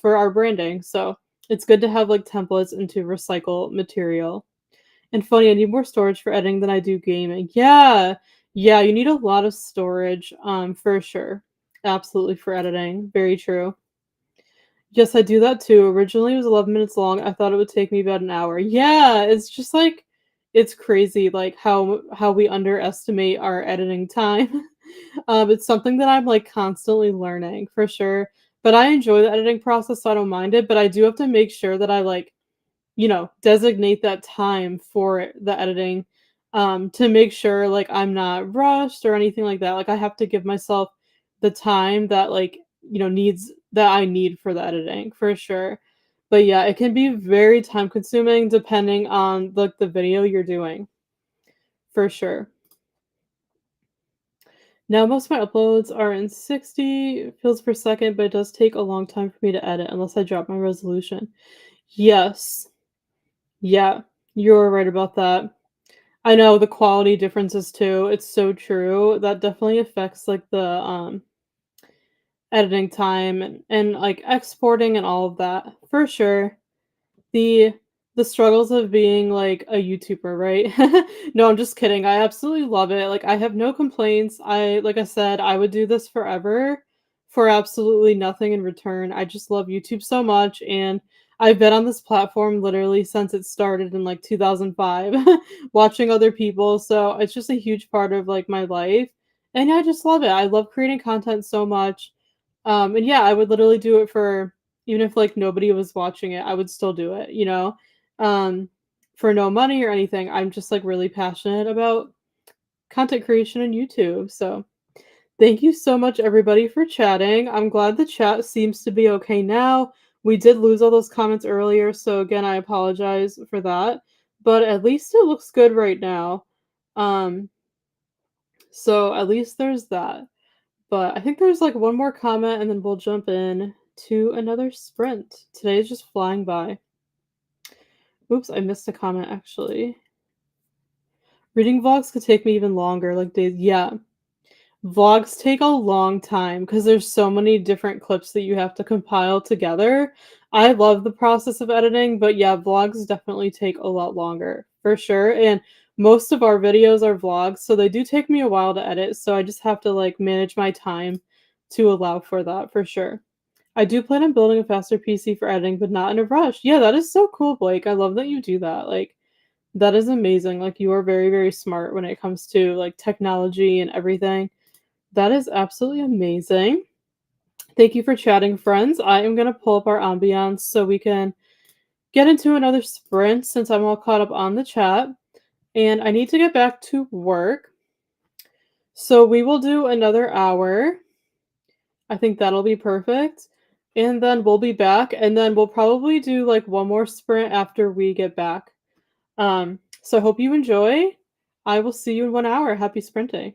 for our branding. So it's good to have like templates and to recycle material. And funny, I need more storage for editing than I do gaming. Yeah. Yeah, you need a lot of storage, for sure. Absolutely for editing. Very true. Yes, I do that too. Originally it was 11 minutes long. I thought it would take me about an hour. Yeah, it's just like it's crazy like how we underestimate our editing time. It's something that I'm like constantly learning for sure. But I enjoy the editing process, so I don't mind it, but I do have to make sure that I like designate that time for the editing, to make sure, like, I'm not rushed or anything like that. Like, I have to give myself the time that, like, needs that I need for the editing, for sure. But yeah, it can be very time consuming depending on, like, the video you're doing, for sure. Now, most of my uploads are in 60 fields per second, but it does take a long time for me to edit unless I drop my resolution. Yes. Yeah, you're right about that. I know the quality differences too. It's so true. That definitely affects like the editing time and like exporting and all of that. For sure. The the struggles of being like a YouTuber, right? No, I'm just kidding. I absolutely love it. Like I have no complaints. Like I said, I would do this forever for absolutely nothing in return. I just love YouTube so much and I've been on this platform literally since it started in like 2005, watching other people. So it's just a huge part of like my life. And I just love it. I love creating content so much. And yeah, I would literally do it for even if like nobody was watching it, I would still do it, um, for no money or anything. I'm just like really passionate about content creation and YouTube. So thank you so much, everybody, for chatting. I'm glad the chat seems to be okay now. We did lose all those comments earlier, so again, I apologize for that. But at least it looks good right now. Um, so at least there's that. But I think there's like one more comment and then we'll jump in to another sprint. Today is just flying by. Oops, I missed a comment actually. Reading vlogs could take me even longer, like days. Yeah. Vlogs take a long time because there's so many different clips that you have to compile together. I love the process of editing, but yeah, vlogs definitely take a lot longer for sure. And most of our videos are vlogs, so they do take me a while to edit. So I just have to like manage my time to allow for that for sure. I do plan on building a faster PC for editing, but not in a rush. Yeah, that is so cool, Blake. I love that you do that. Like, that is amazing. Like, you are very, very smart when it comes to like technology and everything. That is absolutely amazing. Thank you for chatting, friends. I am going to pull up our ambiance so we can get into another sprint since I'm all caught up on the chat. And I need to get back to work. So we will do another hour. I think that'll be perfect. And then we'll be back. And then we'll probably do like one more sprint after we get back. So I hope you enjoy. I will see you in 1 hour. Happy sprinting.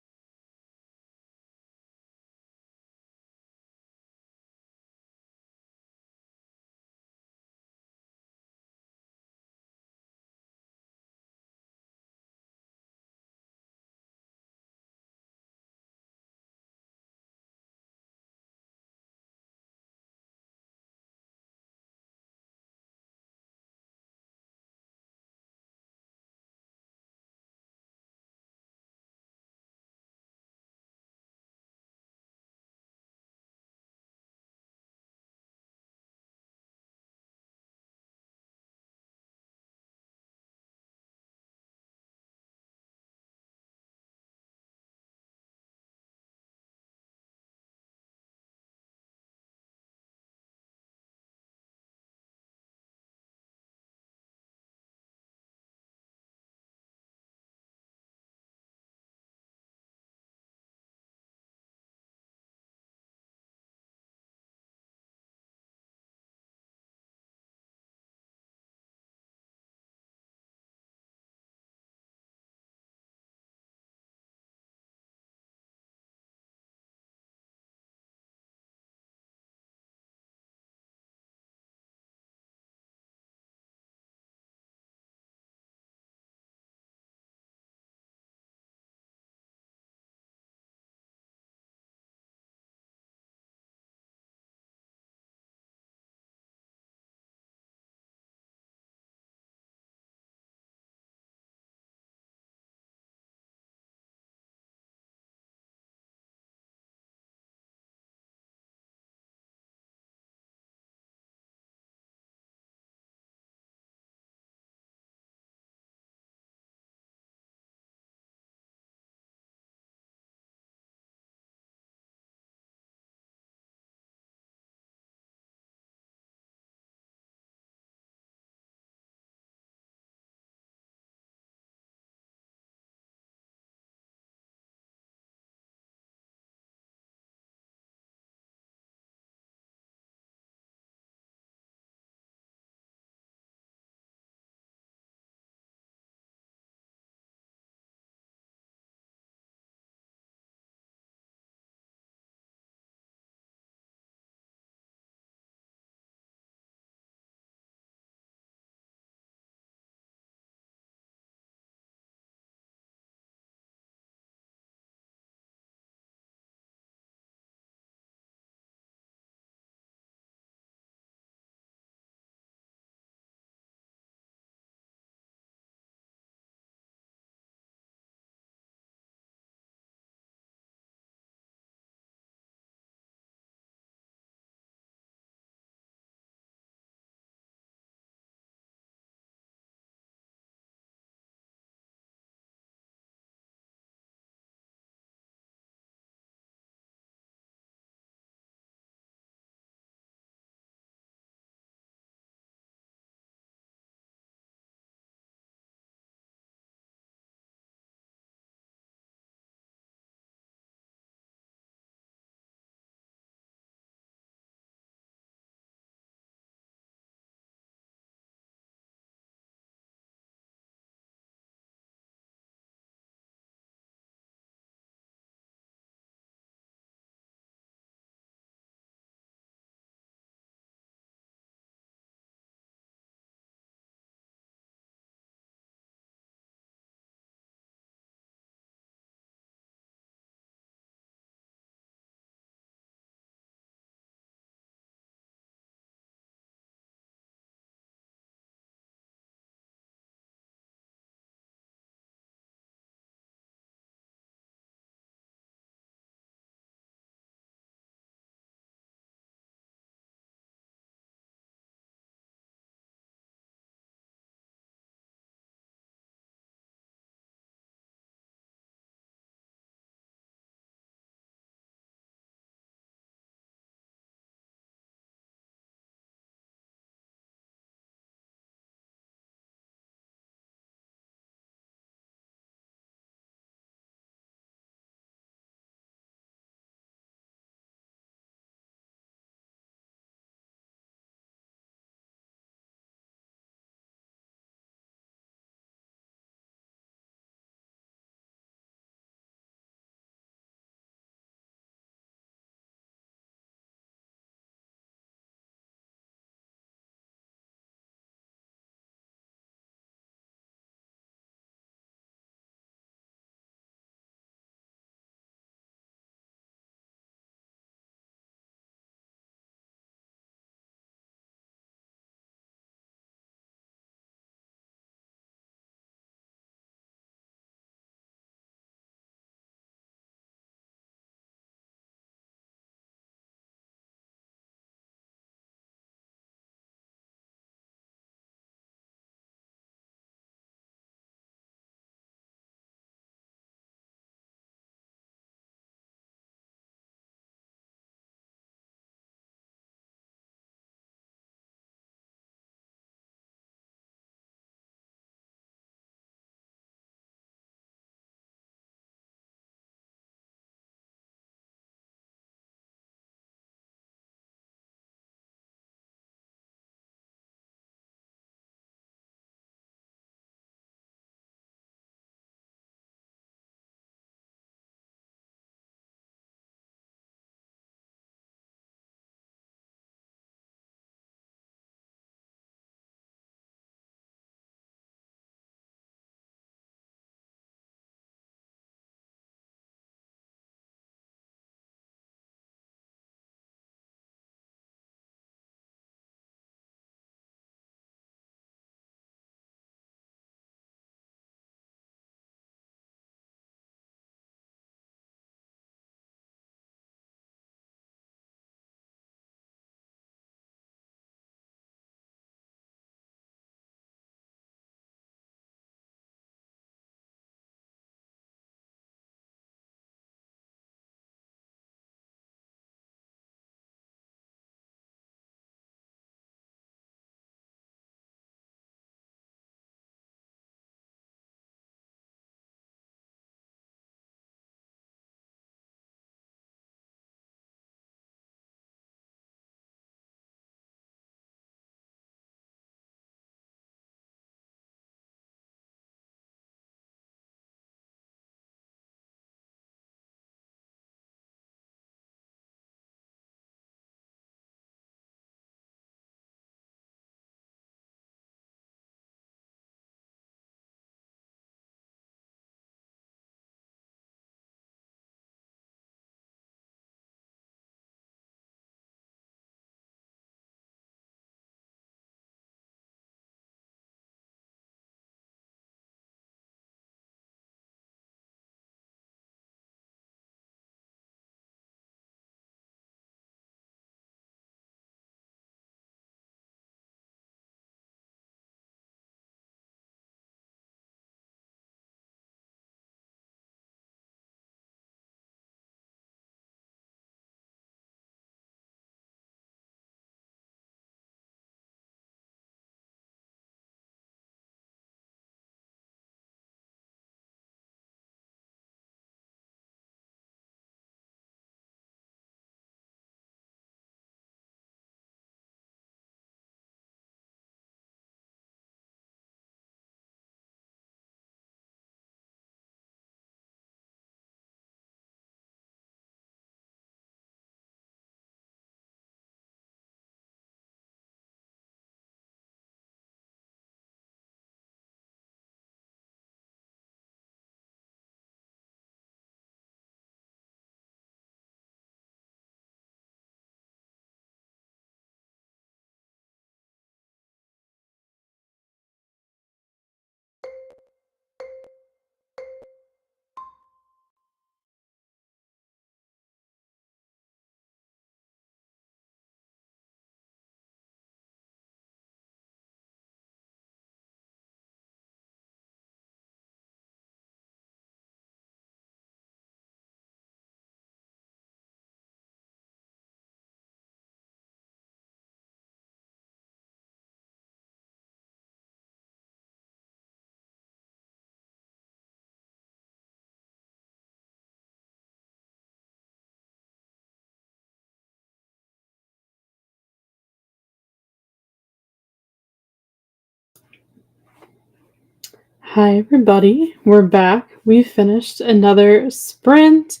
Hi, everybody. We're back. We finished another sprint.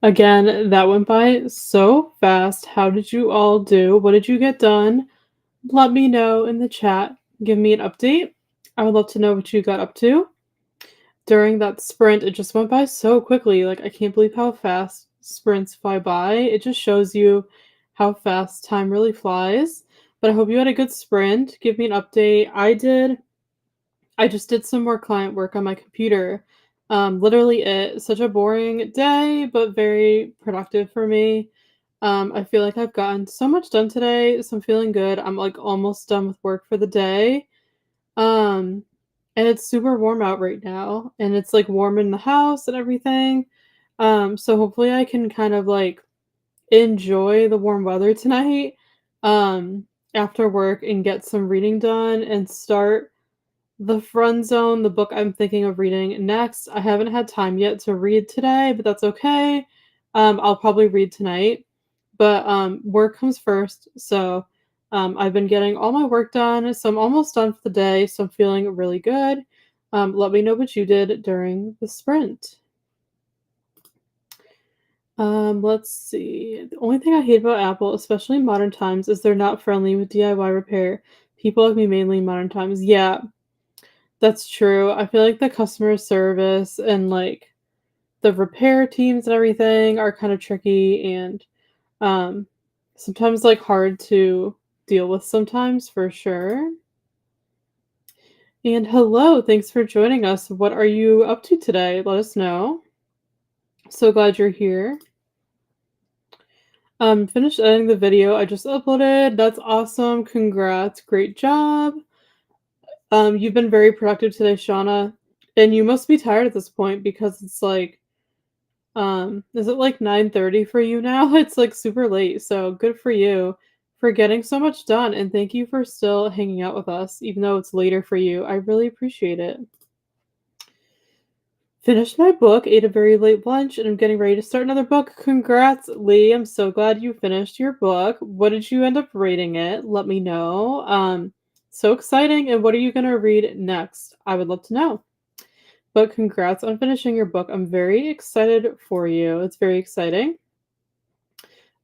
Again, that went by so fast. How did you all do? What did you get done? Let me know in the chat. Give me an update. I would love to know what you got up to during that sprint. It just went by so quickly. Like, I can't believe how fast sprints fly by. It just shows you how fast time really flies. But I hope you had a good sprint. Give me an update. I just did some more client work on my computer. Literally it. Such a boring day, but very productive for me. I feel like I've gotten so much done today, so I'm feeling good. I'm like almost done with work for the day. Um, and it's super warm out right now, and it's like warm in the house and everything. So hopefully I can kind of like enjoy the warm weather tonight, um, after work and get some reading done and start the Friend Zone, the book I'm thinking of reading next. I haven't had time yet to read today, but that's okay. I'll probably read tonight, but work comes first. So I've been getting all my work done, so I'm almost done for the day. So I'm feeling really good. Let me know what you did during the sprint. Let's see. The only thing I hate about Apple, especially in modern times, is they're not friendly with DIY repair. People like me mainly in modern times. Yeah, that's true. I feel like the customer service and, like, the repair teams and everything are kinda tricky and, um, sometimes, like, hard to deal with sometimes, for sure. And hello, thanks for joining us. What are you up to today? Let us know. So glad you're here. Finished editing the video I just uploaded. That's awesome. Congrats. Great job. You've been very productive today, Shauna, and you must be tired at this point because it's like is it like 9:30 for you now? It's like super late, so good for you for getting so much done, and thank you for still hanging out with us even though it's later for you. I really appreciate it. Finished my book, ate a very late lunch, and I'm getting ready to start another book. Congrats, Lee. I'm so glad you finished your book. What did you end up rating it? Let me know. So exciting. And what are you going to read next? I would love to know. But congrats on finishing your book. I'm very excited for you. It's very exciting.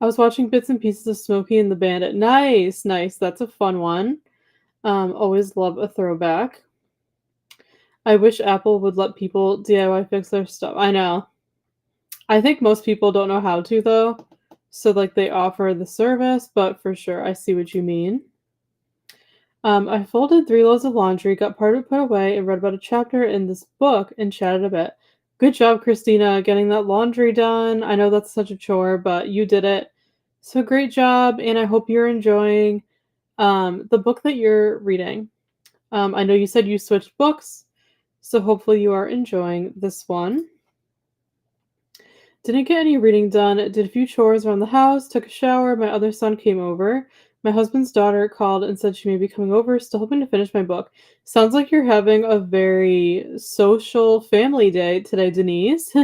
I was watching bits and pieces of Smokey and the Bandit. Nice, nice. That's a fun one. Always love a throwback. I wish Apple would let people DIY fix their stuff. I know. I think most people don't know how to though. So like they offer the service, but for sure I see what you mean. I folded 3 loads of laundry, got part of it put away, and read about a chapter in this book and chatted a bit. Good job, Christina, getting that laundry done. I know that's such a chore, but you did it. So great job, and I hope you're enjoying the book that you're reading. I know you said you switched books, so hopefully you are enjoying this one. Didn't get any reading done, did a few chores around the house, took a shower, my other son came over. My husband's daughter called and said she may be coming over, still hoping to finish my book. Sounds like you're having a very social family day today, Denise,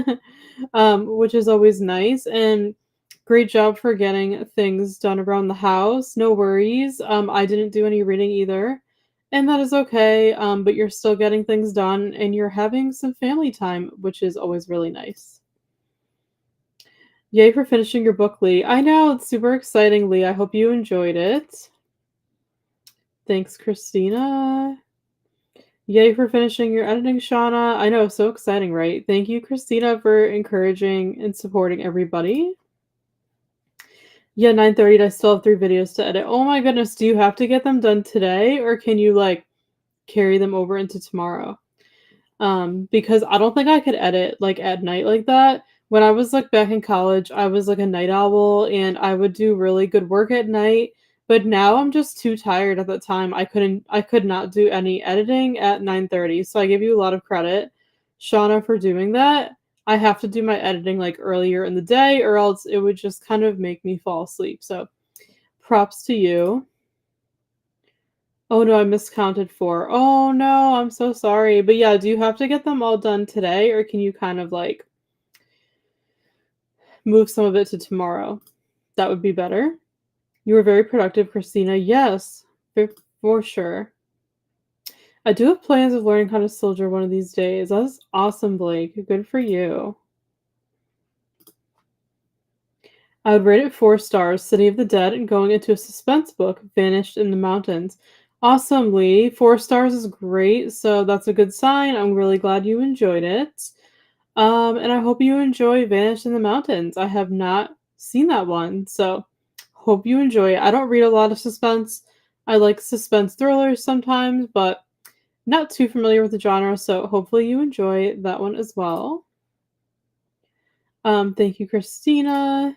which is always nice. And great job for getting things done around the house. No worries. I didn't do any reading either, and that is okay. But you're still getting things done and you're having some family time, which is always really nice. Yay for finishing your book, Lee. I know, it's super exciting, Lee. I hope you enjoyed it. Thanks, Christina. Yay for finishing your editing, Shauna. I know, so exciting, right? Thank you, Christina, for encouraging and supporting everybody. Yeah, 9:30, I still have 3 videos to edit. Oh my goodness, do you have to get them done today, or can you, like, carry them over into tomorrow? Because I don't think I could edit, like, at night like that. When I was, like, back in college, I was, like, a night owl, and I would do really good work at night, but now I'm just too tired at that time. I could not do any editing at 9:30, so I give you a lot of credit, Shauna, for doing that. I have to do my editing, like, earlier in the day, or else it would just kind of make me fall asleep, so props to you. Oh, no, I miscounted 4. Oh, no, I'm so sorry. But yeah, do you have to get them all done today, or can you kind of, like, move some of it to tomorrow? That would be better. You were very productive, Christina. Yes, for sure. I do have plans of learning how to soldier one of these days. That's awesome, Blake. Good for you. I would rate it 4 stars. City of the Dead and going into a suspense book, Vanished in the Mountains. Awesome, Lee. 4 stars is great, so that's a good sign. I'm really glad you enjoyed it. And I hope you enjoy Vanished in the Mountains. I have not seen that one, so hope you enjoy it. I don't read a lot of suspense. I like suspense thrillers sometimes, but not too familiar with the genre, so hopefully you enjoy that one as well. Thank you, Christina.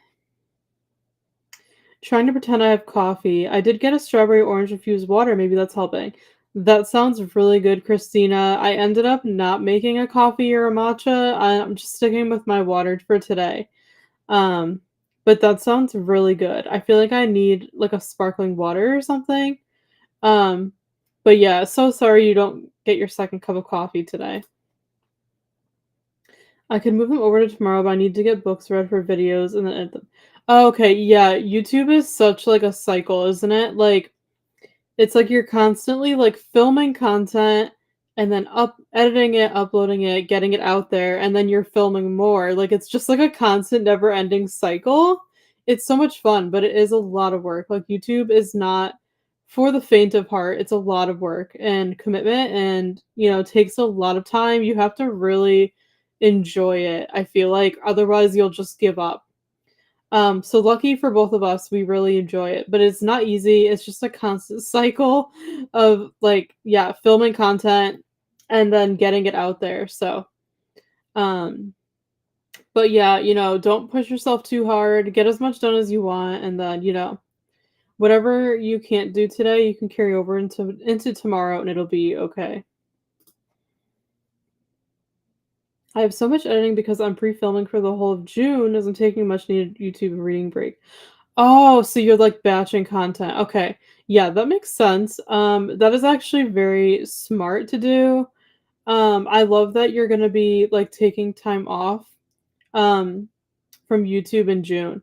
Trying to pretend I have coffee. I did get a strawberry orange infused water. Maybe that's helping. That sounds really good, Christina. I ended up not making a coffee or a matcha. I'm just sticking with my water for today. Um, but that sounds really good. I feel like I need like a sparkling water or something. Um, but yeah, so sorry you don't get your second cup of coffee today. I could move them over to tomorrow, but I need to get books read for videos and then edit them. Oh, okay, yeah, YouTube is such like a cycle, isn't it? Like it's like you're constantly like filming content and then editing it, uploading it, getting it out there, and then you're filming more. Like it's just like a constant never-ending cycle. It's so much fun, but it is a lot of work. Like YouTube is not for the faint of heart. It's a lot of work and commitment and, takes a lot of time. You have to really enjoy it. I feel like otherwise you'll just give up. So lucky for both of us, we really enjoy it, but it's not easy. It's just a constant cycle of like, yeah, filming content and then getting it out there. So, um, but yeah, don't push yourself too hard. Get as much done as you want, and then whatever you can't do today, you can carry over into tomorrow, and it'll be okay. I have so much editing because I'm pre-filming for the whole of June as I'm taking a much needed YouTube reading break. Oh, so you're, like, batching content. Okay. Yeah, that makes sense. That is actually very smart to do. I love that you're gonna be, like, taking time off, um, from YouTube in June.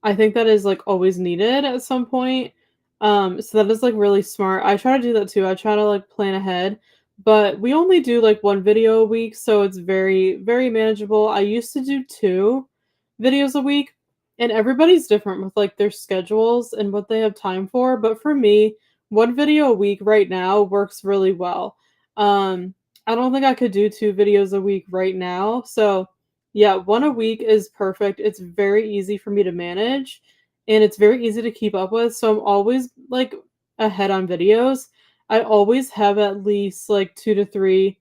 I think that is, like, always needed at some point. So that is, like, really smart. I try to do that too. I try to, like, plan ahead, but we only do, like, 1 video a week, so it's very, very manageable. I used to do 2 videos a week, and everybody's different with, like, their schedules and what they have time for, but for me, 1 video a week right now works really well. I don't think I could do 2 videos a week right now, so yeah, 1 a week is perfect. It's very easy for me to manage, and it's very easy to keep up with, so I'm always, like, ahead on videos. I always have at least, like, 2 to 3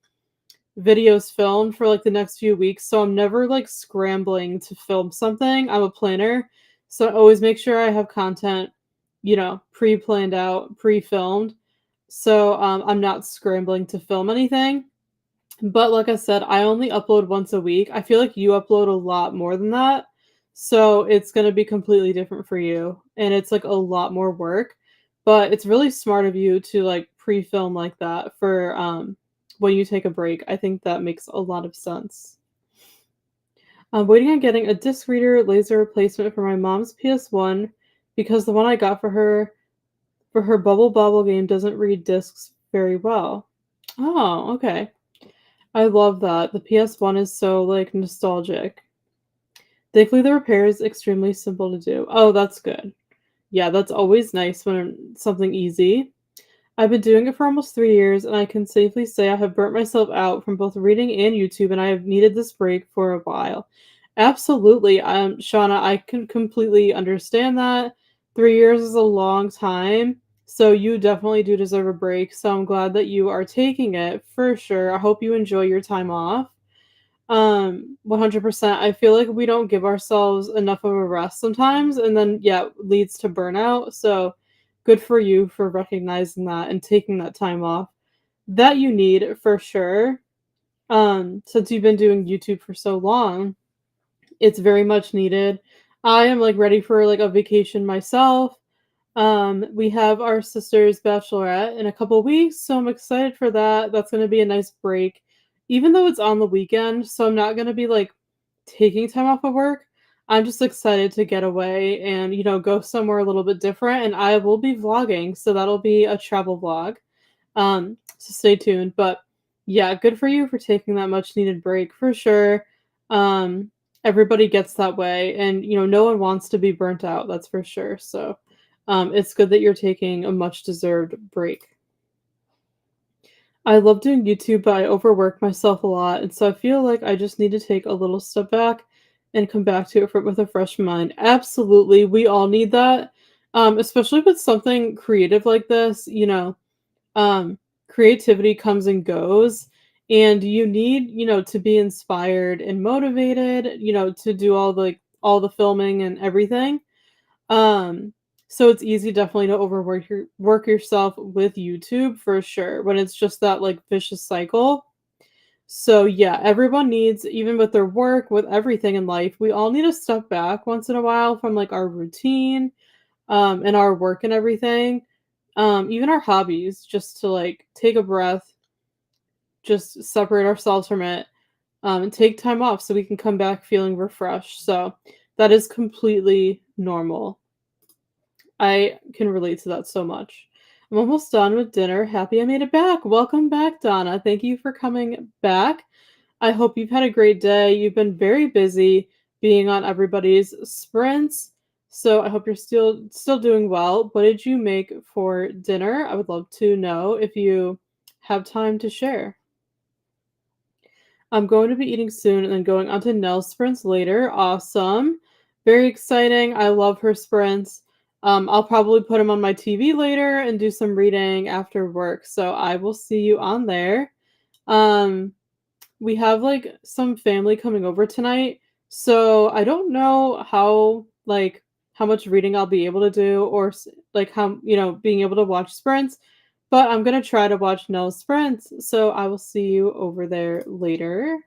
videos filmed for, like, the next few weeks, so I'm never, like, scrambling to film something. I'm a planner, so I always make sure I have content, pre-planned out, pre-filmed, so, I'm not scrambling to film anything. But like I said, I only upload once a week. I feel like you upload a lot more than that. So it's going to be completely different for you. And it's like a lot more work. But it's really smart of you to like pre-film like that for when you take a break. I think that makes a lot of sense. I'm waiting on getting a disc reader laser replacement for my mom's PS1 because the one I got for her Bubble Bobble game doesn't read discs very well. Oh, okay. I love that. The PS1 is so, like, nostalgic. Thankfully, the repair is extremely simple to do. Oh, that's good. Yeah, that's always nice when something easy. I've been doing it for almost 3 years, and I can safely say I have burnt myself out from both reading and YouTube, and I have needed this break for a while. Absolutely, Shauna, I can completely understand that. 3 years is a long time, so you definitely do deserve a break, so I'm glad that you are taking it, for sure. I hope you enjoy your time off. 100%. I feel like we don't give ourselves enough of a rest sometimes, and then, yeah, leads to burnout, so good for you for recognizing that and taking that time off that you need for sure. Since you've been doing YouTube for so long, it's very much needed. I am like ready for like a vacation myself. We have our sister's bachelorette in a couple weeks, so I'm excited for that. That's going to be a nice break, even though it's on the weekend, so I'm not going to be like taking time off of work. I'm just excited to get away and, go somewhere a little bit different, and I will be vlogging, so that'll be a travel vlog. So stay tuned. But yeah, good for you for taking that much needed break for sure. Um, Everybody gets that way, and no one wants to be burnt out. That's for sure. So, it's good that you're taking a much deserved break. I love doing YouTube, but I overwork myself a lot, and so I feel like I just need to take a little step back and come back to it with a fresh mind. Absolutely, we all need that, especially with something creative like this. Um, Creativity comes and goes, and you need, to be inspired and motivated, to do all the filming and everything. Um, so it's easy definitely to overwork work yourself with YouTube for sure when it's just that like vicious cycle. So yeah, everyone needs, even with their work, with everything in life, we all need to step back once in a while from like our routine, and our work and everything. Even our hobbies, just to like take a breath, just separate ourselves from it, and take time off so we can come back feeling refreshed. So that is completely normal. I can relate to that so much. I'm almost done with dinner. Happy I made it back. Welcome back, Donna. Thank you for coming back. I hope you've had a great day. You've been very busy being on everybody's sprints. So I hope you're still doing well. What did you make for dinner? I would love to know if you have time to share. I'm going to be eating soon and then going on to Nell's sprints later. Awesome. Very exciting. I love her sprints. I'll probably put them on my TV later and do some reading after work. So I will see you on there. Um, we have like some family coming over tonight. So I don't know how much reading I'll be able to do, or like how, being able to watch sprints, but I'm going to try to watch Nell's sprints. So I will see you over there later.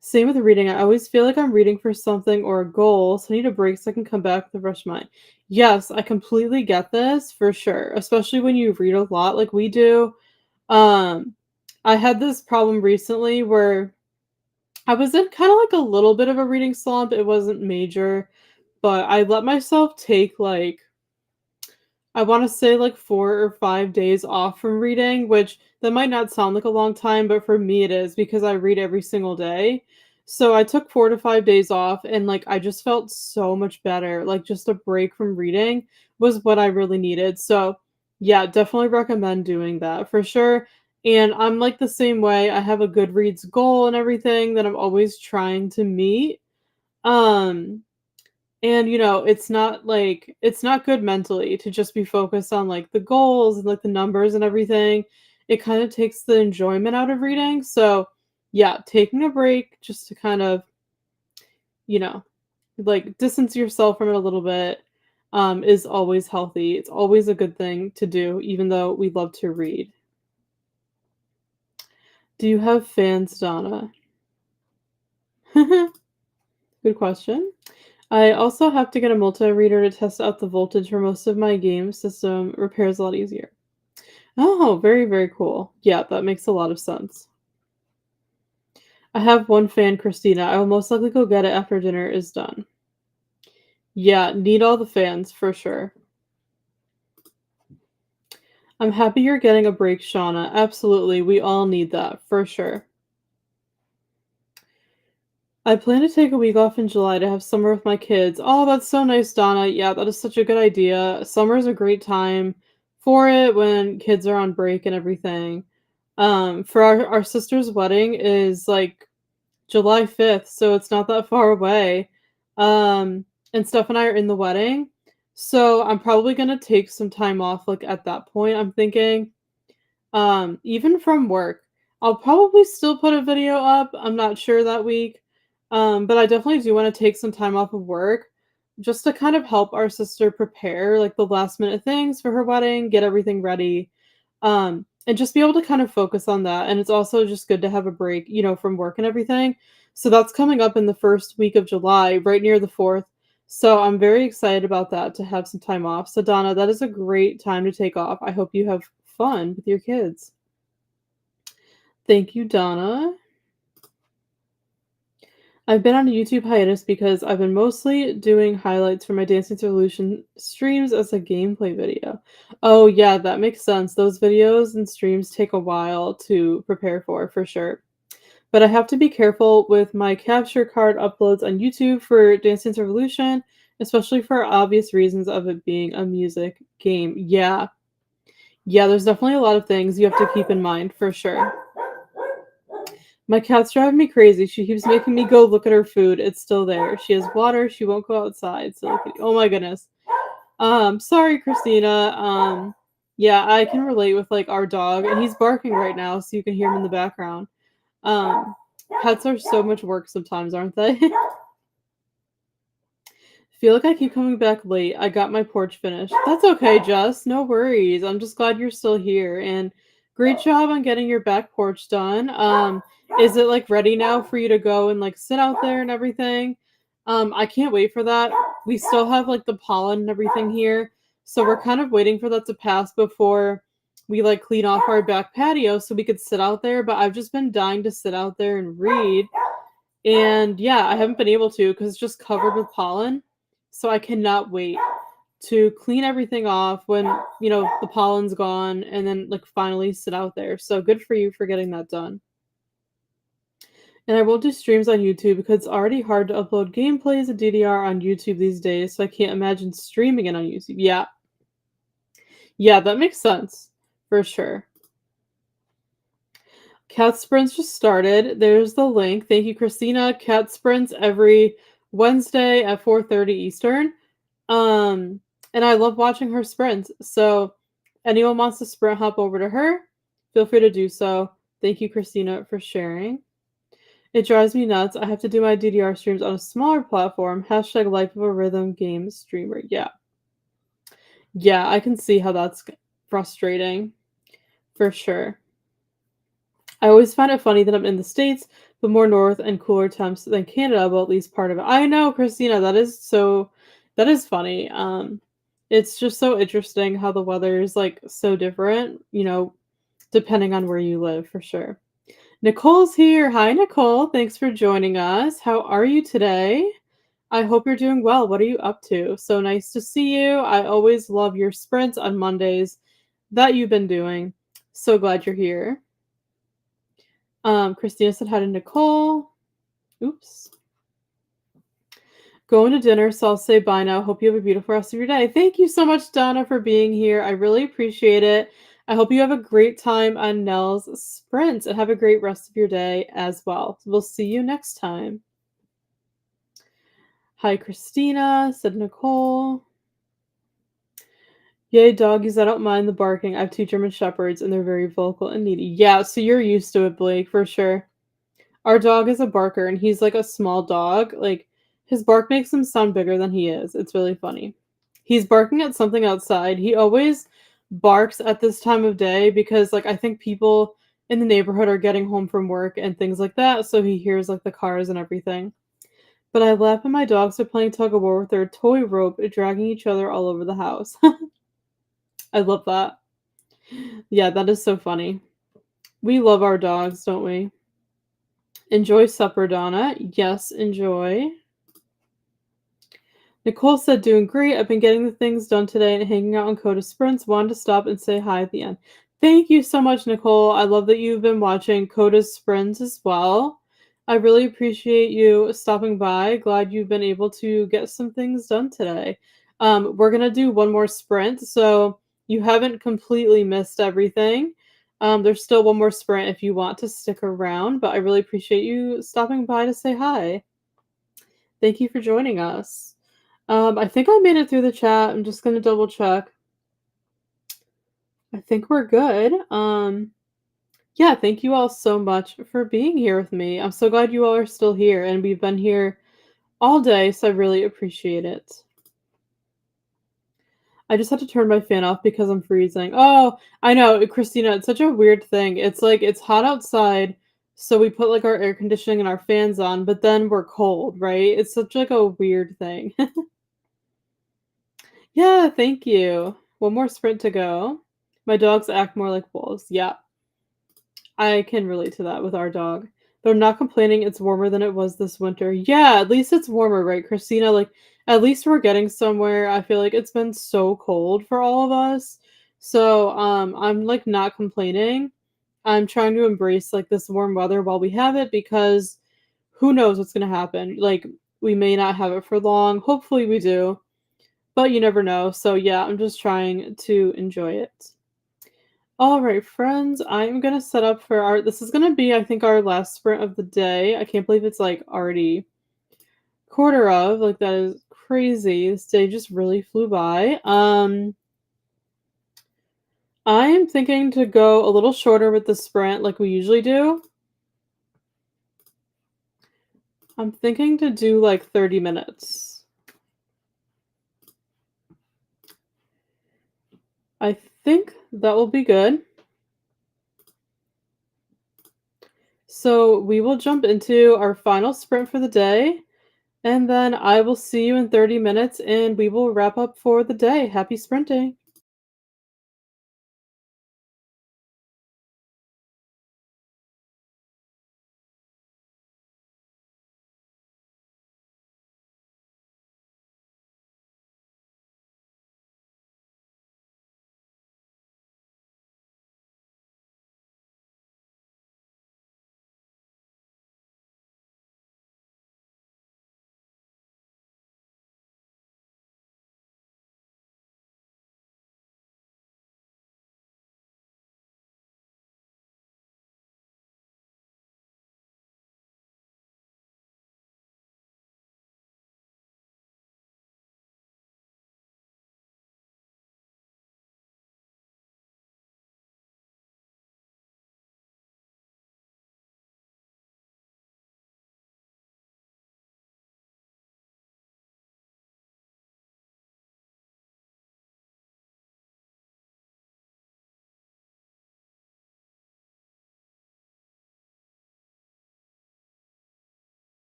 Same with reading. I always feel like I'm reading for something or a goal, so I need a break so I can come back with a fresh mind. Yes, I completely get this for sure, especially when you read a lot like we do. Um, I had this problem recently where I was in kind of like a little bit of a reading slump. It wasn't major, but I let myself take like, I wanna say, like, 4 or 5 days off from reading, which that might not sound like a long time, but for me it is because I read every single day. So I took 4 to 5 days off, and, like, I just felt so much better, like, just a break from reading was what I really needed. So, yeah, definitely recommend doing that for sure, and I'm, like, the same way. I have a Goodreads goal and everything that I'm always trying to meet. Um and, it's not good mentally to just be focused on, like, the goals and, like, the numbers and everything. It kind of takes the enjoyment out of reading. So, yeah, taking a break just to kind of, you know, like, distance yourself from it a little bit, is always healthy. It's always a good thing to do, even though we love to read. Do you have fans, Donna? Good question. I also have to get a multi-reader to test out the voltage for most of my game system. Repairs a lot easier. Oh, very, very cool. Yeah, that makes a lot of sense. I have one fan, Christina. I will most likely go get it after dinner is done. Yeah, need all the fans for sure. I'm happy you're getting a break, Shauna. Absolutely. We all need that for sure. I plan to take a week off in July to have summer with my kids. Oh, that's so nice, Donna. Yeah, that is such a good idea. Summer is a great time for it when kids are on break and everything. For our sister's wedding is like July 5th, so it's not that far away. Um, and Steph and I are in the wedding. So I'm probably gonna take some time off like at that point, I'm thinking. Even from work. I'll probably still put a video up, I'm not sure that week, but I definitely do wanna take some time off of work just to kind of help our sister prepare, like, the last minute things for her wedding, get everything ready, and just be able to kind of focus on that, and it's also just good to have a break, from work and everything. So that's coming up in the 1st week of July, right near the 4th, so I'm very excited about that, to have some time off. So Donna, that is a great time to take off. I hope you have fun with your kids. Thank you, Donna. I've been on a YouTube hiatus because I've been mostly doing highlights for my Dancing Revolution streams as a gameplay video. Oh yeah, that makes sense. Those videos and streams take a while to prepare for sure. But I have to be careful with my capture card uploads on YouTube for Dance Dance Revolution, especially for obvious reasons of it being a music game. Yeah. Yeah, there's definitely a lot of things you have to keep in mind for sure. My cat's driving me crazy. She keeps making me go look at her food. It's still there. She has water. She won't go outside. So, oh my goodness. Sorry, Christina. Yeah, I can relate with like our dog, and he's barking right now, so you can hear him in the background. Um, Pets are so much work sometimes, aren't they? Feel like I keep coming back late. I got my porch finished. That's okay, Jess. No worries. I'm just glad you're still here. And great job on getting your back porch done. Is it like ready now for you to go and like sit out there and everything? I can't wait for that. We still have like the pollen and everything here. So we're kind of waiting for that to pass before we like clean off our back patio so we could sit out there. But I've just been dying to sit out there and read. And yeah, I haven't been able to because it's just covered with pollen. So I cannot wait to clean everything off when, the pollen's gone and then like finally sit out there. So good for you for getting that done. And I won't do streams on YouTube because it's already hard to upload gameplays and DDR on YouTube these days, so I can't imagine streaming it on YouTube. Yeah. Yeah, that makes sense. For sure. Cat Sprints just started. There's the link. Thank you, Christina. Cat Sprints every Wednesday at 4:30 Eastern. And I love watching her sprints. So anyone wants to sprint hop over to her, feel free to do so. Thank you, Christina, for sharing. It drives me nuts. I have to do my DDR streams on a smaller platform. Hashtag life of a rhythm game streamer. Yeah. Yeah, I can see how that's frustrating. For sure. I always find it funny that I'm in the States, but more north and cooler temps than Canada, but at least part of it. I know, Christina, that is funny. It's just so interesting how the weather is like so different, depending on where you live for sure. Nicole's here. Hi, Nicole. Thanks for joining us. How are you today? I hope you're doing well. What are you up to? So nice to see you. I always love your sprints on Mondays that you've been doing. So glad you're here. Christina said hi to Nicole. Oops. Going to dinner, so I'll say bye now. Hope you have a beautiful rest of your day. Thank you so much, Donna, for being here. I really appreciate it. I hope you have a great time on Nell's sprints and have a great rest of your day as well. We'll see you next time. Hi, Christina, said Nicole. Yay, doggies, I don't mind the barking. I have 2 German Shepherds, and they're very vocal and needy. Yeah, so you're used to it, Blake, for sure. Our dog is a barker, and he's like a small dog. Like, his bark makes him sound bigger than he is. It's really funny. He's barking at something outside. He always barks at this time of day because, like, I think people in the neighborhood are getting home from work and things like that, so he hears, like, the cars and everything. But I laugh when my dogs are playing tug-of-war with their toy rope, dragging each other all over the house. I love that. Yeah, that is so funny. We love our dogs, don't we? Enjoy supper, Donna. Yes, enjoy. Nicole said, doing great. I've been getting the things done today and hanging out on Coda Sprints. Wanted to stop and say hi at the end. Thank you so much, Nicole. I love that you've been watching Coda's Sprints as well. I really appreciate you stopping by. Glad you've been able to get some things done today. We're going to do one more sprint, so you haven't completely missed everything. There's still one more sprint if you want to stick around, but I really appreciate you stopping by to say hi. Thank you for joining us. I think I made it through the chat. I'm just going to double check. I think we're good. Yeah, thank you all so much for being here with me. I'm so glad you all are still here, and we've been here all day, so I really appreciate it. I just had to turn my fan off because I'm freezing. Oh, I know, Christina, it's such a weird thing. It's like, it's hot outside, so we put like our air conditioning and our fans on, but then we're cold, right? It's such like a weird thing. Yeah, thank you. One more sprint to go. My dogs act more like wolves. Yeah, I can relate to that with our dog. They're not complaining it's warmer than it was this winter. Yeah, at least it's warmer, right, Christina? Like, at least we're getting somewhere. I feel like it's been so cold for all of us. So, I'm like not complaining. I'm trying to embrace like this warm weather while we have it because who knows what's gonna happen. Like, we may not have it for long. Hopefully we do, but you never know. So yeah, I'm just trying to enjoy it. All right, friends, I'm gonna set up for our this is gonna be, I think, our last sprint of the day. I can't believe it's like already quarter of, like that is crazy. This day just really flew by. I am thinking to go a little shorter with the sprint like we usually do. I'm thinking to do like 30 minutes. I think that will be good. So we will jump into our final sprint for the day. And then I will see you in 30 minutes and we will wrap up for the day. Happy sprinting.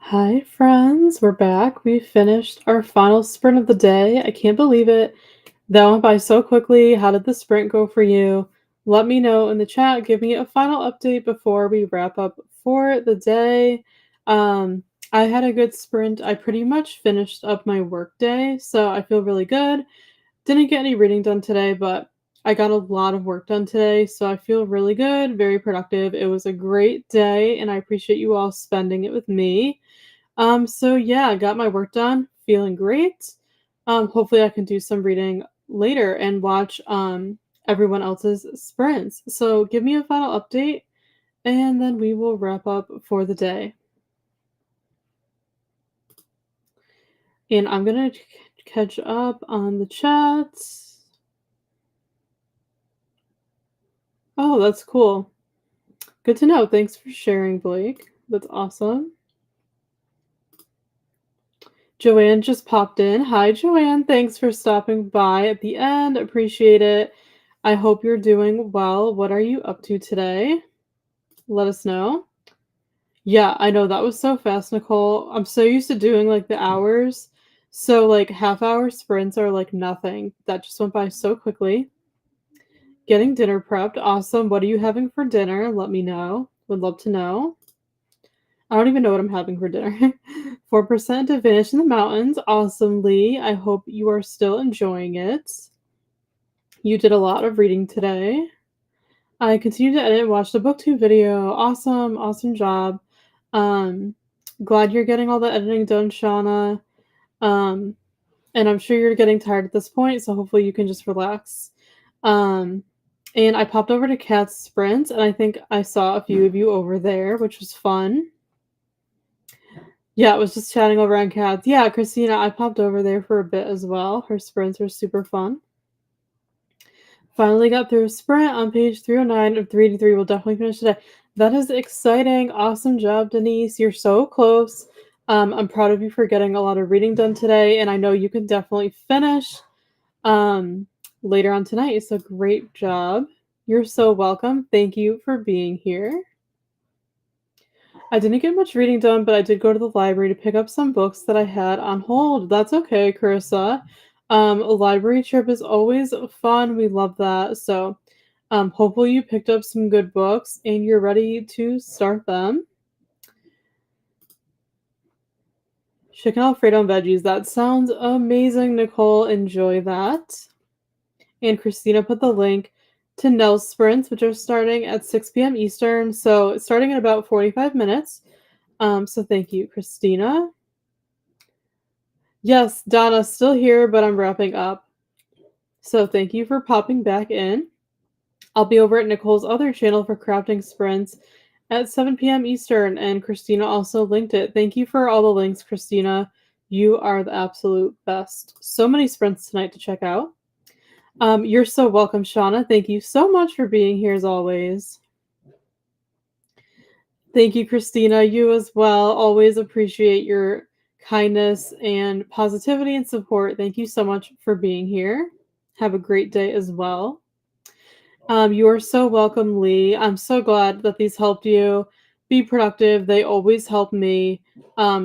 Hi, friends. We're back. We finished our final sprint of the day. I can't believe it. That went by so quickly. How did the sprint go for you? Let me know in the chat. Give me a final update before we wrap up for the day. Um, I had a good sprint. I pretty much finished up my work day, so I feel really good. Didn't get any reading done today, but I got a lot of work done today, so I feel really good, very productive. It was a great day, and I appreciate you all spending it with me. So yeah, I got my work done, feeling great. Hopefully I can do some reading later and watch everyone else's sprints. So give me a final update and then we will wrap up for the day. And I'm gonna catch up on the chats. Oh, that's cool. Good to know. Thanks for sharing, Blake. That's awesome. Joanne just popped in. Hi, Joanne. Thanks for stopping by at the end. Appreciate it. I hope you're doing well. What are you up to today? Let us know. Yeah, I know that was so fast, Nicole. I'm so used to doing like the hours. So, like, half-hour sprints are like nothing. That just went by so quickly. Getting dinner prepped. Awesome. What are you having for dinner? Let me know. Would love to know. I don't even know what I'm having for dinner. 4% to finish in the mountains. Awesome, Lee. I hope you are still enjoying it. You did a lot of reading today. I continue to edit and watch the booktube video. Awesome, awesome job. Um, Glad you're getting all the editing done, Shauna. Um, and I'm sure you're getting tired at this point, so hopefully you can just relax. Um, and I popped over to Kat's Sprint, and I think I saw a few of you over there, which was fun. Yeah, it was just chatting over on Kat's. Yeah, Christina, I popped over there for a bit as well. Her sprints are super fun. Finally got through a sprint on page 309 of 383. We'll definitely finish today. That is exciting. Awesome job, Denise. You're so close. I'm proud of you for getting a lot of reading done today, and I know you can definitely finish later on tonight. So great job. You're so welcome. Thank you for being here. I didn't get much reading done, but I did go to the library to pick up some books that I had on hold. That's okay, Carissa. A library trip is always fun. We love that. So, hopefully you picked up some good books and you're ready to start them. Chicken Alfredo and veggies. That sounds amazing, Nicole. Enjoy that. And Christina put the link to Nell's sprints, which are starting at 6 p.m. Eastern. So, starting in about 45 minutes. So thank you, Christina. Yes, Donna, still here, but I'm wrapping up. So thank you for popping back in. I'll be over at Nicole's other channel for crafting sprints at 7 p.m. Eastern, and Christina also linked it. Thank you for all the links, Christina. You are the absolute best. So many sprints tonight to check out. You're so welcome, Shauna. Thank you so much for being here as always. Thank you, Christina. You as well. Always appreciate your kindness and positivity and support. Thank you so much for being here. Have a great day as well. You are so welcome, Lee. I'm so glad that these helped you be productive. They always help me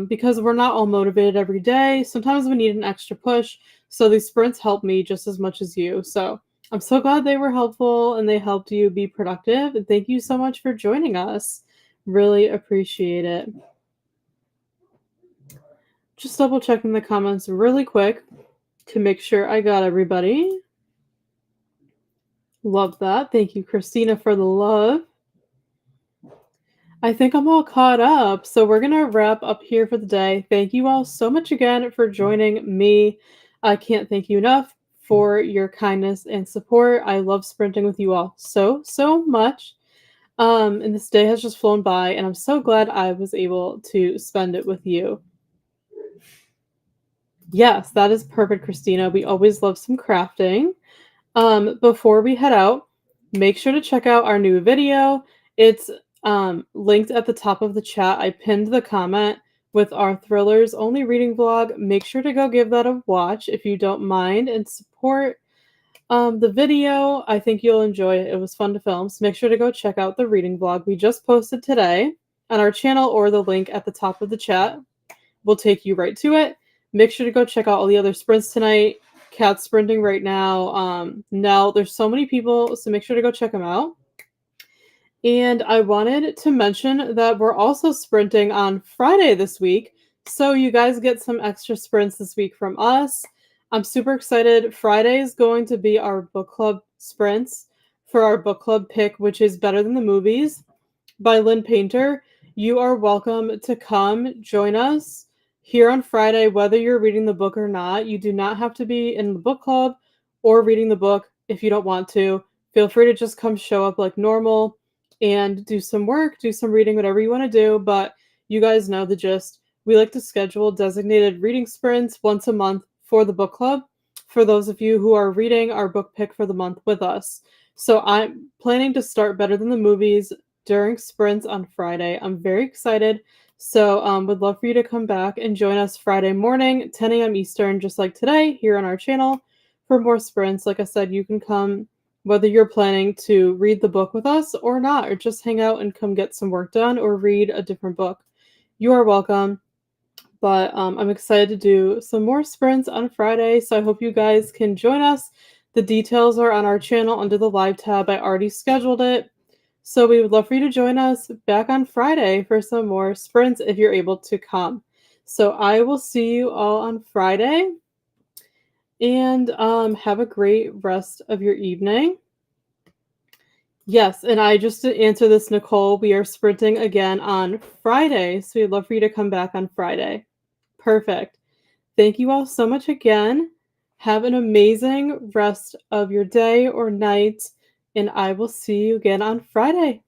because we're not all motivated every day. Sometimes we need an extra push. So these sprints help me just as much as you. So I'm so glad they were helpful and they helped you be productive. And thank you so much for joining us. Really appreciate it. Just double checking the comments really quick to make sure I got everybody. Love that. Thank you, Christina, for the love. I think I'm all caught up. So we're going to wrap up here for the day. Thank you all so much again for joining me. I can't thank you enough for your kindness and support. I love sprinting with you all so much. And this day has just flown by, and I'm so glad I was able to spend it with you. Yes, that is perfect, Christina. We always love some crafting. Before we head out, make sure to check out our new video. It's linked at the top of the chat. I pinned the comment with our Thrillers Only Reading vlog. Make sure to go give that a watch if you don't mind and support the video. I think you'll enjoy it. It was fun to film. So make sure to go check out the reading vlog we just posted today. on our channel, or the link at the top of the chat will take you right to it. Make sure to go check out all the other sprints tonight. Kat's sprinting right now. Now there's so many people, so make sure to go check them out. And I wanted to mention that we're also sprinting on Friday this week, so you guys get some extra sprints this week from us. I'm super excited. Friday is going to be our book club sprints for our book club pick, which is Better Than the Movies by Lynn Painter. You are welcome to come join us here on Friday, whether you're reading the book or not. You do not have to be in the book club or reading the book if you don't want to. Feel free to just come show up like normal and do some work, do some reading, whatever you want to do. But you guys know the gist. We like to schedule designated reading sprints once a month for the book club for those of you who are reading our book pick for the month with us. So I'm planning to start Better Than the Movies during sprints on Friday. I'm very excited. So would love for you to come back and join us Friday morning, 10 a.m. Eastern, just like today, here on our channel for more sprints. Like I said, you can come whether you're planning to read the book with us or not, or just hang out and come get some work done or read a different book. You are welcome. But I'm excited to do some more sprints on Friday, so I hope you guys can join us. The details are on our channel under the live tab. I already scheduled it. So we would love for you to join us back on Friday for some more sprints if you're able to come. So I will see you all on Friday. And have a great rest of your evening. Yes, and I just to answer this, Nicole, we are sprinting again on Friday, so we'd love for you to come back on Friday. Perfect. Thank you all so much again. Have an amazing rest of your day or night, and I will see you again on Friday.